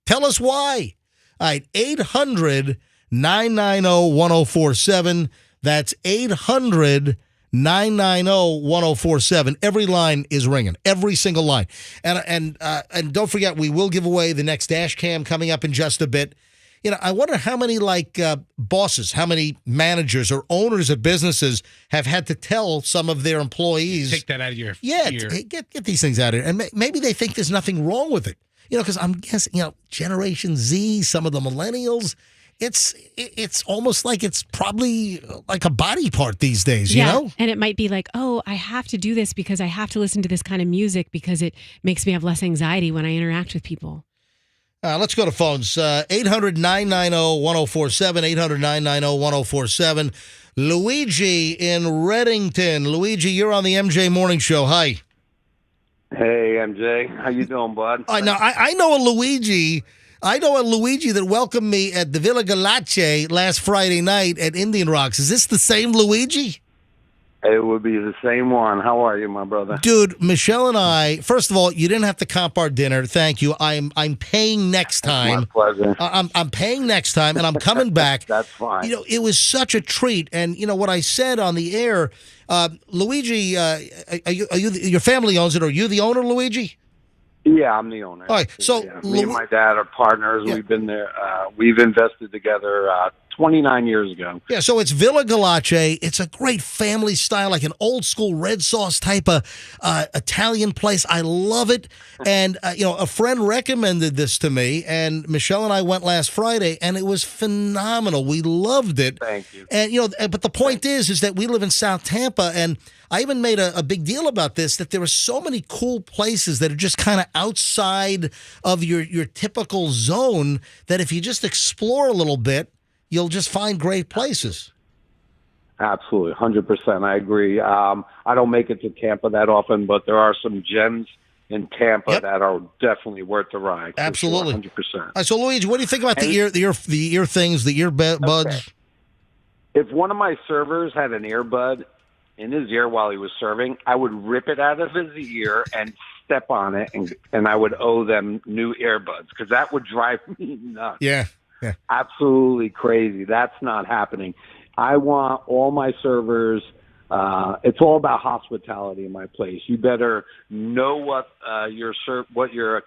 Tell us why. All right, 800-990-1047. That's 800-990-1047. Every line is ringing. Every single line. And don't forget, we will give away the next dash cam coming up in just a bit. I wonder how many bosses, how many managers or owners of businesses have had to tell some of their employees, take that out of your ear. Get these things out of here. And maybe they think there's nothing wrong with it. Because I'm guessing, Generation Z, some of the millennials, it's almost like it's probably like a body part these days, you know? And it might be like, oh, I have to do this because I have to listen to this kind of music because it makes me have less anxiety when I interact with people. Let's go to phones. 800-990-1047, 800-990-1047. Luigi in Reddington. Luigi, you're on the MJ Morning Show. Hi. Hey, MJ. How you doing, bud? I know a Luigi. I know a Luigi that welcomed me at the Villa Galace last Friday night at Indian Rocks. Is this the same Luigi? It would be the same one. How are you, my brother? Dude, Michelle and I, first of all, you didn't have to comp our dinner. Thank you. I'm paying next time. My pleasure. I'm paying next time, and I'm coming back. That's fine. You know, it was such a treat. And, you know, what I said on the air, Luigi, are you your family owns it. Are you the owner, Luigi? Yeah, I'm the owner. All right, so me and my dad are partners. Yeah. We've been there. We've invested together 29 years ago. Yeah, so it's Villa Galace. It's a great family style, like an old school red sauce type of Italian place. I love it. And, you know, a friend recommended this to me, and Michelle and I went last Friday, and it was phenomenal. We loved it. Thank you. And, you know, but the point is that we live in South Tampa, and I even made a big deal about this, that there are so many cool places that are just kind of outside of your typical zone that if you just explore a little bit, you'll just find great places. Absolutely, 100%. I agree. I don't make it to Tampa that often, but there are some gems in Tampa that are definitely worth the ride. Absolutely, sure, 100%. So, Luigi, what do you think about the ear things, the earbuds? Okay. If one of my servers had an earbud in his ear while he was serving, I would rip it out of his ear and step on it, and I would owe them new earbuds because that would drive me nuts. Yeah. Absolutely crazy. That's not happening. I want all my servers. It's all about hospitality in my place. You better know what your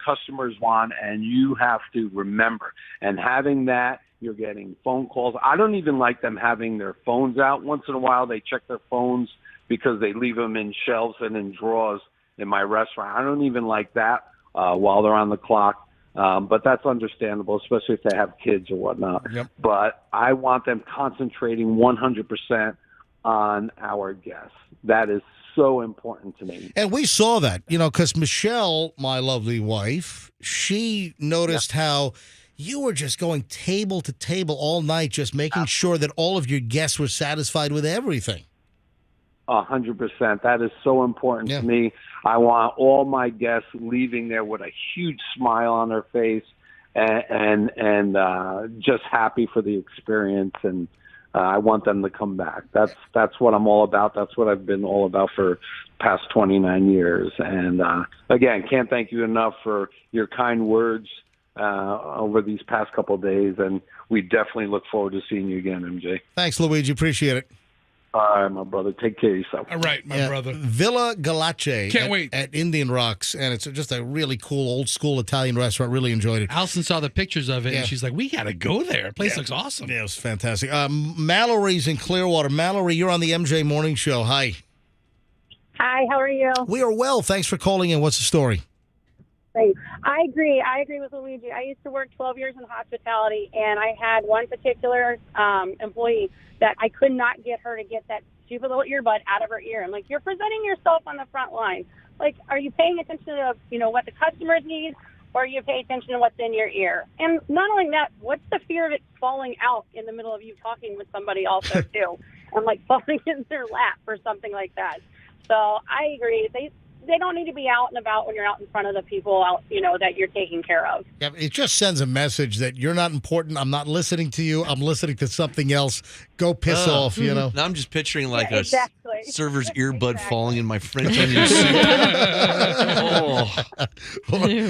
customers want, and you have to remember. And having that, you're getting phone calls. I don't even like them having their phones out. Once in a while, they check their phones because they leave them in shelves and in drawers in my restaurant. I don't even like that while they're on the clock. But that's understandable, especially if they have kids or whatnot. Yep. But I want them concentrating 100% on our guests. That is so important to me. And we saw that, you know, because Michelle, my lovely wife, she noticed how you were just going table to table all night, just making sure that all of your guests were satisfied with everything. 100%. That is so important to me. I want all my guests leaving there with a huge smile on their face and just happy for the experience. And I want them to come back. That's what I'm all about. That's what I've been all about for past 29 years. And again, can't thank you enough for your kind words over these past couple of days. And we definitely look forward to seeing you again, MJ. Thanks, Luigi. Appreciate it. All right, my brother. Take care of yourself. All right, my brother. Villa Galace. Can't wait. At Indian Rocks, and it's just a really cool, old-school Italian restaurant. Really enjoyed it. Allison saw the pictures of it, and she's like, we got to go there. The place looks awesome. Yeah, it was fantastic. Mallory's in Clearwater. Mallory, you're on the MJ Morning Show. Hi. Hi, how are you? We are well. Thanks for calling in. What's the story? Thanks. I agree with Luigi. I used to work 12 years in hospitality, and I had one particular employee that I could not get her to get that stupid little earbud out of her ear. I'm like, you're presenting yourself on the front line. Like, are you paying attention to, what the customers need, or are you paying attention to what's in your ear? And not only that, what's the fear of it falling out in the middle of you talking with somebody also, too? And, falling in their lap or something like that. So I agree. They don't need to be out and about when you're out in front of the people that you're taking care of. Yeah, it just sends a message that you're not important. I'm not listening to you. I'm listening to something else. Go piss off, Now I'm just picturing a server's earbud Exactly. falling in my French onion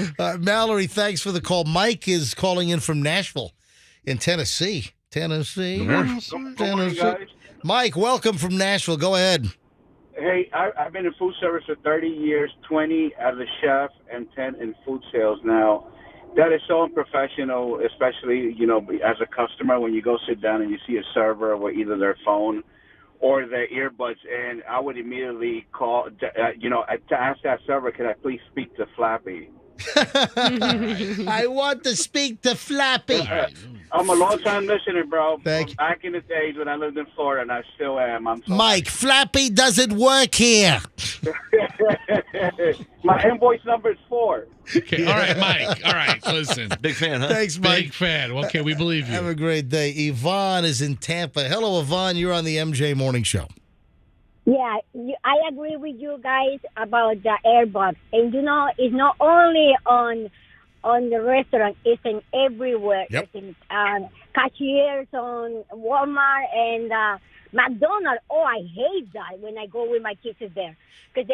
soup. Mallory, thanks for the call. Mike is calling in from Nashville in Tennessee. Tennessee. Mike, welcome from Nashville. Go ahead. Hey, I've been in food service for 30 years, 20 as a chef and 10 in food sales now. That is so unprofessional, especially, as a customer when you go sit down and you see a server with either their phone or their earbuds, and I would immediately call, to ask that server, can I please speak to Flappy? I want to speak to Flappy. I'm a long-time listener, bro. Thank you. Back in the days when I lived in Florida, and I still am. Mike, Flappy doesn't work here. My invoice number is 4. Okay, all right, Mike. All right, listen. Big fan, huh? Thanks, Mike. Big fan. Okay, we believe you. Have a great day. Yvonne is in Tampa. Hello, Yvonne. You're on the MJ Morning Show. Yeah, I agree with you guys about the Airbuds. And it's not only on the restaurant, it's in everywhere. Yep. It's in cashiers on Walmart and McDonald's. Oh, I hate that when I go with my kids there. Because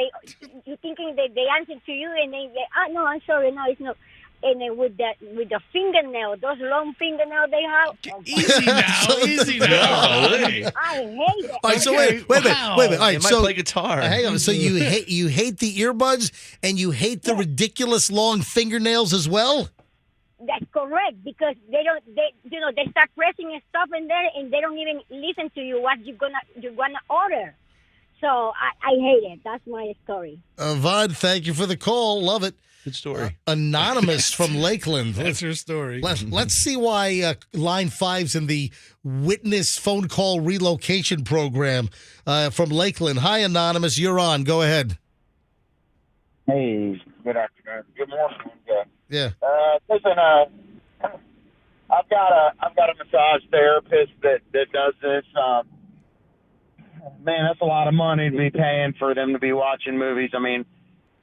you're thinking that they answer to you and they, no, I'm sorry, no, it's not. And then with the fingernail, those long fingernails they have. Easy now, easy now. I hate it. All right, so wait a minute. All right, They might play guitar. Hang on. So you hate the earbuds and you hate the ridiculous long fingernails as well? That's correct, because they start pressing and stuff in there, and they don't even listen to you what you're gonna order. So I hate it. That's my story. Vod, thank you for the call. Love it. Good story. Anonymous from Lakeland. That's her story. Let's see why Line 5's in the witness phone call relocation program from Lakeland. Hi, Anonymous. You're on. Go ahead. Hey, good afternoon. Good morning. Yeah. Listen, I've got a massage therapist that does this. Man, that's a lot of money to be paying for them to be watching movies. I mean,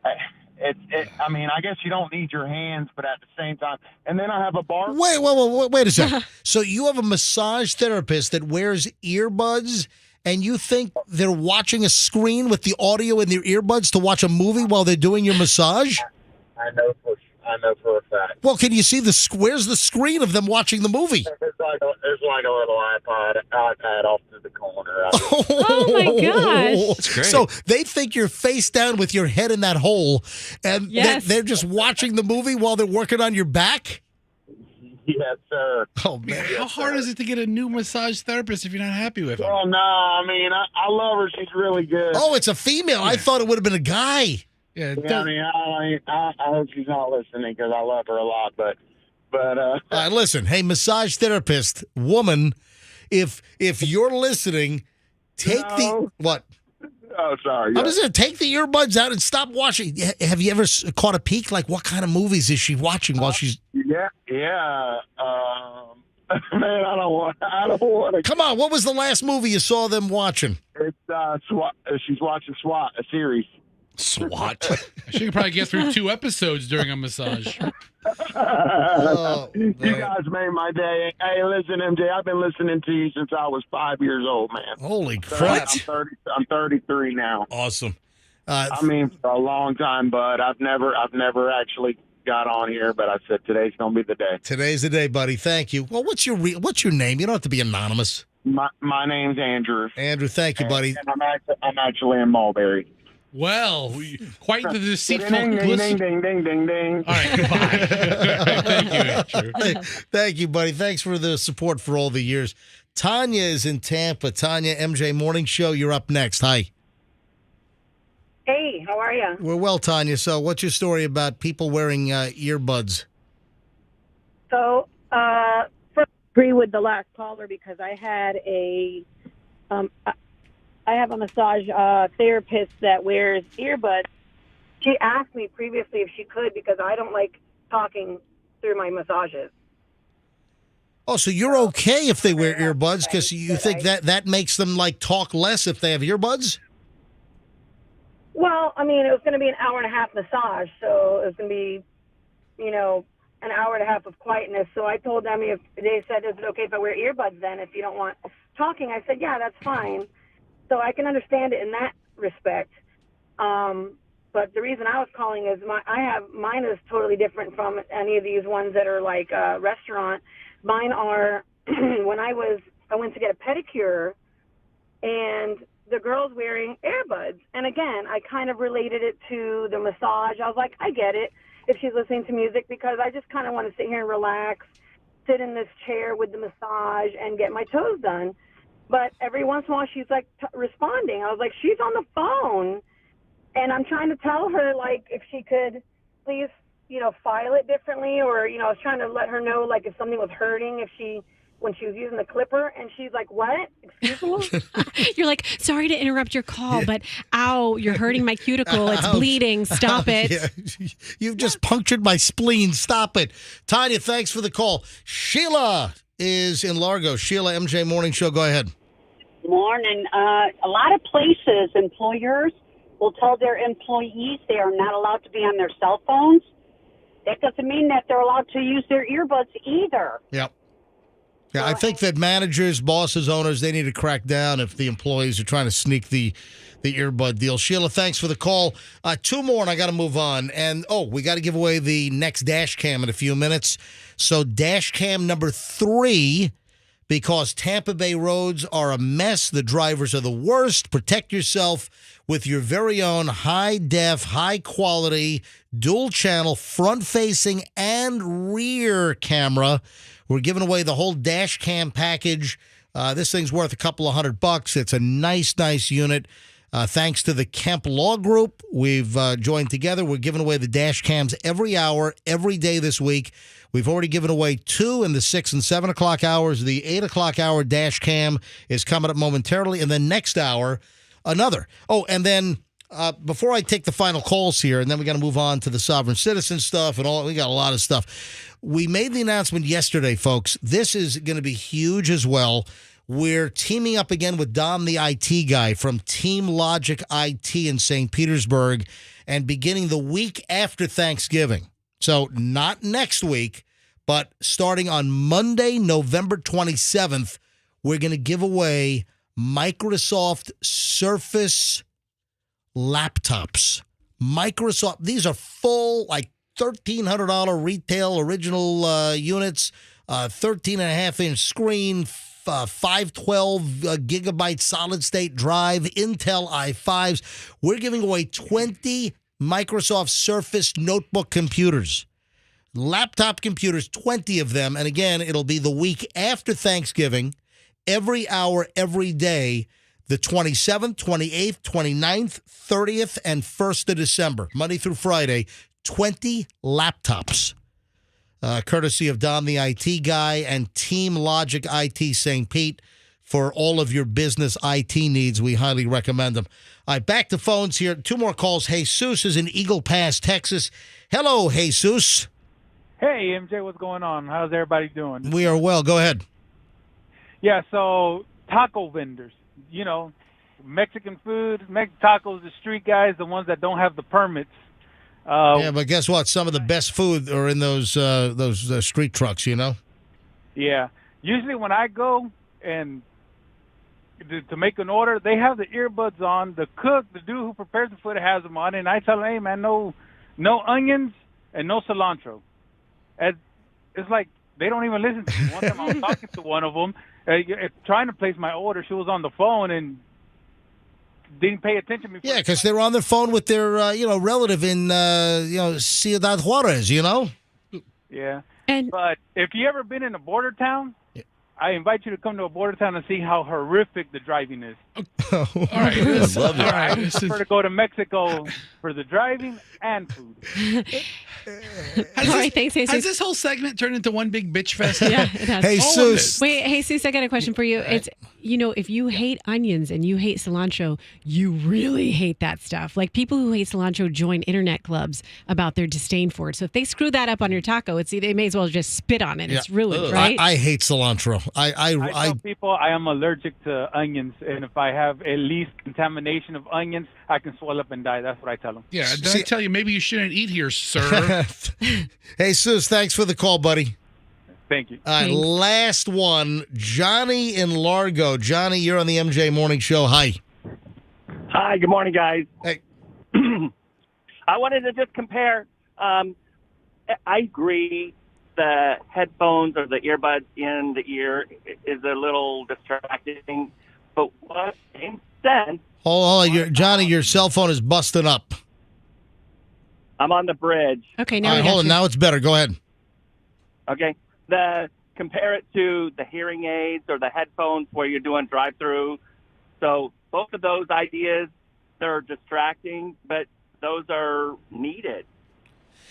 I mean, I guess you don't need your hands, but at the same time, and then I have a bar. Wait a second. So you have a massage therapist that wears earbuds, and you think they're watching a screen with the audio in their earbuds to watch a movie while they're doing your massage? I know for a fact. Well, can you see where's the screen of them watching the movie? There's like a little iPad off to the corner. Oh my gosh. That's great. So they think you're face down with your head in that hole, and Yes. they're just watching the movie while they're working on your back? Yes, sir. Oh, man. How hard is it to get a new massage therapist if you're not happy with them? Oh, no, I mean, I love her. She's really good. Oh, it's a female. I thought it would have been a guy. Yeah, I mean, I hope she's not listening because I love her a lot, but All right, listen. Hey, massage therapist, woman, if you're listening, take what? Oh, sorry. How does it take the earbuds out and stop watching? Have you ever caught a peek? Like, what kind of movies is she watching while she's? Yeah. Man, I don't want to. Come on, what was the last movie you saw them watching? It's SWAT. She's watching SWAT, a series. SWAT. She can probably get through 2 episodes during a massage. You guys made my day. Hey, listen, MJ, I've been listening to you since I was 5 years old, man. Holy crap! I'm 33 now. Awesome. I mean, for a long time, bud. I've never actually got on here, but I said today's gonna be the day. Today's the day, buddy. Thank you. Well, what's your name? You don't have to be anonymous. My name's Andrew. Andrew, thank you, buddy. And I'm actually in Mulberry. Well, quite the deceitful. Ding, ding, ding, ding, ding, ding, ding. All right, goodbye. Thank you, Andrew. Thank you, buddy. Thanks for the support for all the years. Tanya is in Tampa. Tanya, MJ Morning Show, you're up next. Hi. Hey, how are you? We're well, Tanya. So what's your story about people wearing earbuds? So, first, I agree with the last caller because I had I have a massage therapist that wears earbuds. She asked me previously if she could because I don't like talking through my massages. Oh, so you're okay if they wear earbuds because you think that makes them like talk less if they have earbuds? Well, I mean, it was going to be an hour and a half massage, so it was going to be, an hour and a half of quietness. So I told them if they said, is it okay if I wear earbuds then if you don't want talking? I said, yeah, that's fine. So I can understand it in that respect. But the reason I was calling is mine is totally different from any of these ones that are like a restaurant. Mine are when I went to get a pedicure and the girl's wearing earbuds. And again, I kind of related it to the massage. I was like, I get it if she's listening to music because I just kind of want to sit here and relax, sit in this chair with the massage and get my toes done. But every once in a while she's like responding. I was like, she's on the phone. And I'm trying to tell her like if she could please, file it differently or, I was trying to let her know like if something was hurting, when she was using the clipper, and she's like, what? Excuse me? You're like, sorry to interrupt your call, but ow, you're hurting my cuticle. It's Ouch. bleeding. Stop it. Yeah. You've just punctured my spleen. Stop it. Tanya, thanks for the call. Sheila is in Largo. Sheila, MJ Morning Show. Go ahead. Morning. A lot of places, employers will tell their employees they are not allowed to be on their cell phones. That doesn't mean that they're allowed to use their earbuds either. Yep. Yeah, I think that managers, bosses, owners, they need to crack down if the employees are trying to sneak the earbud deal. Sheila, thanks for the call. 2 more, and I got to move on. And, we got to give away the next dash cam in a few minutes. So dash cam number 3, because Tampa Bay roads are a mess. The drivers are the worst. Protect yourself with your very own high-def, high-quality, dual-channel, front-facing, and rear camera. We're giving away the whole dash cam package. This thing's worth a couple of $100. It's a nice unit. Thanks to the Kemp Law Group, we've joined together. We're giving away the dash cams every hour, every day this week. We've already given away 2 in the 6 and 7 o'clock hours. The 8 o'clock hour dash cam is coming up momentarily. And then next hour, another. And then before I take the final calls here, and then we got to move on to the sovereign citizen stuff and all. We got a lot of stuff. We made the announcement yesterday, folks. This is going to be huge as well. We're teaming up again with Don, the IT guy from Team Logic IT in St. Petersburg, and beginning the week after Thanksgiving. So not next week, but starting on Monday, November 27th, we're going to give away Microsoft Surface laptops. Microsoft, these are full, like $1,300 retail original units, 13.5-inch screen, 512 gigabyte solid state drive, Intel i5s. We're giving away 20 Microsoft Surface notebook computers, laptop computers, 20 of them. And again, it'll be the week after Thanksgiving, every hour, every day, the 27th, 28th, 29th, 30th, and 1st of December, Monday through Friday, 20 laptops. Courtesy of Don, the IT guy, and Team Logic IT St. Pete. For all of your business IT needs, we highly recommend them. All right, back to phones here. 2 more calls. Jesus is in Eagle Pass, Texas. Hello, Jesus. Hey, MJ, what's going on? How's everybody doing? We are well. Go ahead. Yeah, so taco vendors, Mexican food, tacos, the street guys, the ones that don't have the permits. Yeah, but guess what? Some of the best food are in those street trucks, Yeah. Usually when I go and to make an order, they have the earbuds on. The cook, the dude who prepares the food, has them on, and I tell him, hey, man, no onions and no cilantro. And it's like they don't even listen to me. One time I was talking to one of them, trying to place my order. She was on the phone and didn't pay attention to me. Yeah, because they're on their phone with their relative in Ciudad Juarez, Yeah. But if you ever been in a border town, I invite you to come to a border town and see how horrific the driving is. All right. I prefer to go to Mexico for the driving and food. All right, thanks, Jesus. Has this whole segment turned into one big bitch fest? Yeah, it has. Jesus. Wait, Jesus, I got a question for you. It's, if you hate onions and you hate cilantro, you really hate that stuff. Like, people who hate cilantro join internet clubs about their disdain for it. So if they screw that up on your taco, they may as well just spit on it. Yeah. It's ruined, right? I hate cilantro. I tell people I am allergic to onions, and if I have at least contamination of onions, I can swell up and die. That's what I tell them. Yeah, did I tell you maybe you shouldn't eat here, sir? Hey, Sus, thanks for the call, buddy. Thank you. All right, last one. Johnny in Largo. Johnny, you're on the MJ Morning Show. Hi. Hi, good morning, guys. Hey. I wanted to just compare. I agree the headphones or the earbuds in the ear is a little distracting, but what instead? Hold on, Johnny, your cell phone is busting up. I'm on the bridge. Okay, now all right, hold on. Now it's better. Go ahead. Okay. Compare it to the hearing aids or the headphones where you're doing drive-through. So both of those ideas, they're distracting, but those are needed.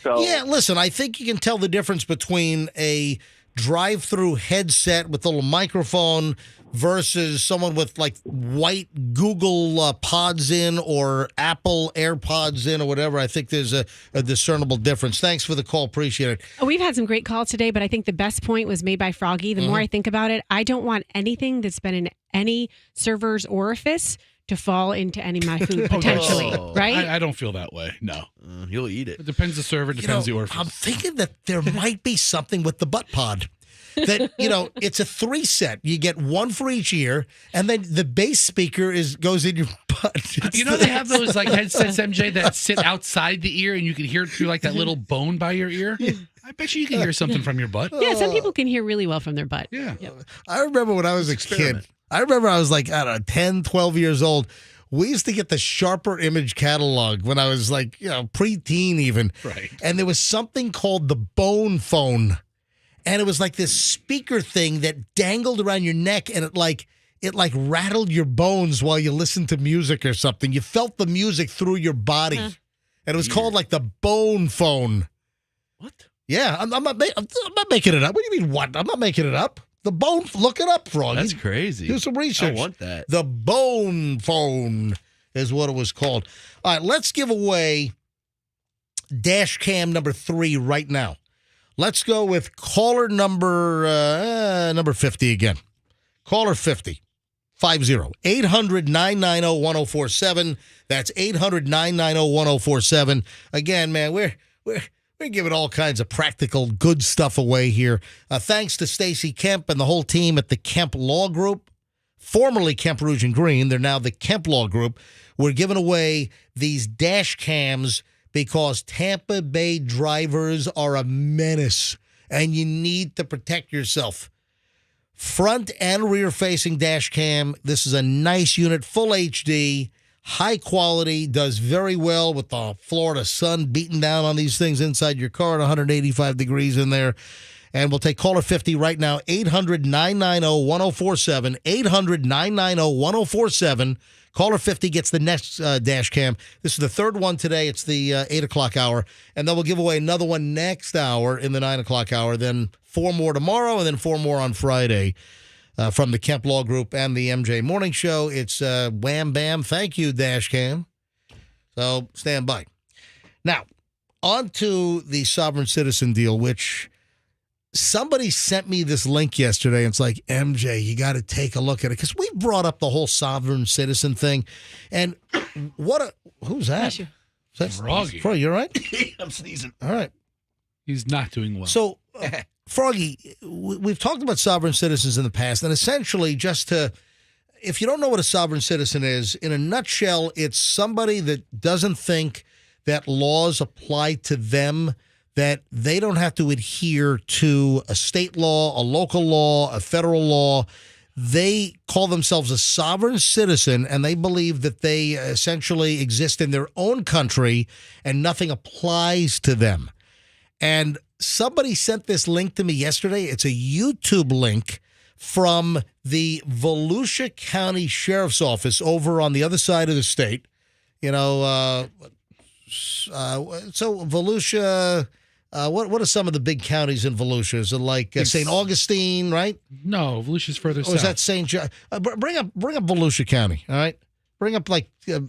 So yeah, listen, I think you can tell the difference between a drive-through headset with a little microphone versus someone with like white Google Pods in or Apple AirPods in or whatever. I think there's a discernible difference. Thanks for the call. Appreciate it. We've had some great calls today, but I think the best point was made by Froggy. The more I think about it, I don't want anything that's been an any server's orifice to fall into any of my food potentially, right? I don't feel that way. No. You'll eat it. It depends the server, depends the orifice. I'm thinking that there might be something with the butt pod. That, it's a 3 set. You get one for each ear, and then the bass speaker goes in your butt. They have those like headsets, MJ, that sit outside the ear, and you can hear it through like that little bone by your ear. I bet you can hear something from your butt. Yeah, some people can hear really well from their butt. Yeah. I remember when I was a kid. I remember I was like, I don't know, 10, 12 years old. We used to get the Sharper Image catalog when I was like, preteen even. Right. And there was something called the bone phone. And it was like this speaker thing that dangled around your neck, and it rattled your bones while you listened to music or something. You felt the music through your body. And it was called like the bone phone. What? Yeah, I'm not making it up. What do you mean what? I'm not making it up. The bone, look it up, Froggy. That's crazy. Do some research. I want that. The bone phone is what it was called. All right, let's give away dash cam number 3 right now. Let's go with caller number 50 again. Caller 50. 800-990-1047. That's 800-990-1047. Again, man, we're giving all kinds of practical good stuff away here. Thanks to Stacy Kemp and the whole team at the Kemp Law Group, formerly Kemp Rouge and Green. They're now the Kemp Law Group. We're giving away these dash cams because Tampa Bay drivers are a menace, and you need to protect yourself. Front and rear-facing dash cam. This is a nice unit, full HD, high quality, does very well with the Florida sun beating down on these things inside your car at 185 degrees in there. And we'll take caller 50 right now, 800-990-1047, 800-990-1047. Caller 50 gets the next dash cam. This is the third one today. It's the 8 o'clock hour. And then we'll give away another one next hour in the 9 o'clock hour. Then 4 more tomorrow, and then 4 more on Friday from the Kemp Law Group and the MJ Morning Show. It's wham, bam. Thank you, dash cam. So stand by. Now, on to the sovereign citizen deal, which somebody sent me this link yesterday. It's like, MJ, you got to take a look at it. Because we brought up the whole sovereign citizen thing. And who's that? That's Froggy. Froggy, you all right? I'm sneezing. All right. He's not doing well. So, Froggy, we've talked about sovereign citizens in the past. And essentially, if you don't know what a sovereign citizen is, in a nutshell, it's somebody that doesn't think that laws apply to them, that they don't have to adhere to a state law, a local law, a federal law. They call themselves a sovereign citizen, and they believe that they essentially exist in their own country and nothing applies to them. And somebody sent this link to me yesterday. It's a YouTube link from the Volusia County Sheriff's Office over on the other side of the state. So Volusia... what are some of the big counties in Volusia? Is it like St. Augustine, right? No, Volusia's further south. Or is that St. John? Bring up Volusia County, all right? Bring up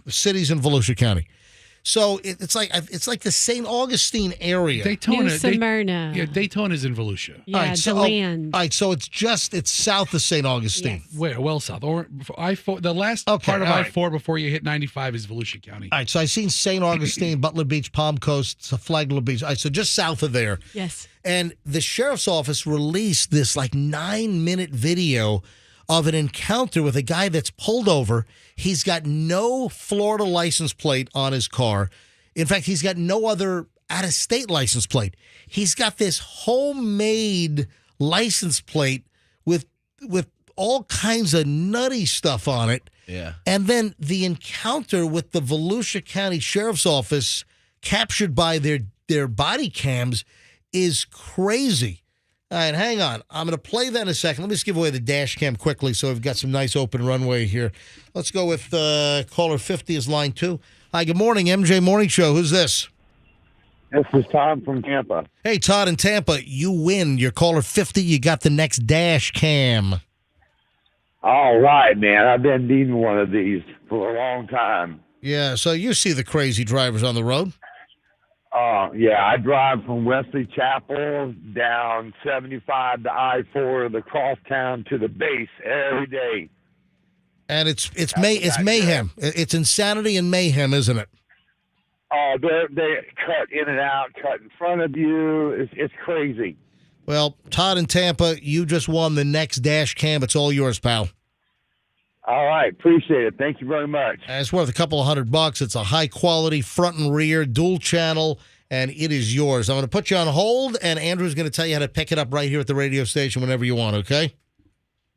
cities in Volusia County. So it's like the St. Augustine area. Daytona. New Smyrna. Daytona's in Volusia. Yeah, all right, DeLand. All right, so it's south of St. Augustine. Yes. Where? Well south. Or I-4, the last part of I-4 before you hit 95 is Volusia County. All right, so I've seen St. Augustine, Butler Beach, Palm Coast, Flagler Beach. All right, so just south of there. Yes. And the sheriff's office released this 9-minute video of an encounter with a guy that's pulled over. He's got no Florida license plate on his car. In fact, he's got no other out-of-state license plate. He's got this homemade license plate with all kinds of nutty stuff on it. Yeah. And then the encounter with the Volusia County Sheriff's Office, captured by their body cams, is crazy. All right, hang on. I'm going to play that in a second. Let me just give away the dash cam quickly so we've got some nice open runway here. Let's go with caller 50 is line 2. Hi, good morning, MJ Morning Show. Who's this? This is Todd from Tampa. Hey, Todd in Tampa. You win. You're caller 50. You got the next dash cam. All right, man. I've been needing one of these for a long time. Yeah, so you see the crazy drivers on the road? Yeah, I drive from Wesley Chapel down 75 to I-4, the crosstown to the base every day. And it's mayhem. It's insanity and mayhem, isn't it? Oh, they cut in and out, cut in front of you. It's crazy. Well, Todd in Tampa, you just won the next dash cam. It's all yours, pal. All right. Appreciate it. Thank you very much. It's worth a couple of $100. It's a high-quality front and rear dual channel, and it is yours. I'm going to put you on hold, and Andrew's going to tell you how to pick it up right here at the radio station whenever you want, okay?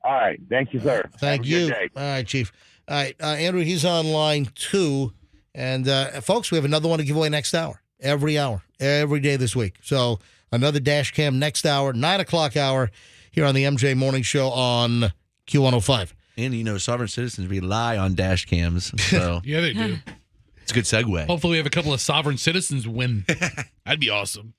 All right. Thank you, sir. Thank you. All right, Chief. All right, Andrew, he's on line 2. And, folks, we have another one to give away next hour, every day this week. So another dash cam next hour, 9 o'clock hour here on the MJ Morning Show on Q105. And, sovereign citizens rely on dash cams. So Yeah, they do. It's a good segue. Hopefully we have a couple of sovereign citizens win. That'd be awesome.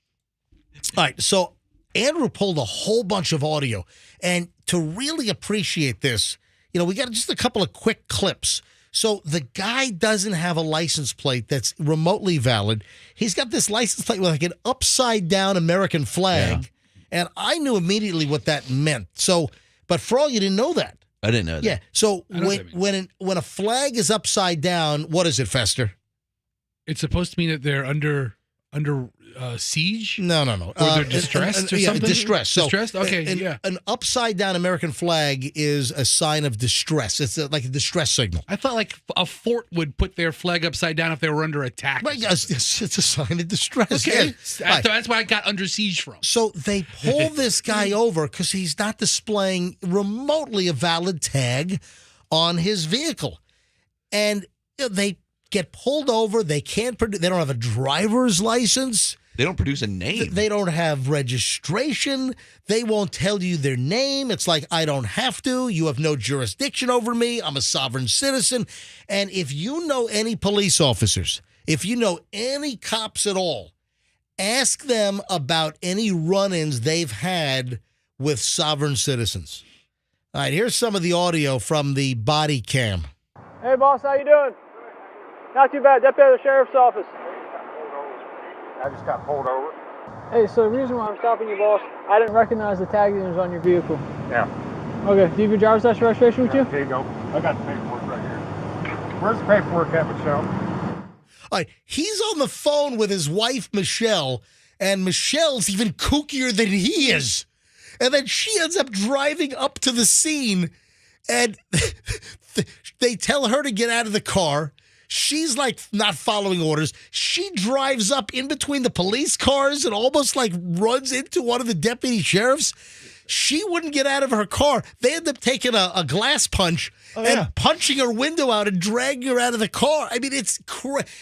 All right, so Andrew pulled a whole bunch of audio. And to really appreciate this, we got just a couple of quick clips. So the guy doesn't have a license plate that's remotely valid. He's got this license plate with like an upside-down American flag. Yeah. And I knew immediately what that meant. So, but for all you didn't know that. I didn't know that. Yeah. So when a flag is upside down, what is it, Fester? It's supposed to mean that they're under siege? No. Or they're distressed or something? Distress. So distressed? Okay, An upside-down American flag is a sign of distress. It's like a distress signal. I thought like a fort would put their flag upside down if they were under attack. Right, it's a sign of distress. Okay, Yeah. that's why I got under siege from. So they pull this guy over because he's not displaying remotely a valid tag on his vehicle. And they get pulled over. They can't produce. They don't have a driver's license. They don't produce a name. They don't have registration. They won't tell you their name. It's like, I don't have to. You have no jurisdiction over me. I'm a sovereign citizen. And if you know any police officers, if you know any cops at all, ask them about any run-ins they've had with sovereign citizens. All right, here's some of the audio from the body cam. Hey, boss, how you doing? Not too bad. Deputy of the Sheriff's Office. I just got pulled over. Hey, so the reason why I'm stopping you, boss, I didn't recognize the tag that was on your vehicle. Yeah. Okay, do you have your driver's license registration with you? Here you go. I got the paperwork right here. Where's the paperwork at, Michelle? All right, he's on the phone with his wife, Michelle, and Michelle's even kookier than he is. And then she ends up driving up to the scene, and they tell her to get out of the car. She's like not following orders. She drives up in between the police cars and almost like runs into one of the deputy sheriffs. She wouldn't get out of her car. They end up taking a glass punch and punching her window out and dragging her out of the car. I mean, it's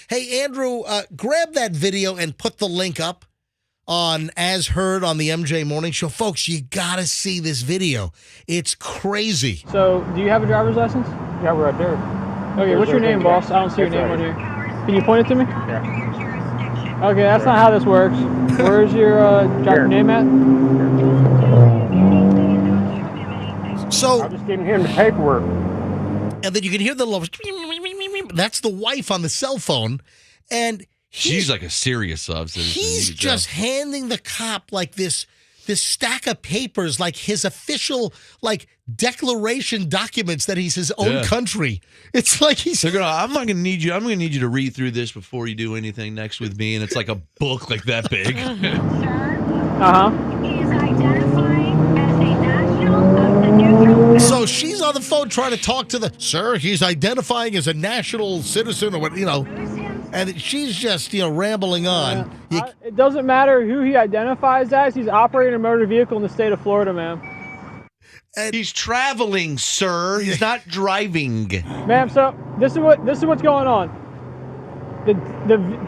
Hey, Andrew, grab that video and put the link up on As Heard on the MJ Morning Show. Folks, you got to see this video. It's crazy. So, do you have a driver's license? Yeah, we're right there. Okay, what's your name, boss? I don't see your name on here. Can you point it to me? Yeah. Okay, that's not how this works. Where's your name at? So I'm just giving him the paperwork. And then you can hear the love. That's the wife on the cell phone. And she's like a serious citizen. He's just handing the cop like this stack of papers, like his official declaration documents that he's his own country. It's like I'm not gonna need you. I'm gonna need you to read through this before you do anything next with me. And it's like a book like that big. He is identifying as a national of the neutral. So she's on the phone trying to talk to sir. He's identifying as a national citizen or what, and she's just rambling on. It doesn't matter who he identifies as. He's operating a motor vehicle in the state of Florida, ma'am. He's traveling, sir. He's not driving. Ma'am, so this is what's going on. The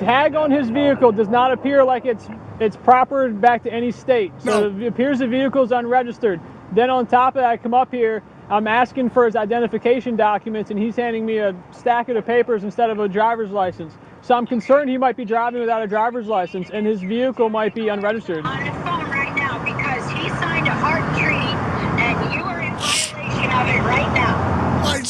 tag on his vehicle does not appear like it's proper back to any state. So it appears the vehicle is unregistered. Then on top of that, I come up here, I'm asking for his identification documents, and he's handing me a stack of the papers instead of a driver's license. So I'm concerned he might be driving without a driver's license, and his vehicle might be unregistered. On the phone right now because he signed a heart treaty, and you are in violation of it right now. All right,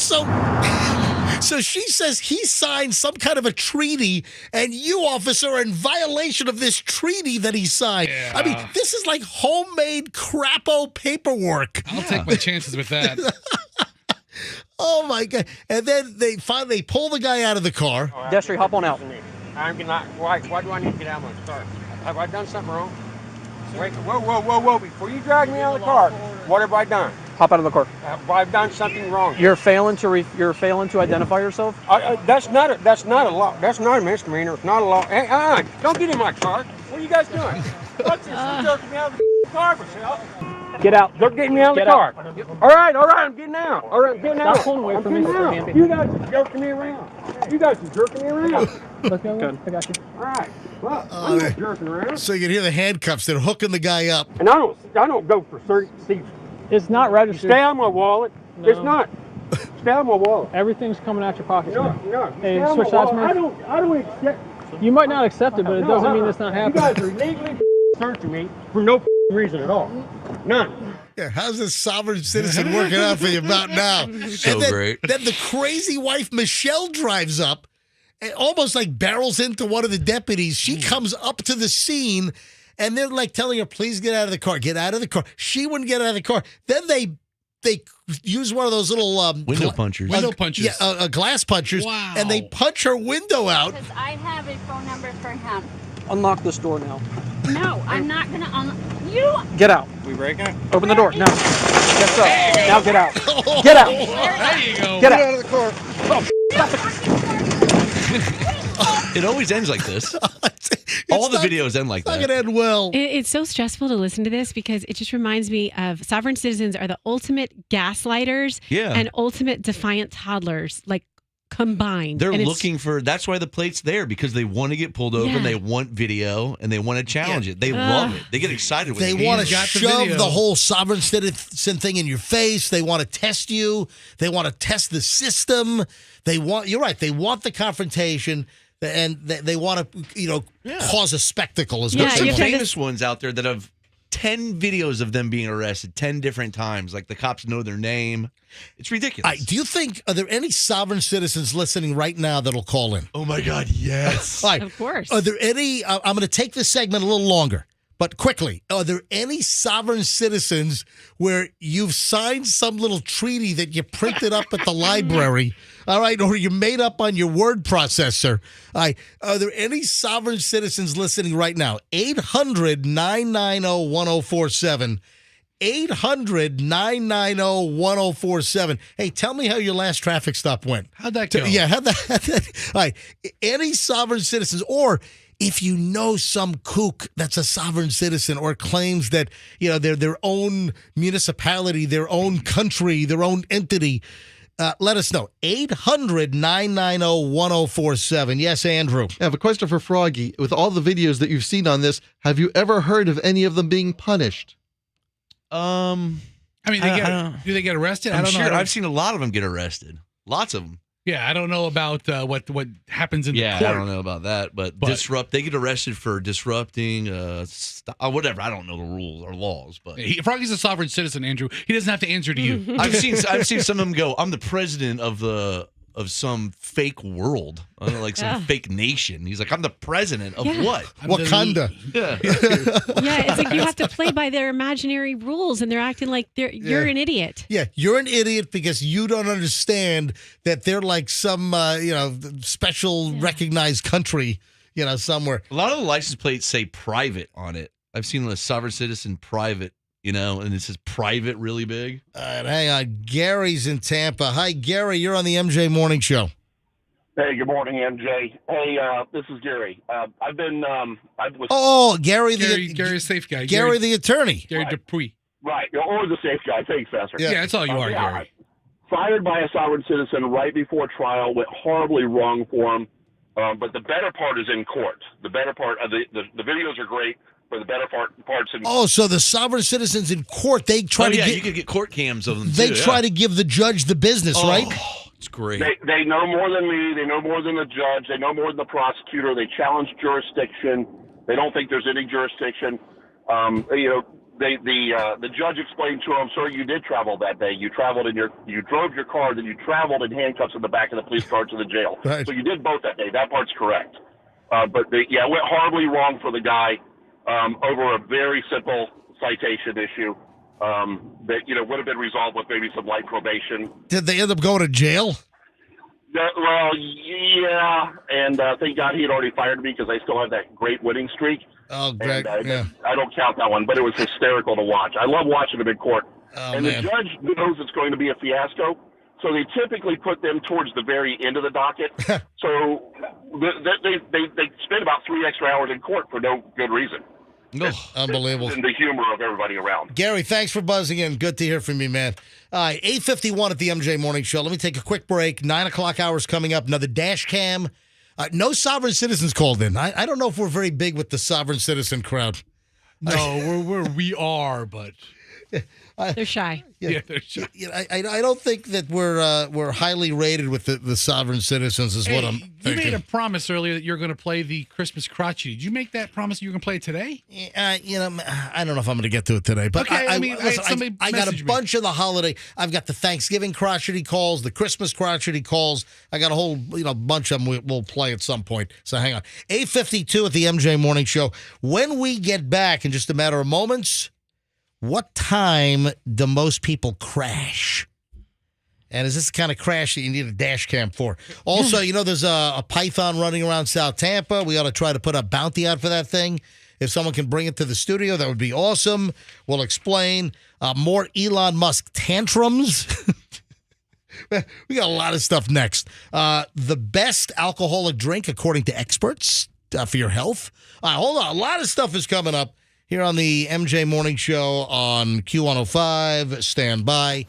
so she says he signed some kind of a treaty, and you, officer, are in violation of this treaty that he signed. Yeah. I mean, this is like homemade crapo paperwork. I'll take my chances with that. Oh my God! And then they finally pull the guy out of the car. Destry, hop on out. I'm not. Why do I need to get out of my car? Have I done something wrong? Wait, whoa! Before you drag me out of the car, what have I done? Hop out of the car. Have I done something wrong? You're failing to identify yourself. That's not a law. That's not a misdemeanor. It's not a law. Hey, don't get in my car. What are you guys doing? What's this? You're jerking me out of the car, Michelle. Get out. They're getting me out of the car. All right, I'm getting out. All right, I'm getting out. Stop pulling away from me, Mr. Hamby. You guys are jerking me around. You guys are jerking me around. Good. I got you. All right. Well, I'm not jerking around. So you can hear the handcuffs. They're hooking the guy up. And I don't go for certain seats. It's not registered. Stay on my wallet. No. It's not. Stay on my wallet. Everything's coming out your pockets. No. Hey, Stay on switch my sides, wallet. Murph. I don't accept. You might not accept it, but it doesn't mean it's not happening. You guys are legally searching me for no reason at all. None. Yeah, how's this sovereign citizen working out for you about now? So great. Then the crazy wife, Michelle, drives up and almost like barrels into one of the deputies. She comes up to the scene, and they're like telling her, please get out of the car. Get out of the car. She wouldn't get out of the car. Then they use one of those little window punchers. Window punchers. Yeah, glass punchers. Wow. And they punch her window out. Because I have a phone number for him. Unlock this door now. No, I'm not going to unlock. You. Get out. We breaking it? Open the door. No. Yes, sir. Hey. Now get out. Get out. There you go. Get out. Out of the car. It always ends like this. All the videos end like It's not that. going to end well. It's so stressful to listen to this because it just reminds me of sovereign citizens are the ultimate gaslighters Yeah. and ultimate defiant toddlers, like combined. They're And it's- looking for, that's why the plate's there, because they want to get pulled over Yeah. and they want video and they want to challenge it. They love it. They get excited with They it. want to got the shove video. the whole sovereign citizen thing in your face. They want to test you. They want to test the system. You're right. They want the confrontation, and they want to, cause a spectacle. As Yeah, much as you they have want. to- famous ones out there that have 10 videos of them being arrested 10 different times. Like the cops know their name. It's ridiculous. All right, do you think, are there any sovereign citizens listening right now that'll call in? Oh my God, yes. All right. Of course. Are there any, I'm going to take this segment a little longer, but quickly, are there any sovereign citizens where you've signed some little treaty that you printed up at the library, all right, or you made up on your word processor? All right, are there any sovereign citizens listening right now? 800-990-1047. 800-990-1047. Hey, tell me how your last traffic stop went. How'd that go? Yeah, how'd that all right. Any sovereign citizens, or if you know some kook that's a sovereign citizen or claims that, they're their own municipality, their own country, their own entity, let us know. 800-990-1047. Yes, Andrew. I have a question for Froggy. With all the videos that you've seen on this, have you ever heard of any of them being punished? I mean, do they get arrested? I I'm don't sure. know. I've seen a lot of them get arrested. Lots of them. Yeah, I don't know about what happens in the court. I don't know about that, but they get arrested for disrupting, whatever. I don't know the rules or laws, but Froggy's a sovereign citizen, Andrew. He doesn't have to answer to you. I've seen some of them go, I'm the president of some fake world, like some fake nation. He's like, I'm the president of what? Wakanda. Yeah. Yeah, it's like you have to play by their imaginary rules, and they're acting like you're an idiot. Yeah, you're an idiot because you don't understand that they're like some, special recognized country, somewhere. A lot of the license plates say private on it. I've seen a sovereign citizen private, and it says private really big. All right, hang on. Gary's in Tampa. Hi, Gary. You're on the MJ Morning Show. Hey, good morning, MJ. Hey, this is Gary. I've been, Gary the safe guy. Gary the attorney. Gary Dupuy. Right, or the safe guy. Thanks, Pastor. Yeah, that's all you are, Gary. Fired by a sovereign citizen right before trial, went horribly wrong for him. But the better part is in court. The better part, the videos are great, but the better part's in Oh, so the sovereign citizens in court, they try to get... you could get court cams of them, They try to give the judge the business, right? It's great. They know more than me. They know more than the judge. They know more than the prosecutor. They challenge jurisdiction. They don't think there's any jurisdiction. The judge explained to him, "Sir, you did travel that day. You traveled you drove your car, then you traveled in handcuffs in the back of the police car to the jail. Right. So you did both that day. That part's correct. But it went horribly wrong for the guy over a very simple citation issue. that would have been resolved with maybe some light probation. Did they end up going to jail? Yeah, and thank God he had already fired me because I still have that great winning streak. Oh, great! Yeah. I don't count that one, but it was hysterical to watch. I love watching them in court. Oh, and man. the judge knows it's going to be a fiasco, so they typically put them towards the very end of the docket. So they spend about 3 extra hours in court for no good reason. Oh, unbelievable. And the humor of everybody around. Gary, thanks for buzzing in. Good to hear from you, man. 8:51 at the MJ Morning Show. Let me take a quick break. 9 o'clock hours coming up. Another dash cam. No sovereign citizens called in. I don't know if we're very big with the sovereign citizen crowd. No, we are, but they're shy. Yeah, they're shy. I don't think that we're highly rated with the sovereign citizens is what I'm You thinking. made a promise earlier that you're going to play the Christmas crotchety. Did you make that promise you were going to play it today? I don't know if I'm going to get to it today, but Okay, listen, I got a bunch of the holiday. I've got the Thanksgiving crotchety calls, the Christmas crotchety calls. I got a whole bunch of them we'll play at some point. So hang on. 8:52 at the MJ Morning Show. When we get back in just a matter of moments, what time do most people crash? And is this the kind of crash that you need a dash cam for? Also, there's a python running around South Tampa. We ought to try to put a bounty out for that thing. If someone can bring it to the studio, that would be awesome. We'll explain more Elon Musk tantrums. We got a lot of stuff next. The best alcoholic drink, according to experts, for your health. Hold on. A lot of stuff is coming up here on the MJ Morning Show on Q105. Stand by.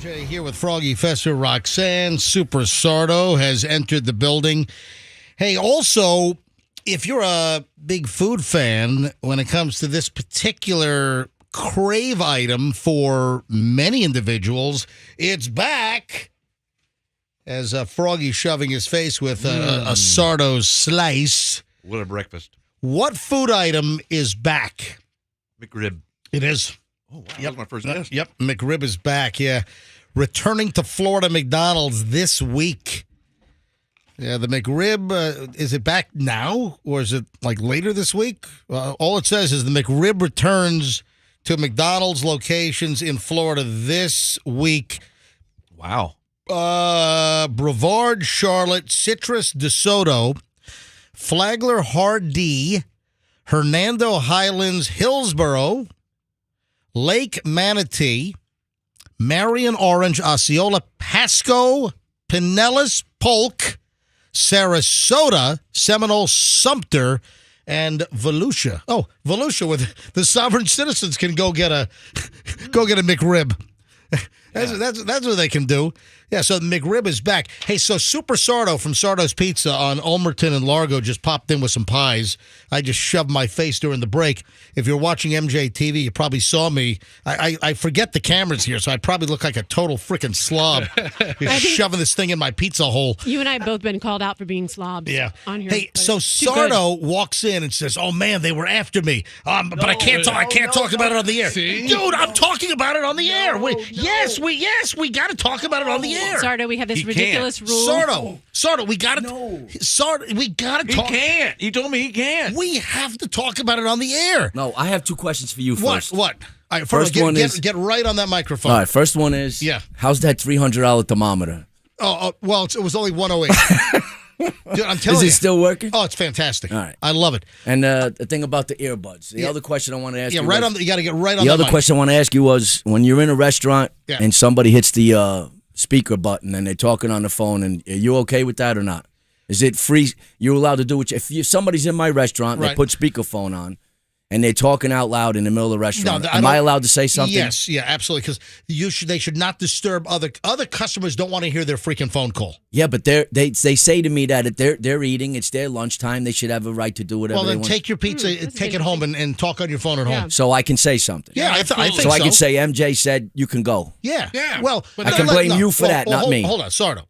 MJ here with Froggy, Fester, Roxanne. Super Sardo has entered the building. Hey, also, if you're a big food fan, when it comes to this particular crave item for many individuals, it's back. As Froggy shoving his face with a Sardo slice. What a breakfast. What food item is back? McRib. It is. Oh, wow. That was my first guess. Yep, McRib is back, yeah. Returning to Florida McDonald's this week. Yeah, the McRib, is it back now? Or is it like later this week? All it says is the McRib returns to McDonald's locations in Florida this week. Wow. Brevard, Charlotte, Citrus, DeSoto, Flagler, Hardee, Hernando, Highlands, Hillsborough, Lake Manatee, Marion, Orange, Osceola, Pasco, Pinellas, Polk, Sarasota, Seminole, Sumter, and Volusia. Oh, Volusia, where the sovereign citizens can go get a McRib. That's what they can do. Yeah, so McRib is back. Hey, so Super Sardo from Sardo's Pizza on Ulmerton and Largo just popped in with some pies. I just shoved my face during the break. If you're watching MJ TV, you probably saw me. I forget the camera's here, so I probably look like a total freaking slob. Just shoving this thing in my pizza hole. You and I have both been called out for being slobs. Yeah. On here. Hey, so Sardo walks in and says, "Oh man, they were after me. But I can't talk. I can't talk about it on the air, See? dude. I'm talking about it on the air. Yes, we got to talk about it on the air. Sardo, we have this ridiculous rule. Sardo, we got to. Sardo, we got to talk. He can't. He told me he can't. We have to talk about it on the air. No, I have two questions for you first. What? All right, first one is get right on that microphone. All right, first one is how's that $300 thermometer? Well, it was only 108. Dude, I'm telling you. Is it still working? Oh, it's fantastic. All right. I love it. And the thing about the earbuds. The other question I want to ask you. You got to get right on the that other mic. question I want to ask you was when you're in a restaurant and somebody hits the speaker button and they're talking on the phone, and are you okay with that or not? Is it free? You're allowed to do it. If somebody's in my restaurant, they put speakerphone on, and they're talking out loud in the middle of the restaurant. Am I allowed to say something? Yes, yeah, absolutely. Because they should not disturb other customers. Don't want to hear their freaking phone call. Yeah, but they say to me that they're eating, it's their lunchtime. They should have a right to do whatever. Well, then they want. take your pizza, take it home, and talk on your phone at home. So I can say something. Yeah, I think so. So I can say MJ said you can go. Yeah. Well, I can blame you for that, not me. Hold on, Sardo.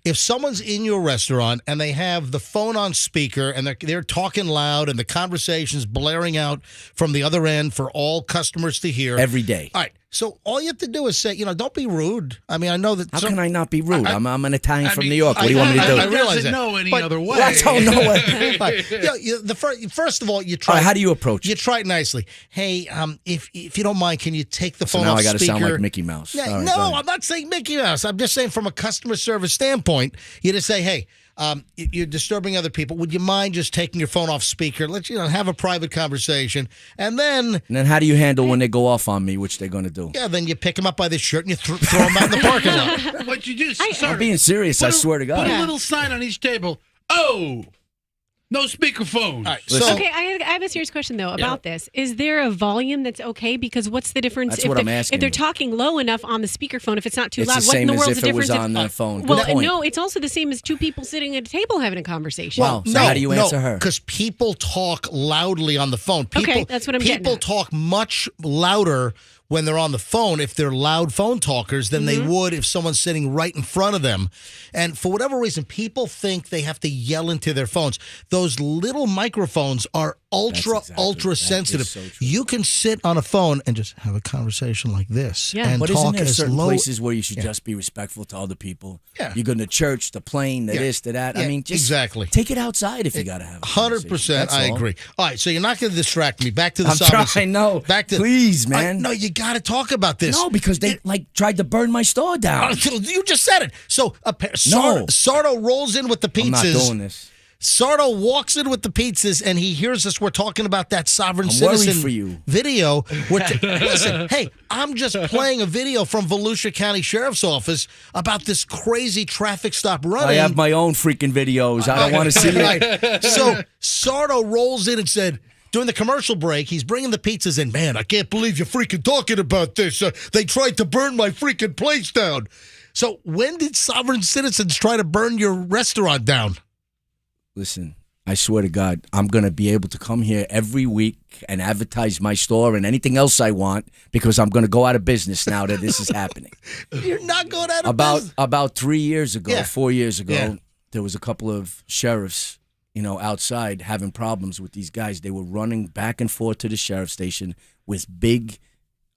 If someone's in your restaurant and they have the phone on speaker and they're talking loud and the conversation's blaring out from the other end for all customers to hear every day. All right. So all you have to do is say, don't be rude. I mean, I know that. How can I not be rude? I'm an Italian from New York. What do you want me to do? I realize that. Know any other way. I don't know it. First of all, you try. How do you approach it? You try it nicely. Hey, if you don't mind, can you take the phone now off I got to speaker? sound like Mickey Mouse. Yeah, right, no, I'm not saying Mickey Mouse. I'm just saying from a customer service standpoint, you just say, hey. You're disturbing other people. Would you mind just taking your phone off speaker? Let's have a private conversation, and then how do you handle when they go off on me, which they're going to do? Yeah, then you pick them up by the shirt and you throw them out in the parking lot. What you do? I'm being serious. I swear to God. Put a little sign on each table. Oh. No speakerphone. All right, okay, I have a serious question, though, about this. Is there a volume that's okay? Because what's the difference That's what I'm asking if they're you. talking low enough on the speakerphone, if it's not too It's loud? the What in same the as world's if the it was difference? on the phone. Good Well, point. no, it's also the same as two people sitting at a table having a conversation. Wow. So how do you answer her? Because people talk loudly on the phone. Okay, that's what I'm getting People at. talk much louder when they're on the phone, if they're loud phone talkers, than they would if someone's sitting right in front of them. And for whatever reason, people think they have to yell into their phones. Those little microphones are ultra sensitive. so true. You can sit on a phone and just have a conversation like this and but talk isn't there as certain low. places where you should just be respectful to other people? Yeah. You go to church, the plane, the this, the that. Yeah, I mean, just exactly. take it outside if you got to have a 100%. I agree. All right, so you're not going to distract me. Back to the I'm sovereign. trying, no. Back to Please, man. No, you got to talk about this. No, because they tried to burn my store down. You just said it. So Sardo rolls in with the pizzas. I'm not doing this. Sardo walks in with the pizzas and he hears us. We're talking about that sovereign I'm worried citizen for you. video. Listen, hey, I'm just playing a video from Volusia County Sheriff's Office about this crazy traffic stop running. I have my own freaking videos. I don't want to see it. Right. So Sardo rolls in and said, during the commercial break, he's bringing the pizzas in. Man, I can't believe you're freaking talking about this. They tried to burn my freaking place down. So when did sovereign citizens try to burn your restaurant down? Listen, I swear to God, I'm going to be able to come here every week and advertise my store and anything else I want because I'm going to go out of business now that this is happening. You're not going out of business. About 3 years ago, 4 years ago, Yeah. there was a couple of sheriffs, outside having problems with these guys. They were running back and forth to the sheriff's station with big,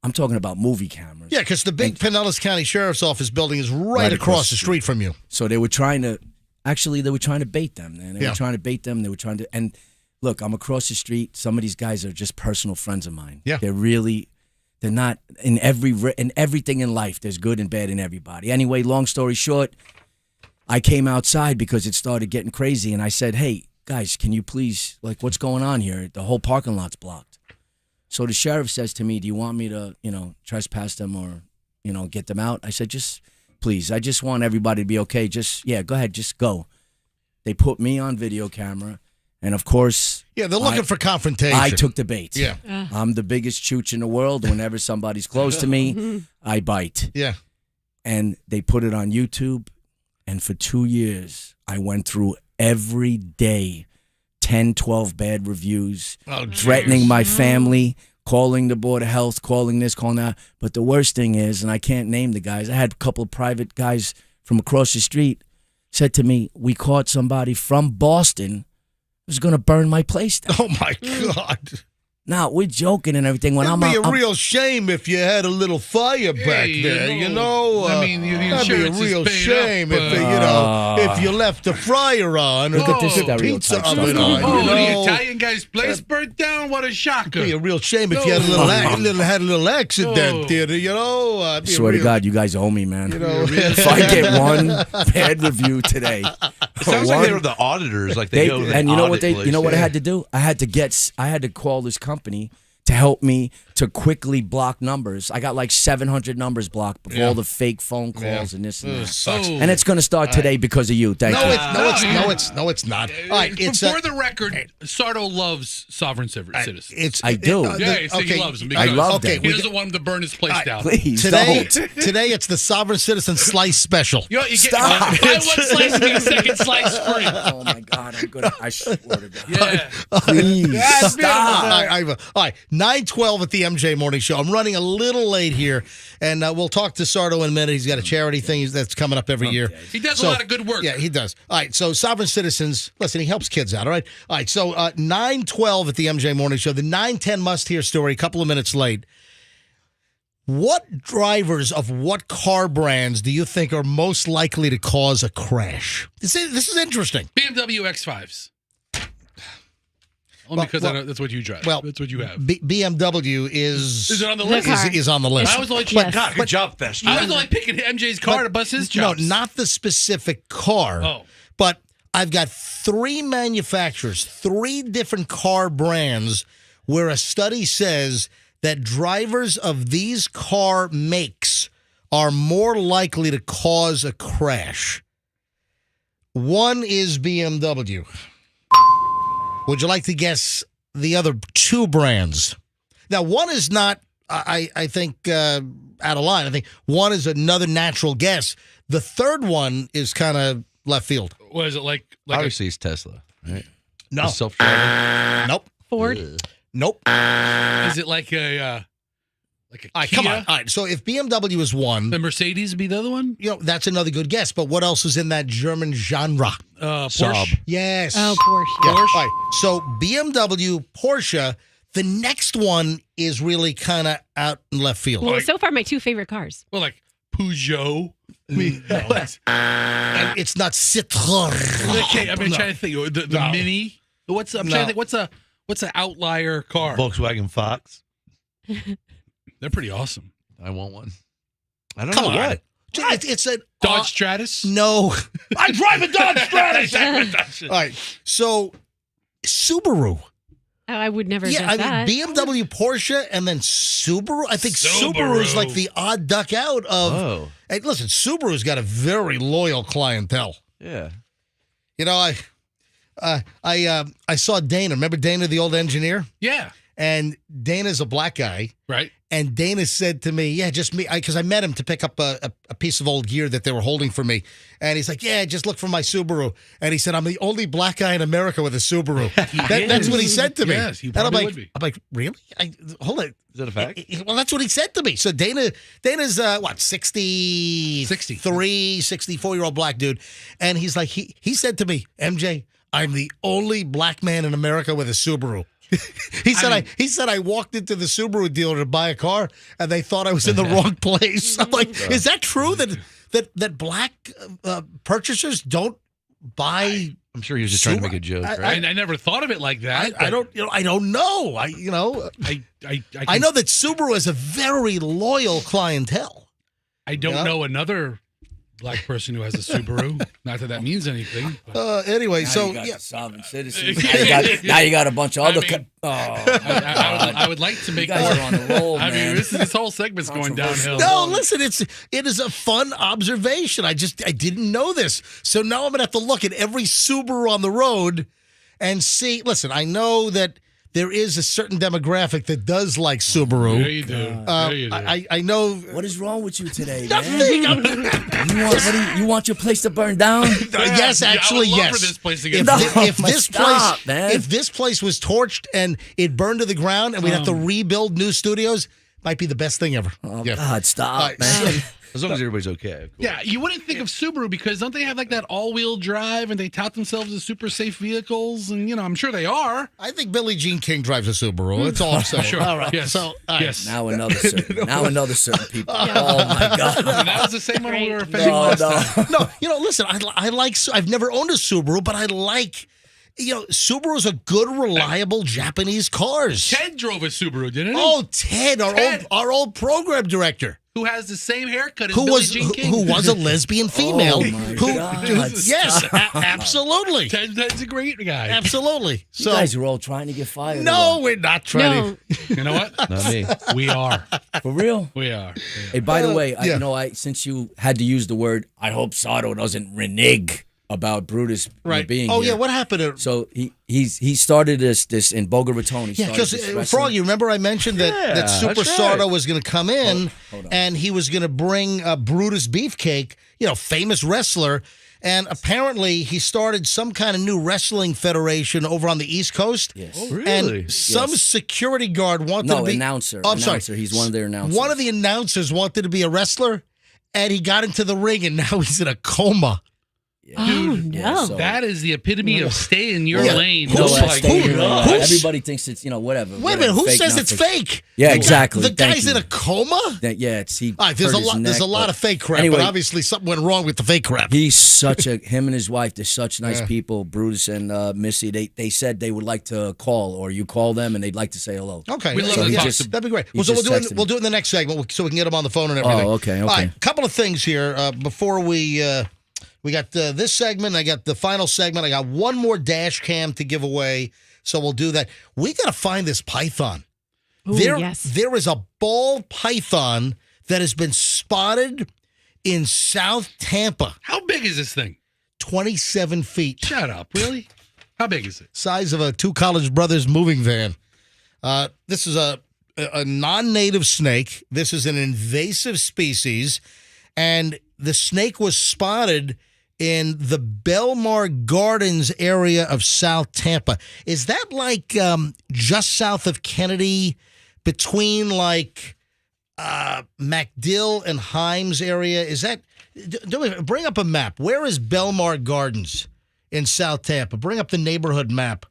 I'm talking about movie cameras. Yeah, because the big Pinellas County Sheriff's Office building is right across the street from you. So they were trying to, they were trying to bait them. And they were trying to bait them. They were trying to, and look, I'm across the street. Some of these guys are just personal friends of mine. Yeah. They're not in everything in life. There's good and bad in everybody. Anyway, long story short, I came outside because it started getting crazy, and I said, hey, guys, can you please, what's going on here? The whole parking lot's blocked. So the sheriff says to me, do you want me to, trespass them or, get them out? I said, just, please, I just want everybody to be okay. Go ahead, just go. They put me on video camera, and of course... Yeah, they're looking for confrontation. I took the bait. Yeah. I'm the biggest chooch in the world. Whenever somebody's close to me, I bite. Yeah. And they put it on YouTube. And for 2 years, I went through every day 10, 12 bad reviews, threatening my family, calling the Board of Health, calling this, calling that. But the worst thing is, and I can't name the guys, I had a couple of private guys from across the street said to me, we caught somebody from Boston who's going to burn my place down. Oh, my God. Now, we're joking and everything. When It'd be a real shame if you had a little fire back there, I mean, the that'd be a insurance real is paid shame up, if you left the fryer on or the pizza oven on. The Italian guy's place burnt down. What a shocker! It'd be a real shame if you had a little accident there. I swear to God, you guys owe me, man. If I get one bad review today, it sounds like they were the auditors. Like they go and you know what I had to do? I had to call this company to help me to quickly block numbers. I got like 700 numbers blocked with all the fake phone calls and this and that. Sucks. And it's going to start today because of you. Thank you. No, it's not. All right, for the record, Sardo loves sovereign citizens. I do. He loves them. I love them. He doesn't want them to burn his place down. Please today don't. It's the Sovereign Citizen Slice Special. You Stop. Buy one slice and get a second slice free. Oh my God, I swear to God. Yeah. Please stop. All right, 9:12 at the MJ Morning Show. I'm running a little late here, and we'll talk to Sardo in a minute. He's got a charity thing that's coming up every year. He does a lot of good work. Yeah, he does. All right, so Sovereign Citizens, listen, he helps kids out, all right? All right, so 9:12 at the MJ Morning Show. The 9:10 must-hear story, a couple of minutes late. What drivers of what car brands do you think are most likely to cause a crash? This is interesting. BMW X5s. Only because that's what you drive. Well, that's what you have. BMW is it on the list? Is on the list. I was only good job, Fester. I was only picking MJ's car to bust his jobs. No, not the specific car. Oh. But I've got 3 manufacturers, 3 different car brands where a study says that drivers of these car makes are more likely to cause a crash. One is BMW. Would you like to guess the other 2 brands? Now, one is not, I think, out of line. I think one is another natural guess. The third one is kind of left field. What is it like? Obviously, it's Tesla, right? No. Self-driving? Nope. Ford? Nope. Is it like a Kia? Come on. All right. So if BMW is one, the Mercedes would be the other one? That's another good guess. But what else is in that German genre? Porsche. Yes. Oh, Porsche. Yeah. All right. So BMW, Porsche. The next one is really kind of out in left field. Well, so far, my 2 favorite cars. Well, like Peugeot. And it's not Citroën. Okay, I'm trying to think. The Mini. I'm trying to think. What's an outlier car? Volkswagen Fox. They're pretty awesome. I want one. I don't know what. It's a Dodge Stratus? No. I drive a Dodge Stratus. All right. So Subaru. Oh, I would never guess I that. mean, BMW, Porsche, and then Subaru. I think Subaru's like the odd duck out of. Oh. Hey, listen, Subaru's got a very loyal clientele. Yeah. I saw Dana. Remember Dana, the old engineer? Yeah. And Dana's a black guy. Right. And Dana said to me, yeah, just me, because I met him to pick up a piece of old gear that they were holding for me. And he's like, yeah, just look for my Subaru. And he said, I'm the only black guy in America with a Subaru. That's what he said to me. Yes, he and I'm probably like, would be. I'm like, really? Hold it. Is that a fact? Well, that's what he said to me. So Dana's, 63, 64-year-old black dude. And he's like, he said to me, MJ, I'm the only black man in America with a Subaru. He said I walked into the Subaru dealer to buy a car and they thought I was in the wrong place. I'm like, is that true that black purchasers don't buy? I'm sure he was just trying to make a joke, right? I never thought of it like that. I don't know. I know that Subaru has a very loyal clientele. I don't know another black person who has a Subaru. Not that means anything. Anyway, now so you got the sovereign citizens. Now you got a bunch of other. I would like to make. You guys are on the roll, man. I mean, this whole segment's going downhill. No, listen, it is a fun observation. I didn't know this, so now I'm gonna have to look at every Subaru on the road and see. Listen, I know that there is a certain demographic that does like Subaru. Yeah, you do. I know. What is wrong with you today, Nothing. man? You want your place to burn down? Yes, actually, I would love yes. for this place to get If this place was torched and it burned to the ground and we'd have to rebuild new studios, might be the best thing ever. Oh God, stop, man. As long as everybody's okay. Yeah, you wouldn't think of Subaru because don't they have like that all-wheel drive and they tout themselves as super safe vehicles? And, I'm sure they are. I think Billie Jean King drives a Subaru. It's all I'm saying. Sure. All right. Yes. So, yes. Now another certain people. Oh, my God. That was the same one we were offending last time. No, listen, I like, I've never owned a Subaru, but I like, Subarus are good, reliable Japanese cars. Ted drove a Subaru, didn't he? Oh, Ted, our old program director. Who has the same haircut as Billie Jean King. Who was a lesbian female. Oh my God. Yes, absolutely. Ted's a great guy. Absolutely. You guys are all trying to get fired. No, we're not trying to. You know what? Not me. We are. For real? We are. Hey, by the way, since you had to use the word, I hope Sardo doesn't renege about Brutus being Oh, here. yeah, what happened? So he started this in Boca Raton. Yeah, because Froggy, remember I mentioned that Super Sardo was going to come in and he was going to bring Brutus Beefcake, famous wrestler. And apparently he started some kind of new wrestling federation over on the East Coast. Yes. Oh, really? And some security guard wanted to be... announcer. Oh, I'm sorry. He's one of their announcers. One of the announcers wanted to be a wrestler, and he got into the ring, and now he's in a coma. Yeah. Dude, no. That is the epitome of stay in your lane. Everybody thinks it's, whatever. Wait a minute, who says it's fake? Yeah, exactly. The guy's in a coma? It's he. All right, there's a lot of fake crap, anyway, but obviously something went wrong with the fake crap. He's him and his wife, they're such nice people, Brutus and Missy. They said they would like to call, or you call them and they'd like to say hello. Okay. We love to talk that'd be great. Well, so we'll do it in the next segment so we can get them on the phone and everything. Oh, okay. All right, couple of things here before we got this segment. I got the final segment. I got one more dash cam to give away, so we'll do that. We got to find this python. Ooh, there is a ball python that has been spotted in South Tampa. How big is this thing? 27 feet. Shut up. Really? How big is it? Size of a two college brothers moving van. This is a non-native snake. This is an invasive species, and the snake was spotted in the Belmar Gardens area of South Tampa. Is that like just south of Kennedy, between like MacDill and Himes area? Is that? Bring up a map. Where is Belmar Gardens in South Tampa? Bring up the neighborhood map.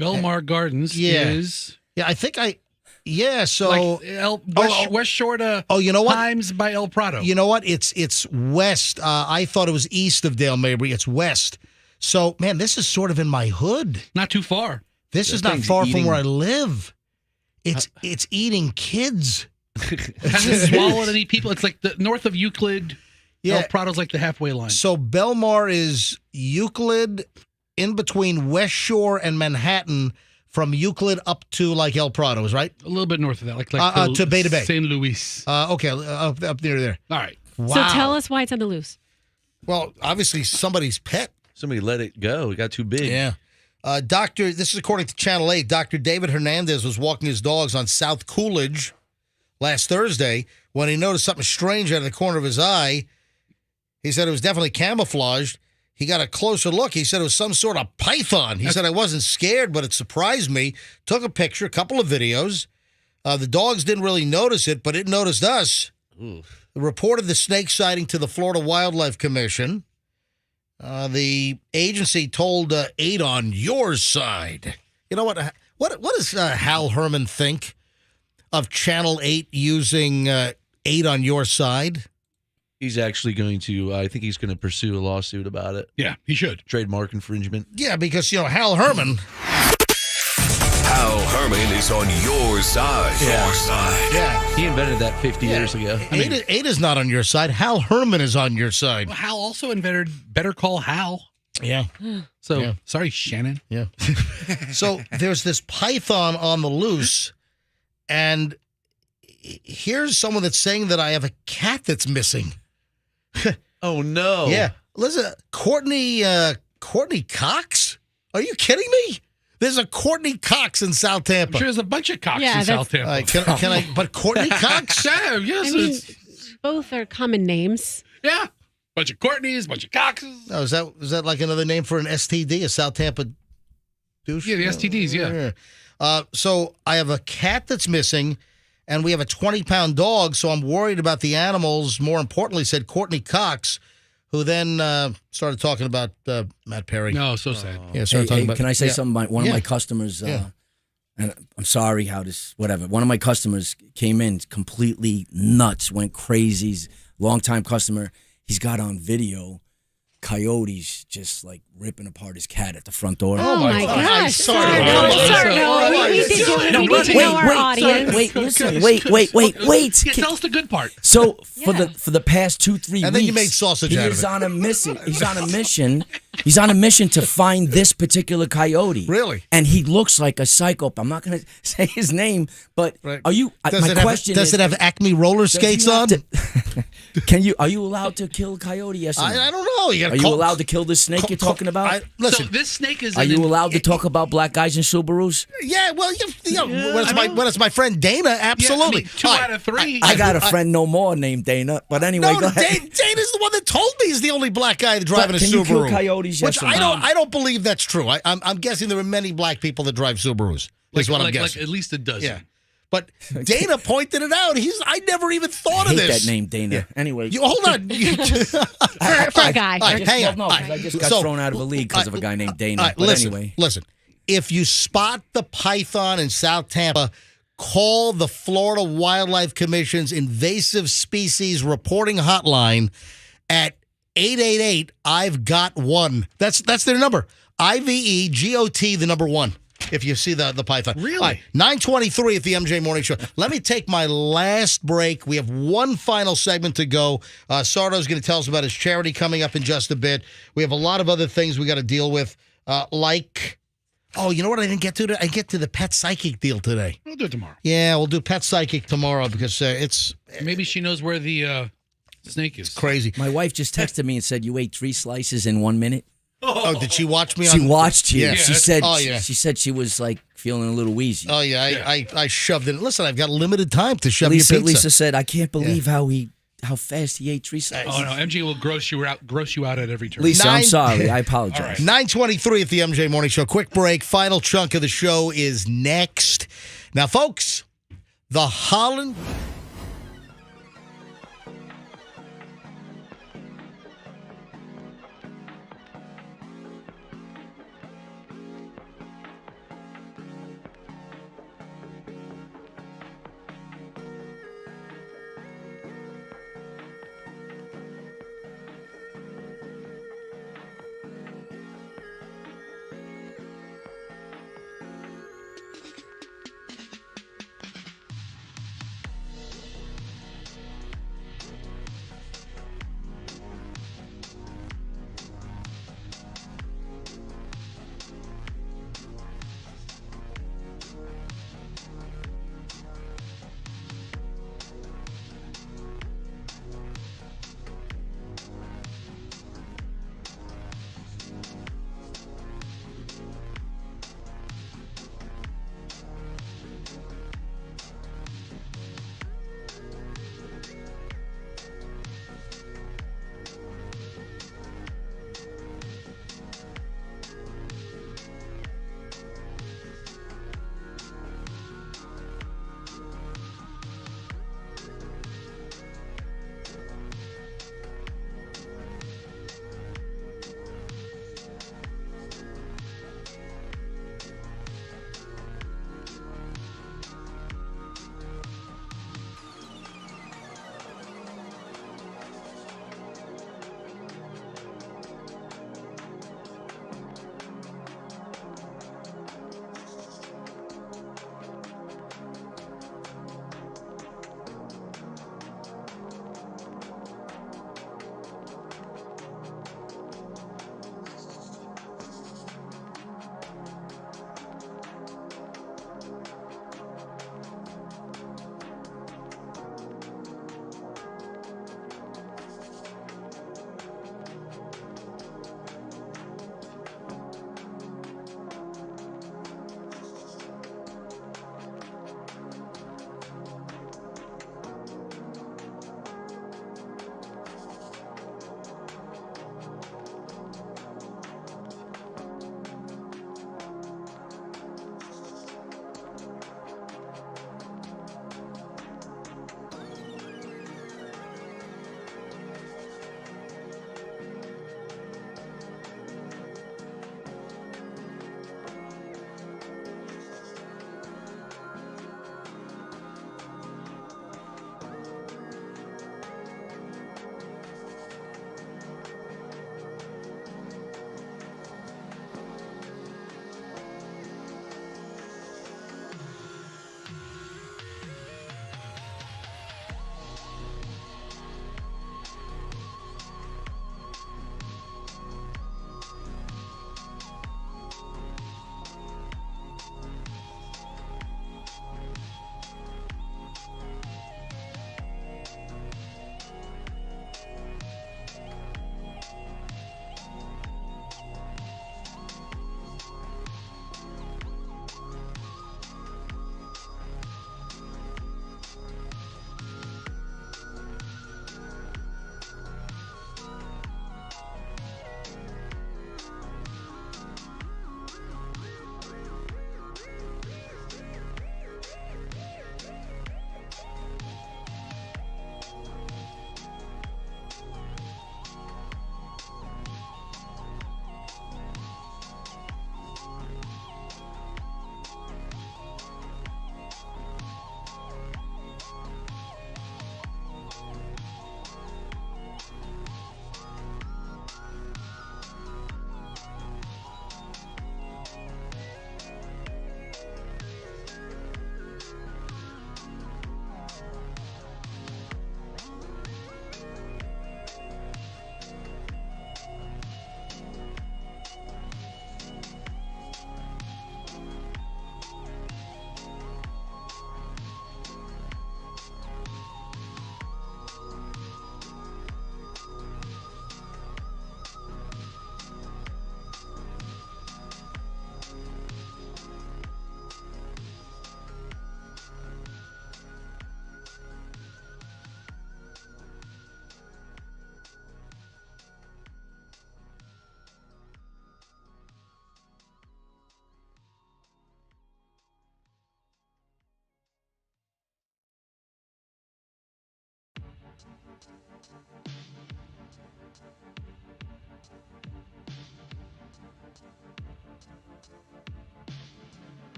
Belmar Gardens is. Yeah, I think Yeah, so like West Shore to you know what? Himes by El Prado. You know what? It's west. I thought it was east of Dale Mabry. It's west. So, man, this is sort of in my hood. Not too far. This is not far from where I live. It's eating kids. Hasn't swallowed any people. It's like the north of Euclid. Yeah. El Prado's like the halfway line. So Belmar is Euclid, in between West Shore and Manhattan. From Euclid up to like El Prado, is right? A little bit north of that, like to Beta Bay. St. Louis. Okay, up near there. All right. Wow. So tell us why it's on the loose. Well, obviously somebody's pet. Somebody let it go. It got too big. Yeah. This is according to Channel 8. Dr. David Hernandez was walking his dogs on South Coolidge last Thursday when he noticed something strange out of the corner of his eye. He said it was definitely camouflaged. He got a closer look. He said it was some sort of python. He said, I wasn't scared, but it surprised me. Took a picture, a couple of videos. The dogs didn't really notice it, but it noticed us. Reported the snake sighting to the Florida Wildlife Commission. The agency told 8 on your side. You know what? What does Hal Herman think of Channel 8 using 8 on your side? He's actually going to, I think he's going to pursue a lawsuit about it. Yeah, he should. Trademark infringement. Yeah, because, Hal Herman. Hal Herman is on your side. Yeah. Your side. Yeah. He invented that 50 years ago. 8 is not on your side. Hal Herman is on your side. Well, Hal also invented Better Call Hal. Yeah. So, sorry, Shannon. Yeah. So there's this python on the loose, and here's someone that's saying that I have a cat that's missing. Oh, no. Yeah. Listen, Courtney Cox? Are you kidding me? There's a Courtney Cox in South Tampa. I'm sure there's a bunch of Cox in South Tampa. Can I? But Courtney Cox? Yeah, yes. I mean, both are common names. Yeah. Bunch of Courtneys, bunch of Coxes. Oh, is that like another name for an STD, a South Tampa douche? Yeah, the STDs, yeah. So I have a cat that's missing, and we have a 20-pound dog, so I'm worried about the animals. More importantly, said Courtney Cox, who then started talking about Matt Perry. No, so sad. Yeah, started talking about. Can I say something? One of my customers, Yeah. and I'm sorry how this, whatever. One of my customers came in completely nuts, went crazy. Longtime customer. He's got on video coyotes just like ripping apart his cat at the front door. Oh my gosh. Sorry. We need to know our audience. Wait, listen, wait. Tell us the good part. So for the past 2-3 weeks, And then you made sausage he out of is it. on a mission. He's on a mission. He's on a mission to find this particular coyote. Really? And he looks like a psychopath. I'm not going to say his name, but are you? Does question it have Acme roller skates on? Are you allowed to kill coyote? Yes. Or no? I don't know. Are you allowed to kill this snake you're talking about? Listen. So this snake is. Are you allowed to talk about black guys and Subarus? Yeah, well, when it's my friend Dana, absolutely. Yeah, 2 out of 3. I got a friend no more named Dana, but anyway, No, go ahead. Dana's the one that told me he's the only black guy driving a Can Subaru. you kill coyotes? Yes Which or no? I don't believe that's true. I'm guessing there are many black people that drive Subarus. Is what I'm guessing. Like at least a dozen. Yeah. But Dana pointed it out. I never even thought I of hate this. that name, Dana. Yeah. Anyway, Hold on. For a guy. Hang on. No, because I just got thrown out of a league because of a guy named Dana. But anyway. Listen. If you spot the python in South Tampa, call the Florida Wildlife Commission's invasive species reporting hotline at 888 I've got one. That's their number. IVEGOT, the number 1. If you see the python. Really? All right, 9:23 at the MJ Morning Show. Let me take my last break. We have one final segment to go. Sardo's going to tell us about his charity coming up in just a bit. We have a lot of other things we got to deal with, like, you know what I didn't get to? I get to the pet psychic deal today. We'll do it tomorrow. Yeah, we'll do pet psychic tomorrow because it's Maybe she knows where the snake is. crazy. My wife just texted me and said, "You ate 3 slices in 1 minute." Oh, did she watch me? She watched you. Yeah. She said. Oh, yeah. She said she was like feeling a little wheezy. Oh yeah, I shoved it. Listen, I've got limited time to shove your pizza. Lisa said, "I can't believe how fast he ate 3 slices." Oh no, MJ will gross you out at every turn. Lisa, I'm sorry. I apologize. 9:23 at the MJ Morning Show. Quick break. Final chunk of the show is next. Now, folks, the Holland.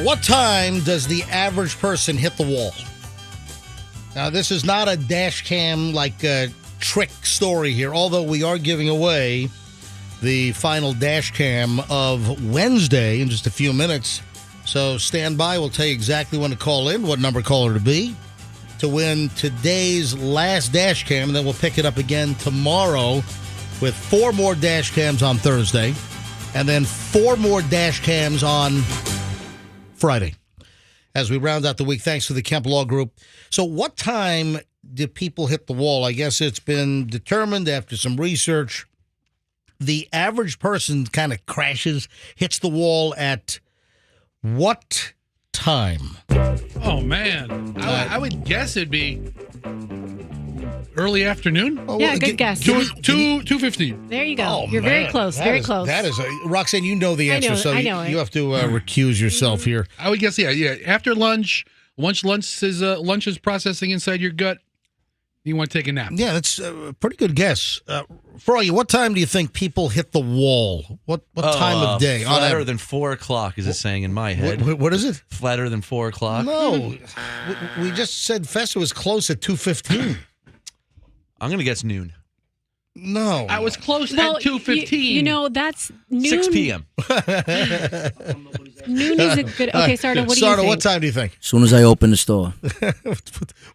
What time does the average person hit the wall? Now, this is not a dash cam trick story here, although we are giving away the final dash cam of Wednesday in just a few minutes. So stand by. We'll tell you exactly when to call in, what number caller to be, to win today's last dash cam. And then we'll pick it up again tomorrow with 4 more dash cams on Thursday and then 4 more dash cams on Friday as we round out the week. Thanks to the Kemp Law Group. So what time do people hit the wall? I guess it's been determined after some research. The average person kind of crashes, hits the wall at what time? Oh, man. I would guess it'd be early afternoon. Yeah, good guess. 2:15. There you go. Oh, You're man. very close. Very close. That is Roxanne, you know the answer, so I know it. you have to recuse yourself here. I would guess, yeah. After lunch, once lunch is processing inside your gut, you want to take a nap. Yeah, that's a pretty good guess. Froggy, what time do you think people hit the wall? What time of day? Flatter than 4 o'clock is it saying in my head. What is it? Flatter than 4 o'clock? No. We just said Festa was close at 2:15. I'm going to guess noon. No. I was close at 2:15. You know, that's noon. 6 p.m. Noon is a good... Okay, Sardo, what do you think? Sardo, what time do you think? As soon as I open the store.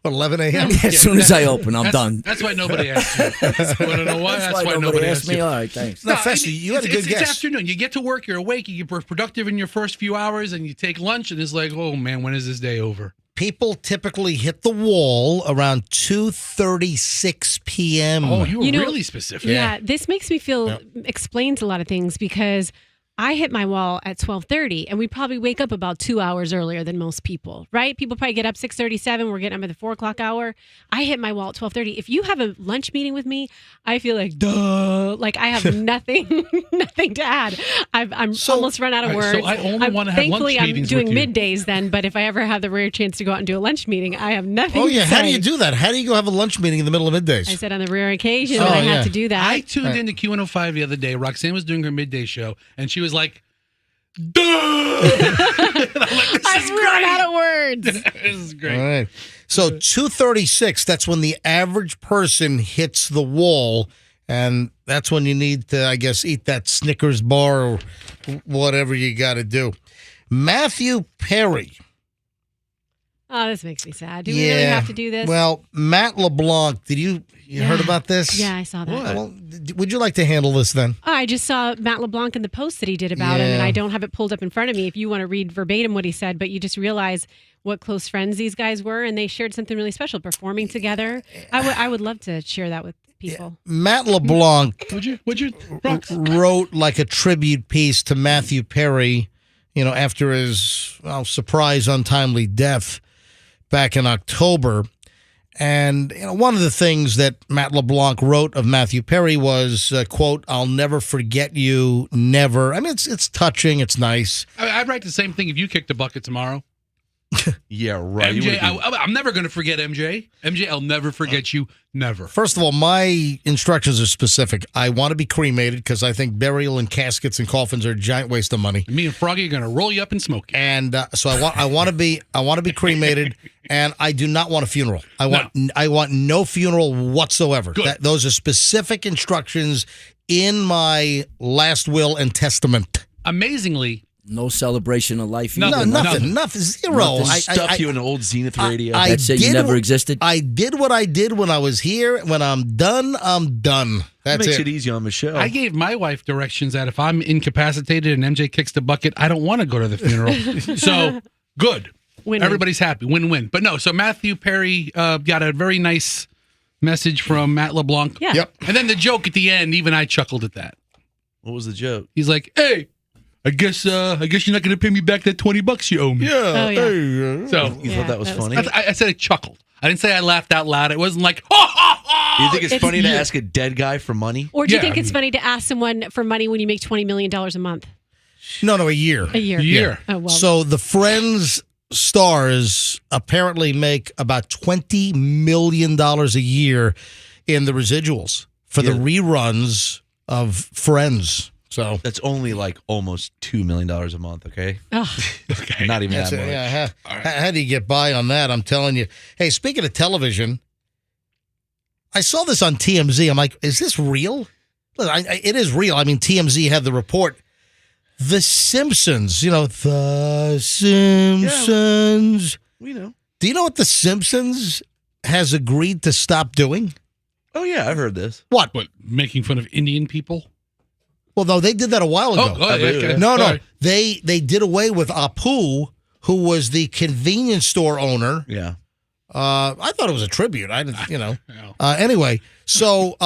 11 a.m.? As soon as I open, I'm done. That's why nobody asked you. You want to know why? That's why nobody asked me. you. All right, thanks. No, Festa, you had a good guess. It's afternoon. You get to work, you're awake, you're productive in your first few hours, and you take lunch, and it's like, oh, man, when is this day over? people typically hit the wall around 2:36 p.m. Oh, you were really specific. Yeah, this makes me feel, explains a lot of things because I hit my wall at 12:30, and we probably wake up about 2 hours earlier than most people, right? People probably get up 6:37. We're getting up at the 4 o'clock hour. I hit my wall at 12:30. If you have a lunch meeting with me, I feel like, duh, like I have nothing to add. I'm almost run out of words. So I only want to have Thankfully, lunch I'm meetings doing with you. middays then, but if I ever have the rare chance to go out and do a lunch meeting, I have nothing Oh, to yeah. say. How do you do that? How do you go have a lunch meeting in the middle of middays? I said on the rare occasion that I have to do that. I tuned into Q105 the other day. Roxanne was doing her midday show, and she was like, duh! I've run out of words. This is great. All right. So 2:36, that's when the average person hits the wall, and that's when you need to, I guess, eat that Snickers bar or whatever you got to do. Matthew Perry. Oh, this makes me sad. Do we really have to do this? Well, Matt LeBlanc, did you heard about this? Yeah, I saw that. Well, would you like to handle this then? Oh, I just saw Matt LeBlanc in the post that he did about him, and I don't have it pulled up in front of me if you want to read verbatim what he said, but you just realize what close friends these guys were, and they shared something really special, performing together. I would love to share that with people. Matt LeBlanc would you wrote like a tribute piece to Matthew Perry, after his surprise untimely death back in October. And one of the things that Matt LeBlanc wrote of Matthew Perry was, quote, "I'll never forget you, never." I mean, it's touching. It's nice. I'd write the same thing if you kicked a bucket tomorrow. Yeah, right. MJ, I'm never going to forget MJ. MJ, I'll never forget you, never. First of all, my instructions are specific. I want to be cremated because I think burial and caskets and coffins are a giant waste of money. Me and Froggy are going to roll you up and smoke you. And so I want to be cremated, and I do not want a funeral. I want no funeral whatsoever. Those are specific instructions in my last will and testament. Amazingly, no celebration of life. Nothing. Zero. Nothing. Stuff you in an old Zenith radio. That's it. You never existed. I did what I did when I was here. When I'm done, I'm done. That's makes it. it easy on the show. I gave my wife directions that if I'm incapacitated and MJ kicks the bucket, I don't want to go to the funeral. So, good. Win-win. Everybody's happy. Win-win. But no, so Matthew Perry got a very nice message from Matt LeBlanc. Yeah. Yep. And then the joke at the end, even I chuckled at that. What was the joke? He's like, "Hey, I guess you're not going to pay me back that $20 you owe me." Yeah. Oh, yeah. Hey, So You thought that was funny? I said I chuckled. I didn't say I laughed out loud. It wasn't like, ha, ha, ha. You think it's funny to ask a dead guy for money? Or do you think it's funny to ask someone for money when you make $20 million a month? No, a year. A year. Year. Oh, well. So the Friends stars apparently make about $20 million a year in the residuals for the reruns of Friends. So that's only like almost $2 million a month, okay? Oh. Okay. Not even that much. Yeah, how do you get by on that? I'm telling you. Hey, speaking of television, I saw this on TMZ. I'm like, is this real? Look, it is real. I mean, TMZ had the report. The Simpsons, The Simpsons. Yeah, we know. Do you know what The Simpsons has agreed to stop doing? Oh, yeah, I've heard this. What? Making fun of Indian people? Well, no, they did that a while ago. Okay. No. Sorry. They did away with Apu, who was the convenience store owner. Yeah. I thought it was a tribute. I didn't, Anyway, so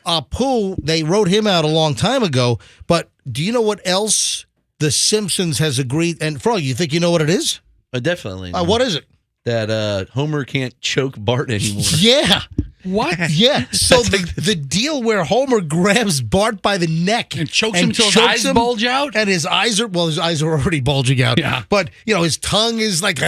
Apu, they wrote him out a long time ago. But do you know what else The Simpsons has agreed? And Froggy, you think you know what it is? Definitely. What is it? That Homer can't choke Bart anymore. Yeah. What? Yeah. So the deal where Homer grabs Bart by the neck and chokes him till his eyes bulge out, and his eyes are already bulging out. Yeah. But his tongue is like,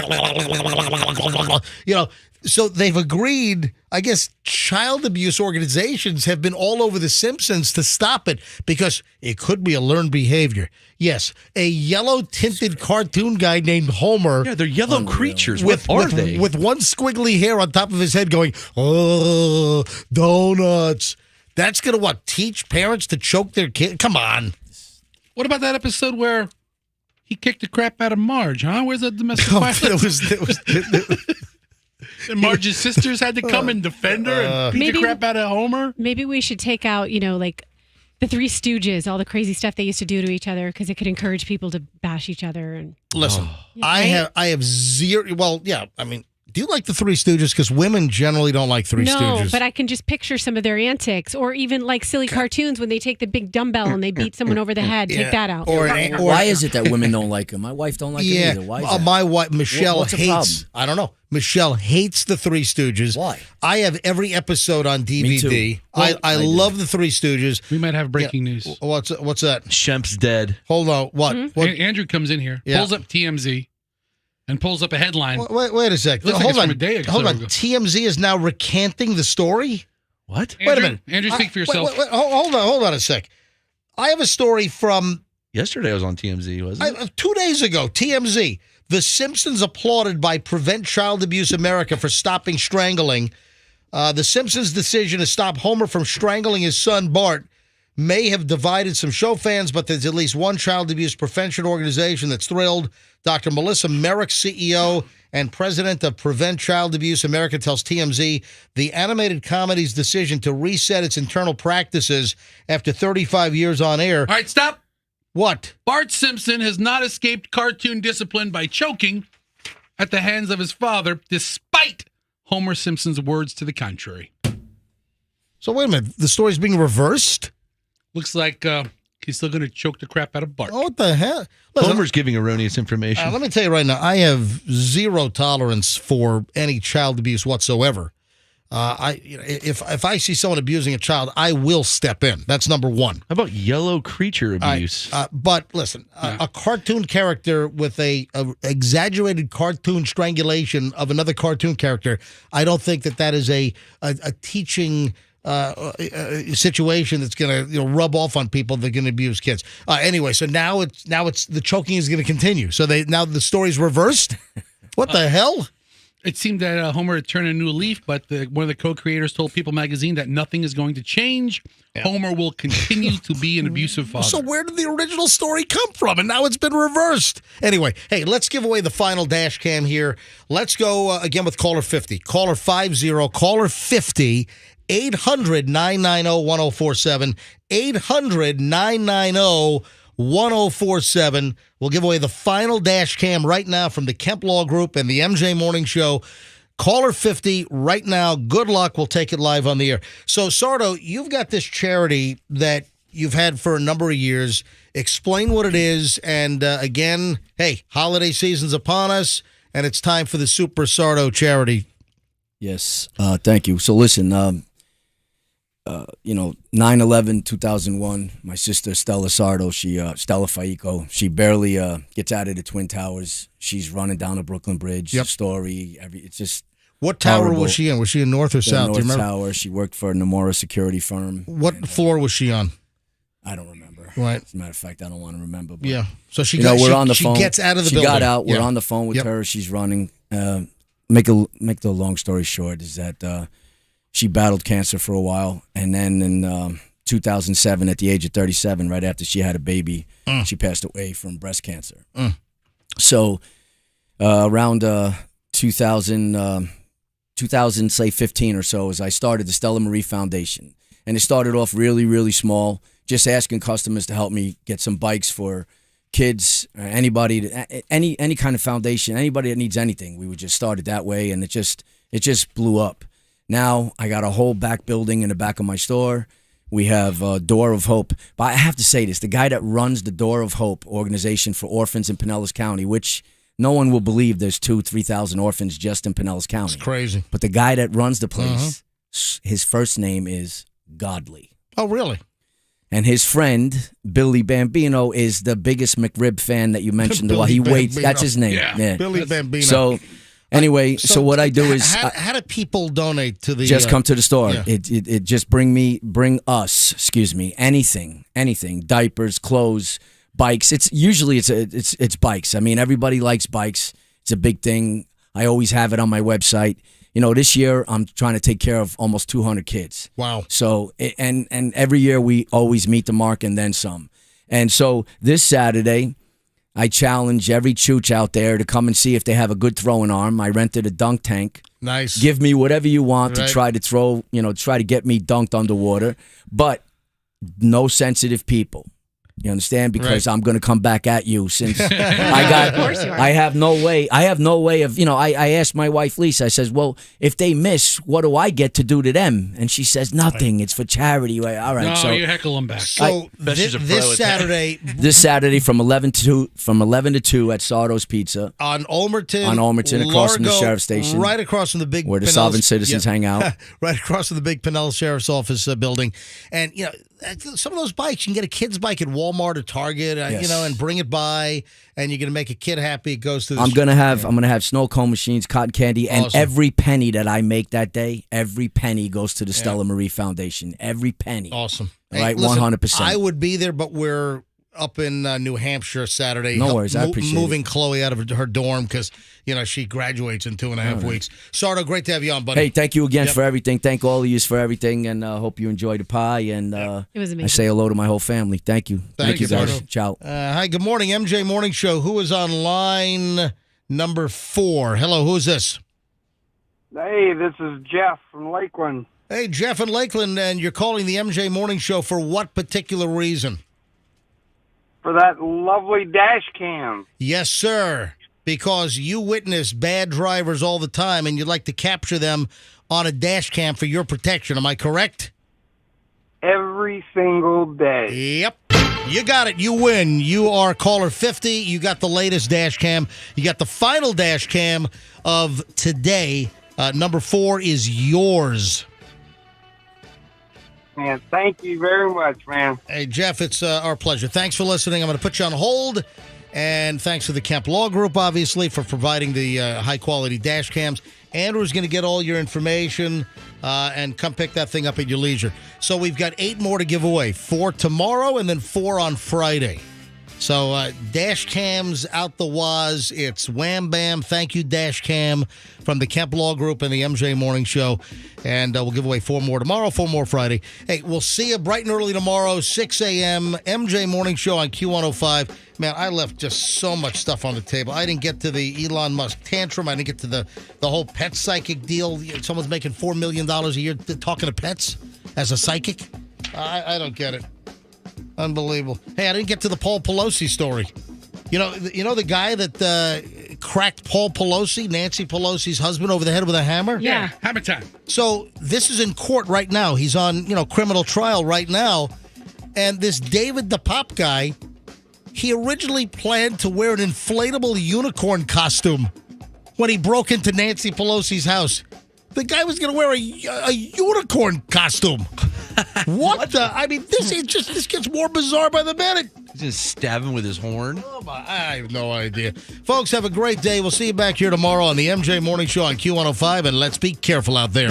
So they've agreed. I guess child abuse organizations have been all over The Simpsons to stop it because it could be a learned behavior. Yes, a yellow-tinted cartoon guy named Homer. Yeah, they're yellow creatures. What are they? With one squiggly hair on top of his head going, oh, donuts. That's going to teach parents to choke their kid? Come on. What about that episode where he kicked the crap out of Marge, huh? Where's the domestic violence? And Marge's sisters had to come and defend her and beat the crap out of Homer? Maybe we should take out, the The Three Stooges, all the crazy stuff they used to do to each other because it could encourage people to bash each other. And listen, I have zero. Well, yeah, I mean, do you like the Three Stooges? Because women generally don't like Three Stooges. No, but I can just picture some of their antics, or even like silly cartoons when they take the big dumbbell and they beat someone over the head. Take that out. Or why is it that women don't like him? My wife don't like him either. Why is that? My wife, Michelle, What's the hates. problem? I don't know. Michelle hates the Three Stooges. Why? I have every episode on DVD. Me too. I love the Three Stooges. We might have breaking news. What's that? Shemp's dead. Hold on. What? What? Andrew comes in here, Yeah. pulls up TMZ, and pulls up a headline. Wait a sec. Looks like Hold it's on. from a day ago. Hold on. TMZ is now recanting the story? What? Wait a minute. Andrew, speak for yourself. Hold on a sec. I have a story from Yesterday I was on TMZ, wasn't it? 2 days ago. TMZ. The Simpsons applauded by Prevent Child Abuse America for stopping strangling. The Simpsons' decision to stop Homer from strangling his son Bart may have divided some show fans, but there's at least one child abuse prevention organization that's thrilled. Dr. Melissa Merrick, CEO and president of Prevent Child Abuse America, tells TMZ the animated comedy's decision to reset its internal practices after 35 years on air. All right, stop. What? Bart Simpson has not escaped cartoon discipline by choking at the hands of his father, despite Homer Simpson's words to the contrary. So wait a minute. The story's being reversed? Looks like he's still going to choke the crap out of Bart. Oh, what the hell? Listen, Homer's giving erroneous information. let me tell you right now, I have zero tolerance for any child abuse whatsoever. If I see someone abusing a child, I will step in. That's number one. How about yellow creature abuse? But listen, a cartoon character with a exaggerated cartoon strangulation of another cartoon character, I don't think that is a teaching situation that's going to rub off on people that are going to abuse kids. Anyway, so now it's the choking is going to continue. So now the story's reversed. What the hell? It seemed that Homer had turned a new leaf, but one of the co-creators told People magazine that nothing is going to change. Yeah. Homer will continue to be an abusive father. So where did the original story come from? And now it's been reversed. Anyway, hey, let's give away the final dash cam here. Let's go again with caller 50. Caller 50, caller 50, 800-990-1047, 800-990-1047. We'll give away the final dash cam right now from the Kemp Law Group and the MJ Morning Show. Caller 50 right now. Good luck. We'll take it live on the air. So, Sardo, you've got this charity that you've had for a number of years. Explain what it is. And again, hey, holiday season's upon us, and it's time for the Super Sardo charity. Yes. Thank you. So, listen, 9/11/2001. My sister Stella Sardo, Stella Faico, she barely gets out of the Twin Towers. She's running down the Brooklyn Bridge. Yep. Story. It's just. What tower horrible. was she in? Was she in North or South? North Do you remember? Tower. She worked for a Nomura security firm. What floor was she on? I don't remember. Right. As a matter of fact, I don't want to remember. But, yeah. So she we're on the phone. She gets out of the building. She got out. We're Yeah. on the phone with Yep. her. She's running. Make the long story short is that. She battled cancer for a while, and then in 2007, at the age of 37, right after she had a baby, she passed away from breast cancer. So around 2000, say 15 or so, as I started the Stella Marie Foundation. And it started off really, really small, just asking customers to help me get some bikes for kids, anybody, any kind of foundation, anybody that needs anything. We would just start it that way, and it just blew up. Now I got a whole back building in the back of my store. We have Door of Hope. But I have to say this, the guy that runs the Door of Hope organization for orphans in Pinellas County, which no one will believe there's 2,000-3,000 orphans just in Pinellas County. It's crazy. But the guy that runs the place, his first name is Godly. Oh, really? And his friend, Billy Bambino, is the biggest McRib fan that you mentioned. Billy He waits. Bambino. That's his name. Yeah. Billy Bambino. So... Anyway, so what I do is how do people donate to the? Just come to the store. Yeah. It just bring us, anything, diapers, clothes, bikes. It's usually it's bikes. I mean, everybody likes bikes. It's a big thing. I always have it on my website. This year I'm trying to take care of almost 200 kids. Wow. So and every year we always meet the mark and then some. And so this Saturday, I challenge every chooch out there to come and see if they have a good throwing arm. I rented a dunk tank. Nice. Give me whatever you want Right. to try to throw, try to get me dunked underwater. But no sensitive people. You understand? Because I'm going to come back at you since I have no way. I have no way of, I asked my wife, Lisa, I says, well, if they miss, what do I get to do to them? And she says, nothing. It's for charity. All right. No, so you heckle them back. So this Saturday from 11 to 2 at Sardo's Pizza on Olmerton, across from the sheriff's station, right across from the big where the solvent citizens hang out, right across from the big Pinellas Sheriff's Office building. And some of those bikes, you can get a kid's bike at Walmart or Target, and bring it by, and you're gonna make a kid happy. It goes to. I'm gonna have snow cone machines, cotton candy, and every penny that I make that day, every penny goes to the Stella Marie Foundation. Every penny. Awesome. Right, 100%. I would be there, but we're up in New Hampshire Saturday. No worries, I appreciate moving it. Chloe out of her dorm because she graduates in 2.5 weeks. Sardo, great to have you on, buddy. Hey, thank you again for everything. Thank all of you for everything, and hope you enjoy the pie. And it was amazing. I say hello to my whole family. Thank you. Thank you guys. Sardo. Ciao. Hi, good morning, MJ Morning Show. Who is on line number 4? Hello, who is this? Hey, this is Jeff from Lakeland. Hey, Jeff in Lakeland, and you're calling the MJ Morning Show for what particular reason? For that lovely dash cam. Yes, sir. Because you witness bad drivers all the time, and you'd like to capture them on a dash cam for your protection. Am I correct? Every single day. Yep. You got it. You win. You are caller 50. You got the latest dash cam. You got the final dash cam of today. Number 4 is yours. Man, thank you very much, man. Hey, Jeff, it's our pleasure. Thanks for listening. I'm going to put you on hold. And thanks to the Kemp Law Group, obviously, for providing the high-quality dash cams. Andrew's going to get all your information and come pick that thing up at your leisure. So we've got 8 more to give away. 4 tomorrow and then 4 on Friday. So dash cams out the waz. It's wham bam. Thank you, dash cam, from the Kemp Law Group and the MJ Morning Show. And we'll give away 4 more tomorrow, 4 more Friday. Hey, we'll see you bright and early tomorrow, 6 a.m., MJ Morning Show on Q105. Man, I left just so much stuff on the table. I didn't get to the Elon Musk tantrum. I didn't get to the whole pet psychic deal. Someone's making $4 million a year talking to pets as a psychic. I don't get it. Unbelievable. Hey, I didn't get to the Paul Pelosi story. You know the guy that cracked Paul Pelosi, Nancy Pelosi's husband, over the head with a hammer? Yeah, hammer time. So this is in court right now. He's on, criminal trial right now. And this David the Pop guy, he originally planned to wear an inflatable unicorn costume when he broke into Nancy Pelosi's house. The guy was going to wear a unicorn costume. What the? I mean, this gets more bizarre by the minute. He's just stabbing with his horn. Oh my! I have no idea. Folks, have a great day. We'll see you back here tomorrow on the MJ Morning Show on Q105, and let's be careful out there.